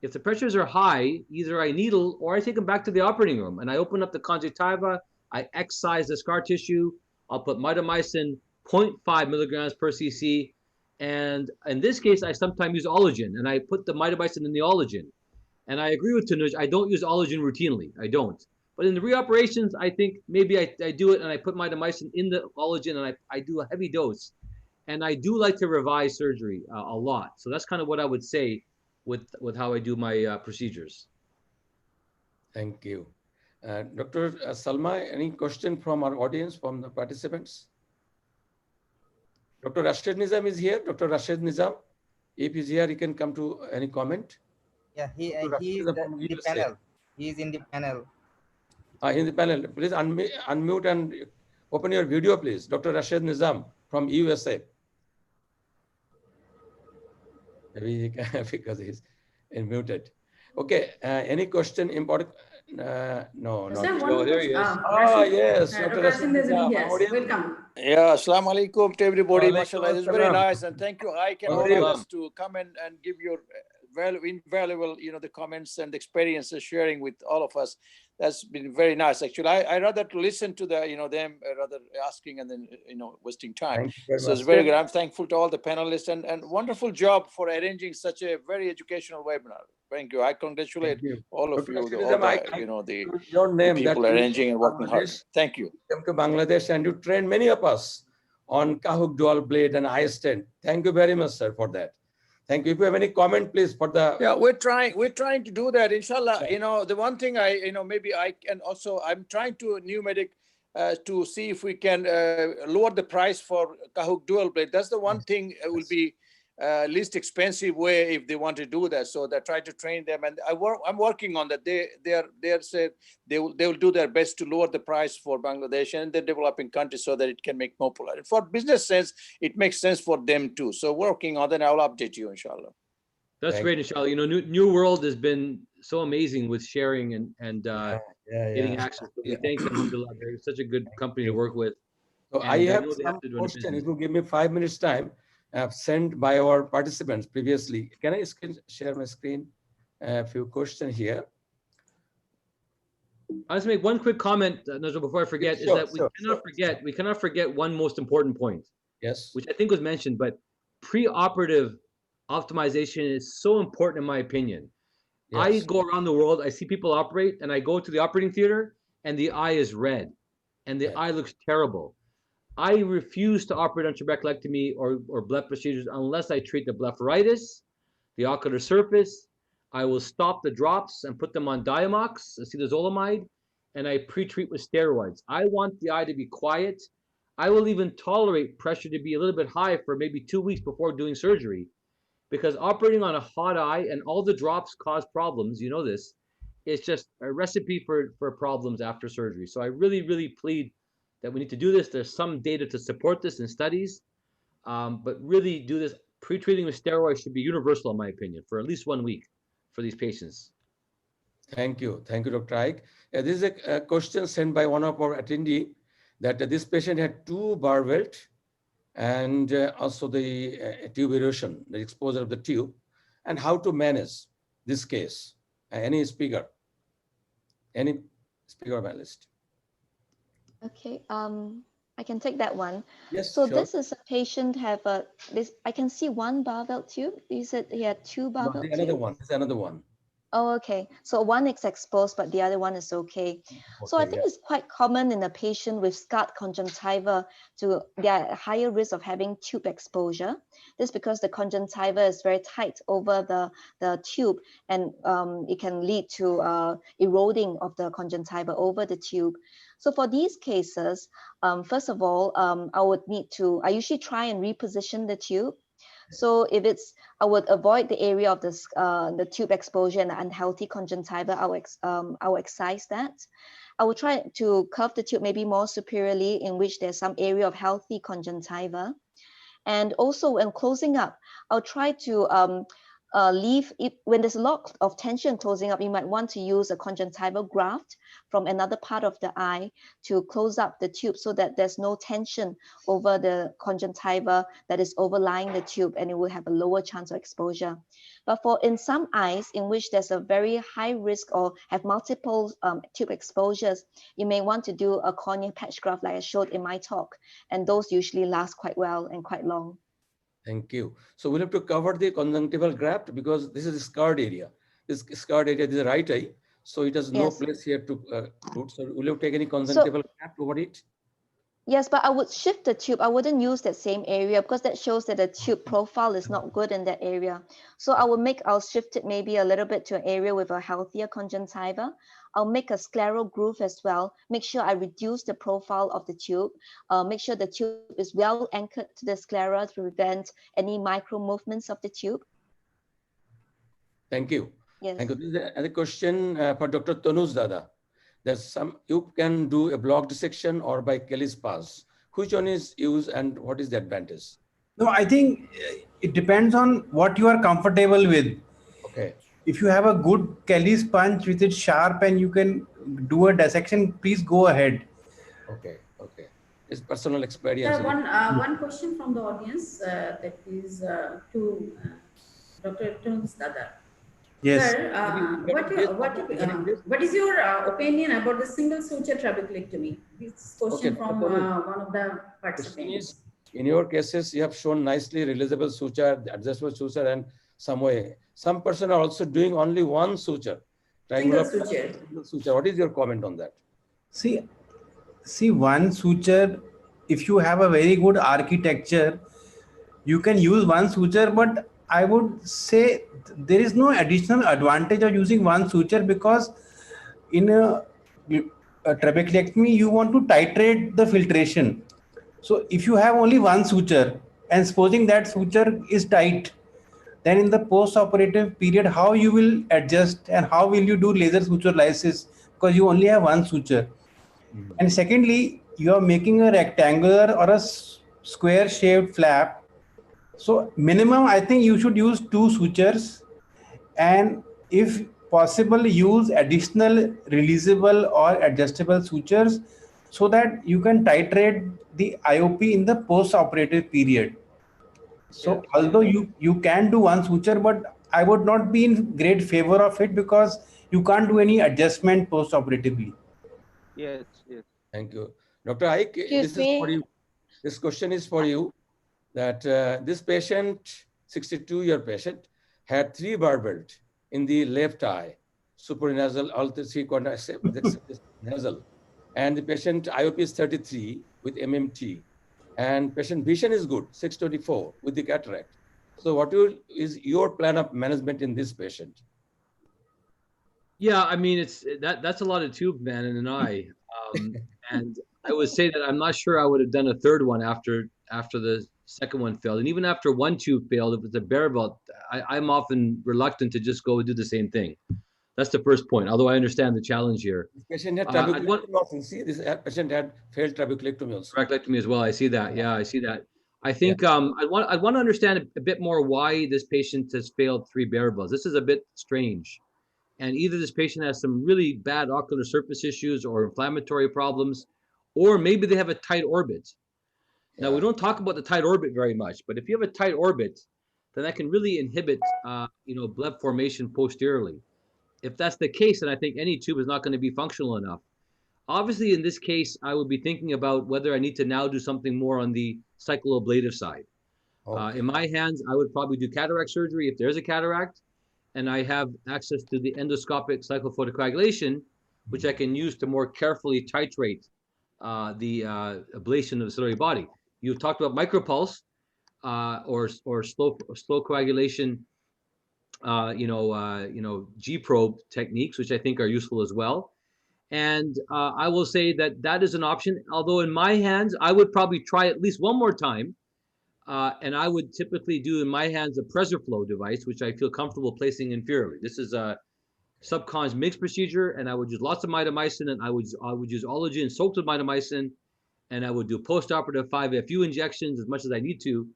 if the pressures are high, either I needle or I take them back to the operating room and I open up the conjunctiva, I excise the scar tissue, I'll put mitomycin 0.5 milligrams per cc, and in this case, I sometimes use Ologen, and I put the mitomycin in the Ologen. And I agree with Tanuj, I don't use Ologen routinely, I don't. But in the reoperations, I think maybe I do it and I put mitomycin in the Ologen and I do a heavy dose. And I do like to revise surgery a lot. So that's kind of what I would say with how I do my procedures. Thank you. Dr. Salma, any question from our audience, from the participants? Dr. Rashid Nizam is here. Dr. Rashid Nizam, if he's here, he can come to any comment. Yeah, he is in the panel. He is in the panel. In the panel, please unmute and open your video, please. Dr. Rashid Nizam from USA. Maybe he can, because he's muted. Okay, any question important? No, not. Oh, there he is. Oh, yes. Dr. Rashid Nizam, yes. Welcome. Yeah, assalamu alaikum to everybody. Mashallah, it's very nice, and thank you, Ike, and all of us to come and give your invaluable, the comments and experiences sharing with all of us. That's been very nice. Actually, I rather to listen to the, them rather asking and then, wasting time. So it's very good. I'm thankful to all the panelists and wonderful job for arranging such a very educational webinar. Thank you. I congratulate all of you, the people arranging and working hard. Thank you. Come to Bangladesh and you trained many of us on Kahuk dual blade and eye stent. Thank you very much, sir, for that. Thank you. If you have any comment, please, for the... Yeah, we're trying to do that. Inshallah, the one thing maybe I can also, I'm trying to new medic to see if we can lower the price for Kahuk dual blade. That's the one thing will be least expensive way if they want to do that. So they try to train them, and I'm working on that. They said they will do their best to lower the price for Bangladesh and the developing countries so that it can make more popular. For business sense, it makes sense for them too. So working on that, I'll update you, inshallah. That's great, inshallah. New World has been so amazing with sharing and getting access. We thank them, alhamdulillah. They're such a good company to work with. So I have some question. If you give me 5 minutes time, sent by our participants previously. Can I share my screen? A few questions here. I'll just make one quick comment, Najwa, before I forget, is that we cannot forget one most important point. Yes. Which I think was mentioned, but preoperative optimization is so important in my opinion. Yes. I go around the world, I see people operate, and I go to the operating theater, and the eye is red, and the eye looks terrible. I refuse to operate on trabeculectomy or bleb procedures unless I treat the blepharitis, the ocular surface. I will stop the drops and put them on Diamox, acetazolamide, and I pre-treat with steroids. I want the eye to be quiet. I will even tolerate pressure to be a little bit high for maybe 2 weeks before doing surgery, because operating on a hot eye and all the drops cause problems. You know this. It's just a recipe for problems after surgery. So I really, really plead that we need to do this. There's some data to support this in studies, but really do this. Pre-treating with steroids should be universal, in my opinion, for at least 1 week for these patients. Thank you, Dr. Ike. This is a question sent by one of our attendee that this patient had 2 bar welt and also the tube erosion, the exposure of the tube, and how to manage this case. Any speaker on my list? Okay, I can take that one. Yes, so sure. This is a patient have a this. I can see 1 barbell tube. You said he had 2 barbell tubes. Another one. It's another one. Oh, okay. So one is exposed, but the other one is okay. So I think it's quite common in a patient with scarred conjunctiva to get a higher risk of having tube exposure. This is because the conjunctiva is very tight over the tube, and it can lead to eroding of the conjunctiva over the tube. So for these cases, first of all, I usually try and reposition the tube. So if I would avoid the area of the tube exposure and the unhealthy conjunctiva. I will excise that. I will try to curve the tube maybe more superiorly, in which there's some area of healthy conjunctiva. And also when closing up, I'll try to leave it when there's a lot of tension closing up. You might want to use a conjunctival graft from another part of the eye to close up the tube so that there's no tension over the conjunctiva that is overlying the tube, and it will have a lower chance of exposure. But in some eyes in which there's a very high risk or have multiple tube exposures, you may want to do a cornea patch graft like I showed in my talk, and those usually last quite well and quite long. Thank you. So we'll have to cover the conjunctival graft because this is a scarred area. This scarred area is the right eye, so it has no place here to put. So will you take any conjunctival graft over it? Yes, but I would shift the tube. I wouldn't use that same area because that shows that the tube profile is not good in that area. So I'll shift it maybe a little bit to an area with a healthier conjunctiva. I'll make a scleral groove as well. Make sure I reduce the profile of the tube. Make sure the tube is well anchored to the sclera to prevent any micro movements of the tube. Thank you. Yes. Thank you. This is another question for Dr. Tanuj Dada. There's you can do a block dissection or by Kelly's pass. Which one is used and what is the advantage? No, I think it depends on what you are comfortable with. Okay. If you have a good Kelly's punch with it sharp and you can do a dissection, please go ahead. Okay. Okay. It's personal experience. One question from the audience that is to Dr. Tanuj Dada. Yes. Sir, what is your opinion about the single suture trabeculectomy? This question from one of the participants. In your cases, you have shown nicely releasable suture, adjustable suture, and some way. Some person are also doing only one suture. Single suture. Suture. What is your comment on that? See, one suture, if you have a very good architecture, you can use one suture, but I would say there is no additional advantage of using one suture because in a trabeculectomy, you want to titrate the filtration. So if you have only one suture and supposing that suture is tight, then in the post-operative period, how you will adjust and how will you do laser suture lysis because you only have one suture. And secondly, you are making a rectangular or a square shaped flap. So minimum, I think you should use 2 sutures, and if possible, use additional releasable or adjustable sutures so that you can titrate the IOP in the post-operative period. So although you can do one suture, but I would not be in great favor of it because you can't do any adjustment post-operatively. Yes, yes. Thank you. Dr. Ike, this is for you. This question is for you. That this patient, 62-year patient, had 3 bar welt in the left eye, supranasal, all the 3 corners, nasal, and the patient IOP is 33 with MMT. and patient vision is good, 624 with the cataract. So what is your plan of management in this patient? Yeah, I mean, that's a lot of tube, man, in an eye. And I would say that I'm not sure I would have done a third one after the second one failed. And even after one tube failed, if it's a bare belt, I'm often reluctant to just go and do the same thing. That's the first point, although I understand the challenge here. This patient had trabeculectomy also. See, this patient had failed trabeculectomy also. Trabeculectomy as well. I see that. Yeah, I see that. I think I'd want to understand a bit more why this patient has failed 3 bare belts. This is a bit strange. And either this patient has some really bad ocular surface issues or inflammatory problems, or maybe they have a tight orbit. Yeah. Now, we don't talk about the tight orbit very much, but if you have a tight orbit, then that can really inhibit, blood formation posteriorly. If that's the case, then I think any tube is not going to be functional enough. Obviously, in this case, I would be thinking about whether I need to now do something more on the cycloablative side. Okay. In my hands, I would probably do cataract surgery if there's a cataract, and I have access to the endoscopic cyclophotocoagulation, which I can use to more carefully titrate the ablation of the ciliary body. You've talked about micropulse or slow coagulation, G-probe techniques, which I think are useful as well. And I will say that is an option. Although in my hands, I would probably try at least one more time. And I would typically do in my hands a PreserFlow device, which I feel comfortable placing inferiorly. This is a subcons mixed procedure, and I would use lots of mitomycin, and I would use Ologen soaked with mitomycin, and I would do postoperative 5-FU injections as much as I need to.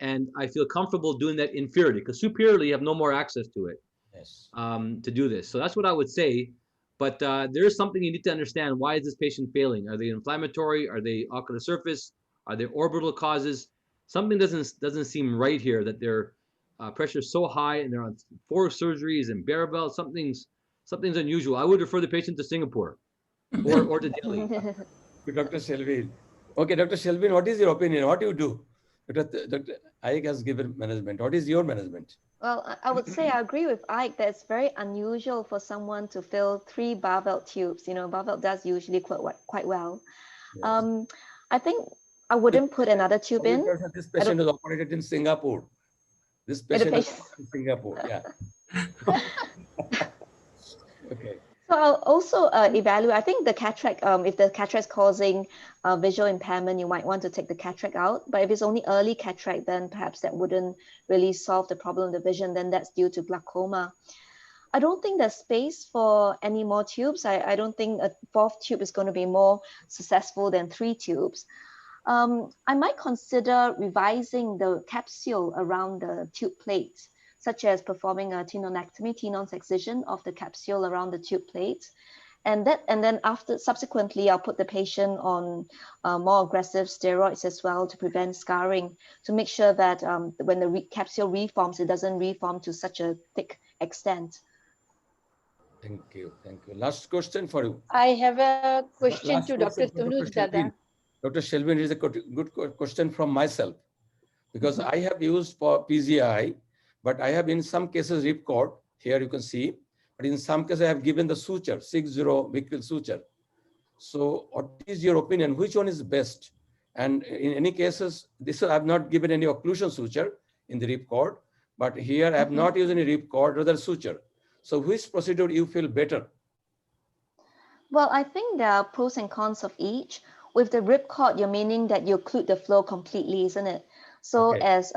And I feel comfortable doing that inferiorly, because superiorly you have no more access to it. Yes. To do this. So that's what I would say. But there is something you need to understand. Why is this patient failing? Are they inflammatory? Are they ocular surface? Are they orbital causes? Something doesn't seem right here, that their pressure is so high and they're on 4 surgeries and bare belt. Something's unusual. I would refer the patient to Singapore or to Delhi. To Dr. Shelvin. Okay, Dr. Shelvin, what is your opinion? What do you do? Dr. Ike has given management. What is your management? Well, I would say I agree with Ike that it's very unusual for someone to fill 3 Barvelt tubes. Barvelt does usually quite well. Yes. I think I wouldn't put another tube in. This patient is operated in Singapore. This patient is in Singapore, yeah. Okay. So I'll also evaluate. I think the cataract, if the cataract is causing visual impairment, you might want to take the cataract out. But if it's only early cataract, then perhaps that wouldn't really solve the problem of the vision. Then that's due to glaucoma. I don't think there's space for any more tubes. I don't think a 4th tube is going to be more successful than 3 tubes. I might consider revising the capsule around the tube plate, such as performing a tenonectomy, tenon's excision of the capsule around the tube plate. And then subsequently, I'll put the patient on more aggressive steroids as well to prevent scarring, to make sure that when the capsule reforms, it doesn't reform to such a thick extent. Thank you. Last question for you. I have a question to Dr. Tanuj Dada. Dr. Shelvin, is a good question from myself, because I have used for PGI, but I have in some cases ripcord. Here you can see, but in some cases I have given the suture, 6-0 Vicryl suture. So what is your opinion? Which one is best? And in any cases, I have not given any occlusion suture in the ripcord, but here I have not used any ripcord, rather suture. So which procedure you feel better? Well, I think there are pros and cons of each. With the ripcord, you're meaning that you occlude the flow completely, isn't it? So okay. As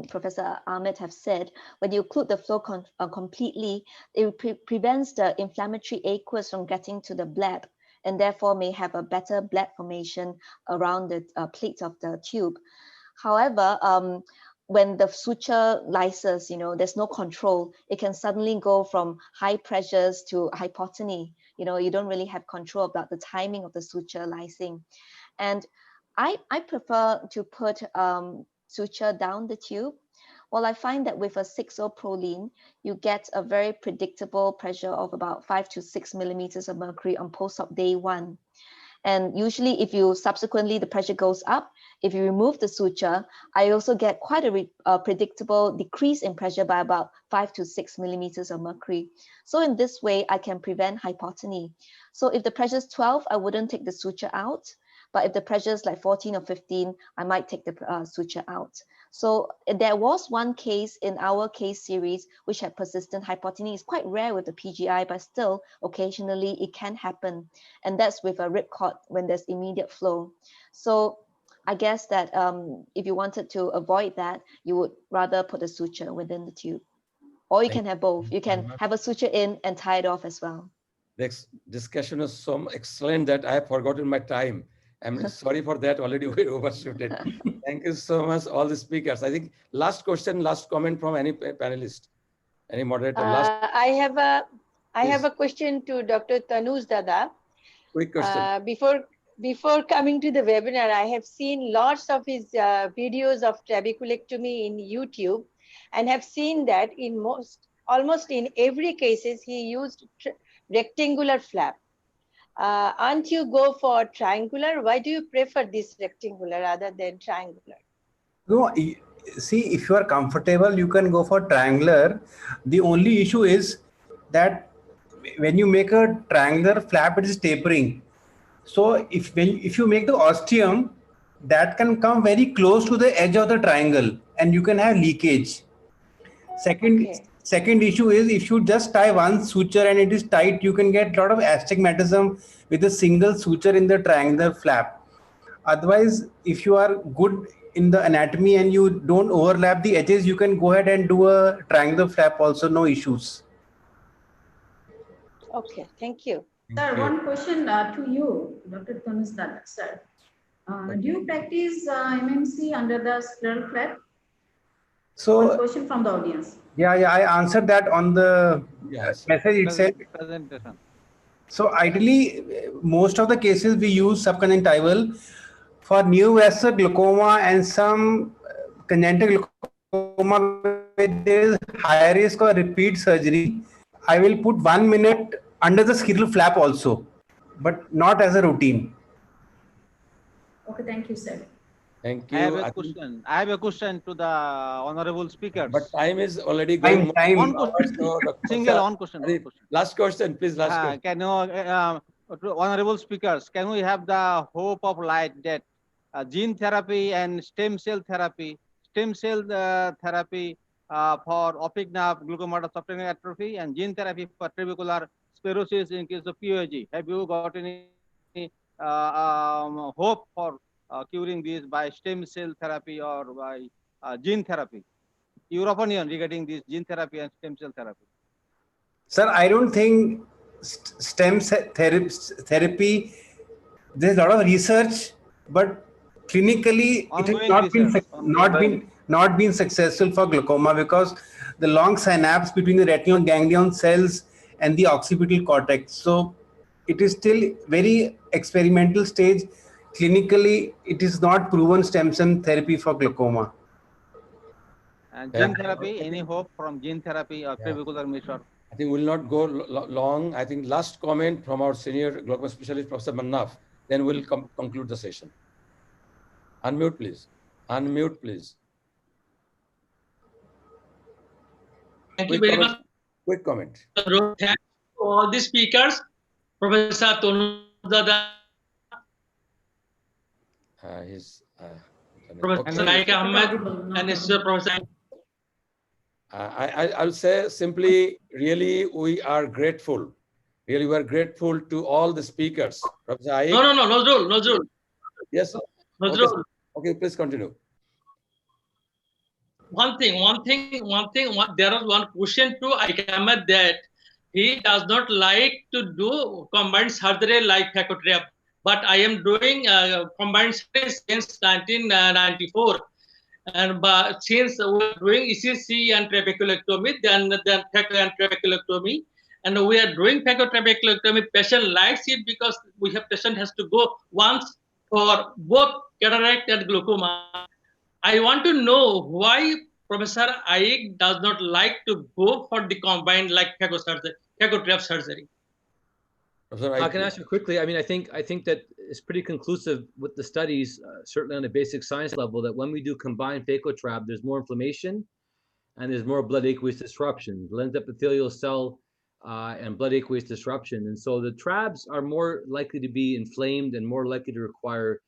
Professor Ahmed have said, when you occlude the flow completely, it prevents the inflammatory aqueous from getting to the bleb, and therefore may have a better bleb formation around the plate of the tube. However, when the suture lyses, there's no control. It can suddenly go from high pressures to hypotony. You don't really have control about the timing of the suture lysing. And I prefer to put suture down the tube. Well, I find that with a 6-0 Prolene, you get a very predictable pressure of about 5 to 6 millimeters of mercury on post-op day 1. And usually if you subsequently, the pressure goes up, if you remove the suture, I also get quite a predictable decrease in pressure by about 5 to 6 millimeters of mercury. So in this way, I can prevent hypotony. So if the pressure is 12, I wouldn't take the suture out. But if the pressure is like 14 or 15, I might take the suture out. So there was one case in our case series which had persistent hypotony. It's quite rare with the PGI, but still occasionally it can happen. And that's with a ripcord when there's immediate flow. So I guess that if you wanted to avoid that, you would rather put a suture within the tube. Or you can have both. You can have a suture in and tie it off as well. This discussion was so excellent that I have forgotten my time. I'm sorry for that. Already we overshooted. Thank you so much, all the speakers. I think last question, last comment from any panelist, any moderator. I have a question to Dr. Tanuj Dada. Quick question. Before coming to the webinar, I have seen lots of his videos of trabeculectomy in YouTube, and have seen that in almost in every cases he used rectangular flap. Aren't you go for triangular? Why do you prefer this rectangular rather than triangular? No, see, if you are comfortable, you can go for triangular. The only issue is that when you make a triangular flap, it is tapering. So if you make the ostium, that can come very close to the edge of the triangle, and you can have leakage. Second issue is if you just tie one suture and it is tight, you can get a lot of astigmatism with a single suture in the triangular flap. Otherwise, if you are good in the anatomy and you don't overlap the edges, you can go ahead and do a triangular flap also, no issues. Okay, thank you. Sir, one question to you, Dr. Tanuj Dada, sir. Do you practice MMC under the scleral flap? So, one question from the audience. Yeah, I answered that on the message itself. Presentation. So ideally, most of the cases we use subconjunctival. For neovascular glaucoma and some congenital glaucoma where there is high risk of repeat surgery, I will put 1 minute under the scleral flap also, but not as a routine. Okay, thank you, sir. Thank you. I have a question to the honorable speakers. But time is already going. One question. Last question, please. Last question. Can you, honorable speakers, can we have the hope of light that gene therapy and stem cell therapy for optic nerve glaucoma subtendral atrophy and gene therapy for trabecular sclerosis in case of POG? Have you got any hope for curing this by stem cell therapy or by gene therapy? Your opinion regarding this gene therapy and stem cell therapy? Sir, I don't think stem cell therapy, there's a lot of research, but clinically it has not been successful for glaucoma because the long synapse between the retinal ganglion cells and the occipital cortex. So it is still very experimental stage. Clinically, it is not proven stem cell therapy for glaucoma. And gene therapy, any hope from gene therapy or trabecular method? I think we'll not go long. I think last comment from our senior glaucoma specialist, Professor Mannaf, then we'll conclude the session. Unmute, please. Unmute, please. Thank you very much. Quick comment. Thanks to all the speakers, Professor Tanuj Dada, Professor Naik Ahmed, and Professor. I'll say simply, really, we are grateful. Really, we are grateful to all the speakers. Professor Aik. No, Nazrul. Yes. Nazrul. Okay, please continue. One thing. There was one question to Aik Ahmed that he does not like to do combined surgery like phacotrap, but I am doing combined surgery since 1994. And since we are doing ECC and trabeculectomy, then phaco and trabeculectomy, and we are doing phacotrabeculectomy, patient likes it because patient has to go once for both cataract and glaucoma. I want to know why Professor Aik does not like to go for the combined like phacotrap surgery. I can answer quickly. I mean, I think that it's pretty conclusive with the studies, certainly on a basic science level, that when we do combined phacotrap, there's more inflammation and there's more blood aqueous disruption. Lens epithelial cell and blood aqueous disruption. And so the TRABs are more likely to be inflamed and more likely to require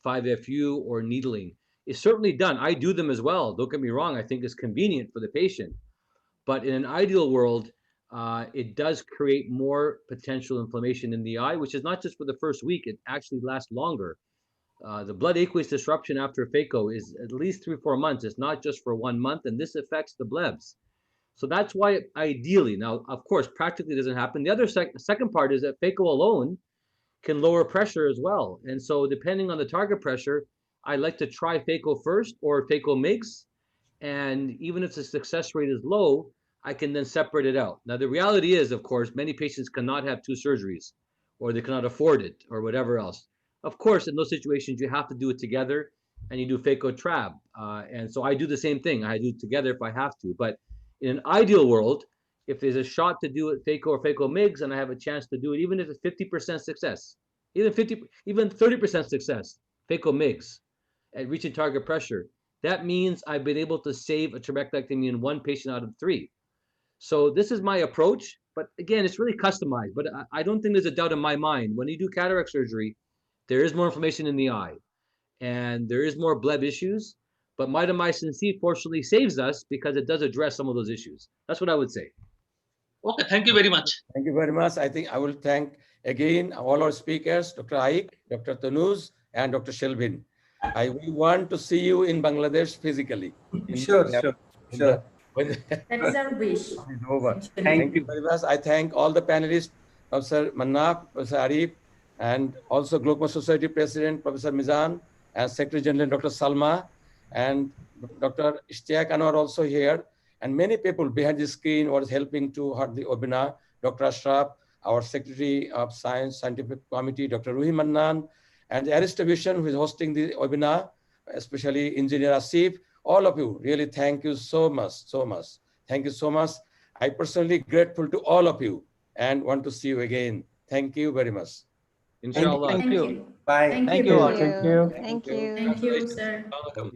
5FU or needling. It's certainly done. I do them as well. Don't get me wrong. I think it's convenient for the patient. But in an ideal world, it does create more potential inflammation in the eye, which is not just for the first week. It actually lasts longer. The blood aqueous disruption after phaco is at least 3-4 months. It's not just for 1 month, and this affects the blebs. So that's why ideally, now, of course, practically doesn't happen. The other second part is that phaco alone can lower pressure as well. And so depending on the target pressure, I like to try phaco first or phaco MIGS. And even if the success rate is low, I can then separate it out. Now, the reality is, of course, many patients cannot have 2 surgeries, or they cannot afford it, or whatever else. Of course, in those situations, you have to do it together, and you do phaco trab. And so I do the same thing. I do it together if I have to. But in an ideal world, if there's a shot to do it phaco or phaco MIGS, and I have a chance to do it, even if it's 50% success, even 30% success, phaco MIGS at reaching target pressure, that means I've been able to save a trabeculectomy in 1 patient out of 3. So this is my approach, but again, it's really customized. But I don't think there's a doubt in my mind. When you do cataract surgery, there is more inflammation in the eye, and there is more bleb issues. But mitomycin C fortunately saves us because it does address some of those issues. That's what I would say. Okay, thank you very much. Thank you very much. I think I will thank again all our speakers, Dr. Aik, Dr. Tanuz, and Dr. Shelvin. We want to see you in Bangladesh physically. Sure. That is our wish. Thank you very much. I thank all the panelists, Professor Manaf, Professor Arif, and also Glaucoma Society President, Professor Mizan, and Secretary General, Dr. Salma, and Dr. Ishtiaq Anwar also here. And many people behind the screen was helping to hold the webinar. Dr. Ashraf, our Secretary of Scientific Committee, Dr. Ruhi Mannan, and the Aris Division who is hosting the webinar, especially Engineer Asif. All of you, really thank you so much. Thank you so much. I personally grateful to all of you and want to see you again. Thank you very much. Inshallah. Thank you. Bye. Thank you. Thank you. Thank you, sir. Welcome.